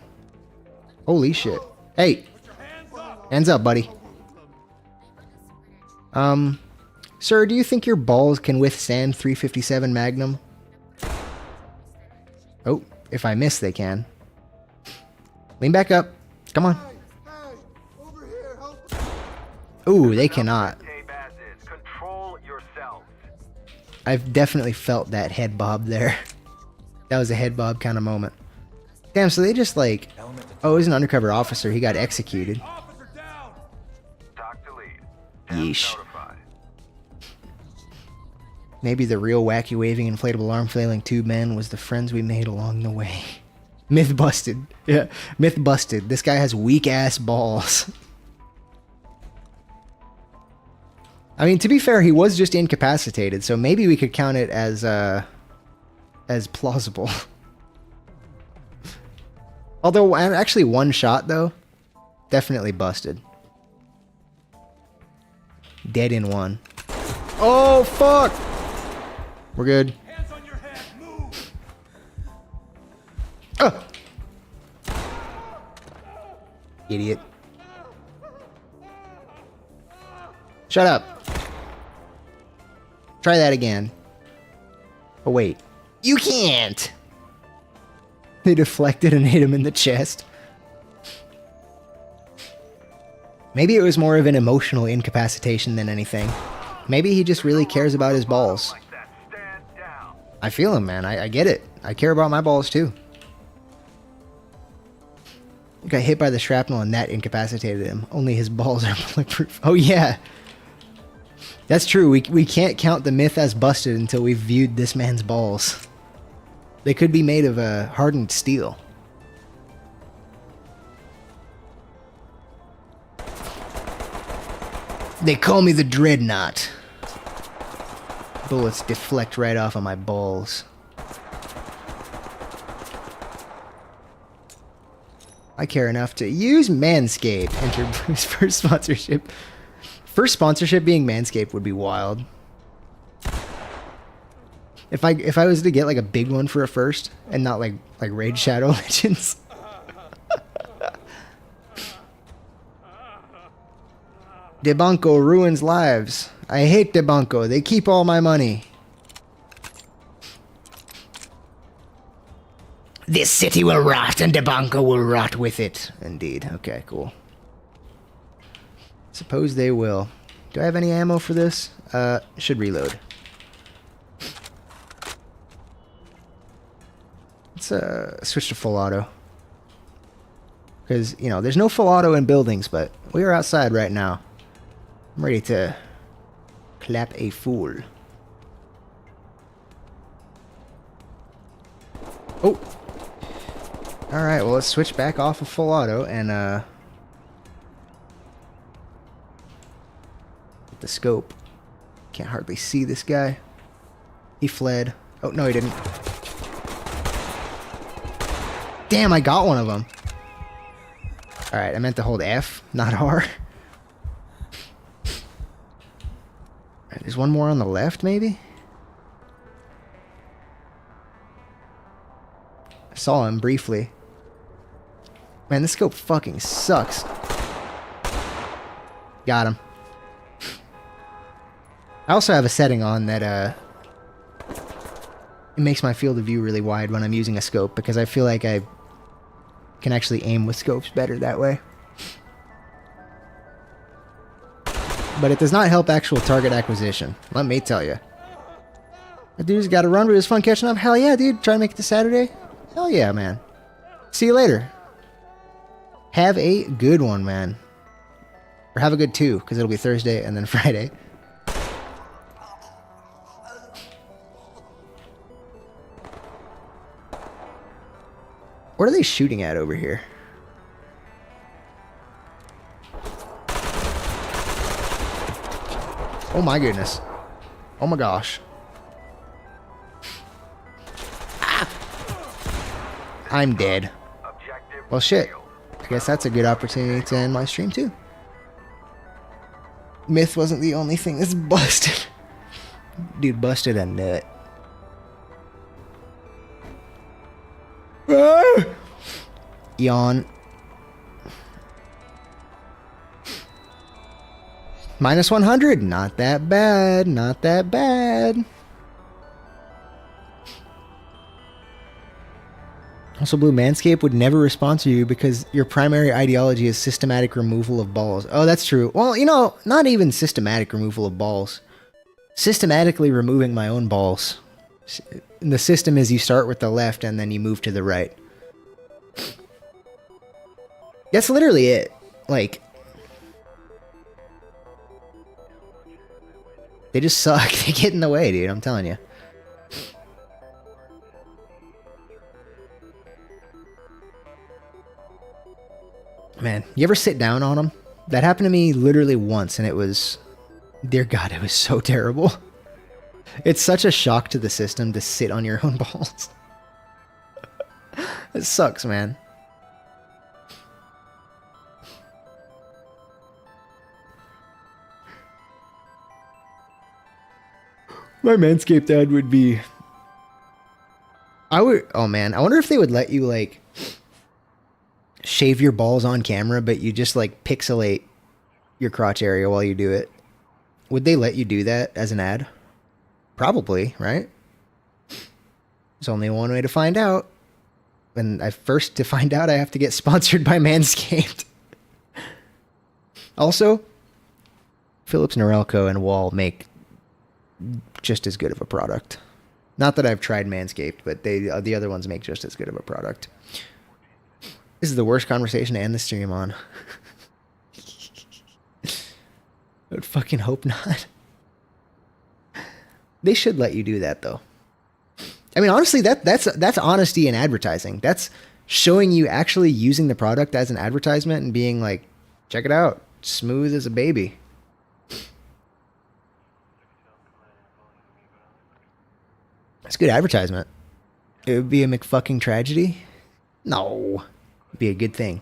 Holy shit. Hey! Hands up, buddy. Sir, do you think your balls can withstand 357 Magnum? Oh, if I miss, they can. Lean back up. Come on. Ooh, they cannot. Control yourself. I've definitely felt that head bob there. That was a head bob kind of moment. Damn, so they just like... Oh, he's an undercover officer. He got executed. Officer down! Talk to lead. Yeesh. Notified. Maybe the real wacky waving inflatable arm flailing tube man was the friends we made along the way. Myth busted. Yeah, myth busted. This guy has weak ass balls. I mean, to be fair, he was just incapacitated, so maybe we could count it as plausible. Although, actually one shot, though. Definitely busted. Dead in one. Oh, fuck! We're good. Hands on your head, move! Idiot. Shut up. Try that again. Oh, wait. You can't! They deflected and hit him in the chest. Maybe it was more of an emotional incapacitation than anything. Maybe he just really cares about his balls. Like that. Stand down. I feel him, man. I get it. I care about my balls, too. He got hit by the shrapnel and that incapacitated him. Only his balls are bulletproof. Oh, yeah. That's true. We can't count the myth as busted until we've viewed this man's balls. They could be made of hardened steel. They call me the Dreadnought. Bullets deflect right off of my balls. I care enough to use Manscaped. Enter Bruce first sponsorship. First sponsorship being Manscaped would be wild. If I was to get like a big one for a first and not like Raid Shadow Legends. Debanco ruins lives. I hate Debanco. They keep all my money. This city will rot and Debanco will rot with it. Indeed. Okay, cool. Suppose they will. Do I have any ammo for this? Should reload. Let's switch to full auto. Because, you know, there's no full auto in buildings, but we are outside right now. I'm ready to clap a fool. Oh! Alright, well, let's switch back off of full auto and, the scope. Can't hardly see this guy. He fled. Oh, no, he didn't. Damn, I got one of them. Alright, I meant to hold F, not R. Alright, there's one more on the left, maybe? I saw him briefly. Man, this scope fucking sucks. Got him. I also have a setting on that, it makes my field of view really wide when I'm using a scope, because I feel like I can actually aim with scopes better that way. But it does not help actual target acquisition, let me tell you. That dude's got to run, but it was fun catching up. Hell yeah, dude. Try to make it to Saturday? Hell yeah, man. See you later. Have a good one, man. Or have a good two, because it'll be Thursday and then Friday. What are they shooting at over here? Oh my goodness. Oh my gosh. Ah! I'm dead. Well, shit. I guess that's a good opportunity to end my stream too. Myth wasn't the only thing that's busted. Dude busted a nut. Ah! Yawn. Minus 100. Not that bad. Not that bad. Also, Blue Manscaped would never respond to you because your primary ideology is systematic removal of balls. Oh, that's true. Well, you know, not even systematic removal of balls. Systematically removing my own balls. The system is you start with the left and then you move to the right. That's literally it. Like, they just suck. They get in the way, dude. I'm telling you. Man, you ever sit down on them? That happened to me literally once, and it was... Dear God, it was so terrible. It's such a shock to the system to sit on your own balls. It sucks, man. My Manscaped ad would be... Oh man, I wonder if they would let you, like... shave your balls on camera, but you just, like, pixelate your crotch area while you do it. Would they let you do that as an ad? Probably, right? There's only one way to find out. And to find out, I have to get sponsored by Manscaped. Also, Philips Norelco and Wall make just as good of a product. Not that I've tried Manscaped, but the other ones make just as good of a product. This is the worst conversation to end the stream on. I would fucking hope not. They should let you do that, though. I mean, honestly, that's honesty in advertising. That's showing you actually using the product as an advertisement and being like, check it out, smooth as a baby. It's good advertisement. It would be a McFucking tragedy. No. It'd be a good thing.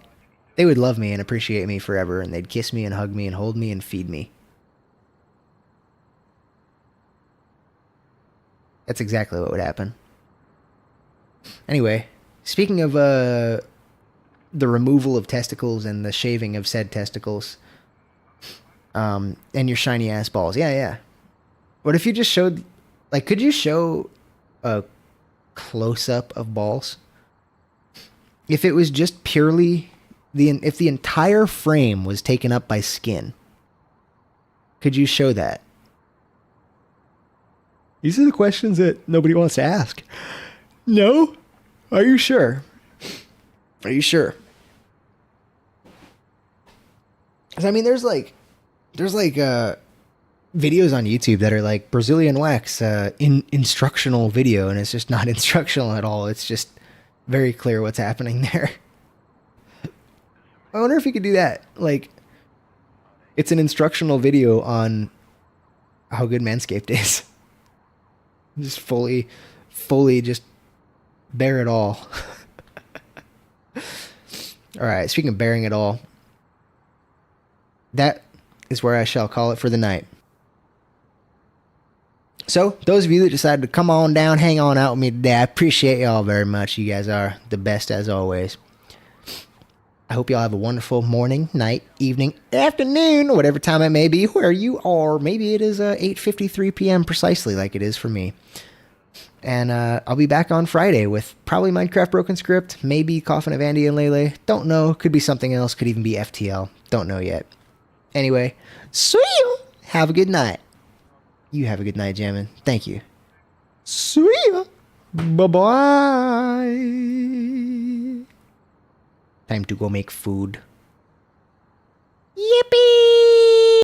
They would love me and appreciate me forever, and they'd kiss me and hug me and hold me and feed me. That's exactly what would happen. Anyway, speaking of the removal of testicles and the shaving of said testicles, and your shiny ass balls. Yeah. What if you just showed, like, could you show a close-up of balls? If it was just purely if the entire frame was taken up by skin, could you show that? These are the questions that nobody wants to ask. No? Are you sure? Are you sure? 'Cause I mean, there's like videos on YouTube that are like Brazilian wax instructional video, and it's just not instructional at all. It's just very clear what's happening there. I wonder if you could do that. Like, it's an instructional video on how good Manscaped is. Just fully just bear it all. Alright, speaking of bearing it all, that is where I shall call it for the night. So, those of you that decided to come on down, hang on out with me today, I appreciate y'all very much. You guys are the best as always. I hope y'all have a wonderful morning, night, evening, afternoon, whatever time it may be where you are. Maybe it is 8:53 p.m. precisely like it is for me. And I'll be back on Friday with probably Minecraft Broken Script, maybe Coffin of Andy and Lele. Don't know. Could be something else. Could even be FTL. Don't know yet. Anyway, see you. Have a good night. You have a good night, Jammin. Thank you. See ya. Bye-bye. Time to go make food. Yippee!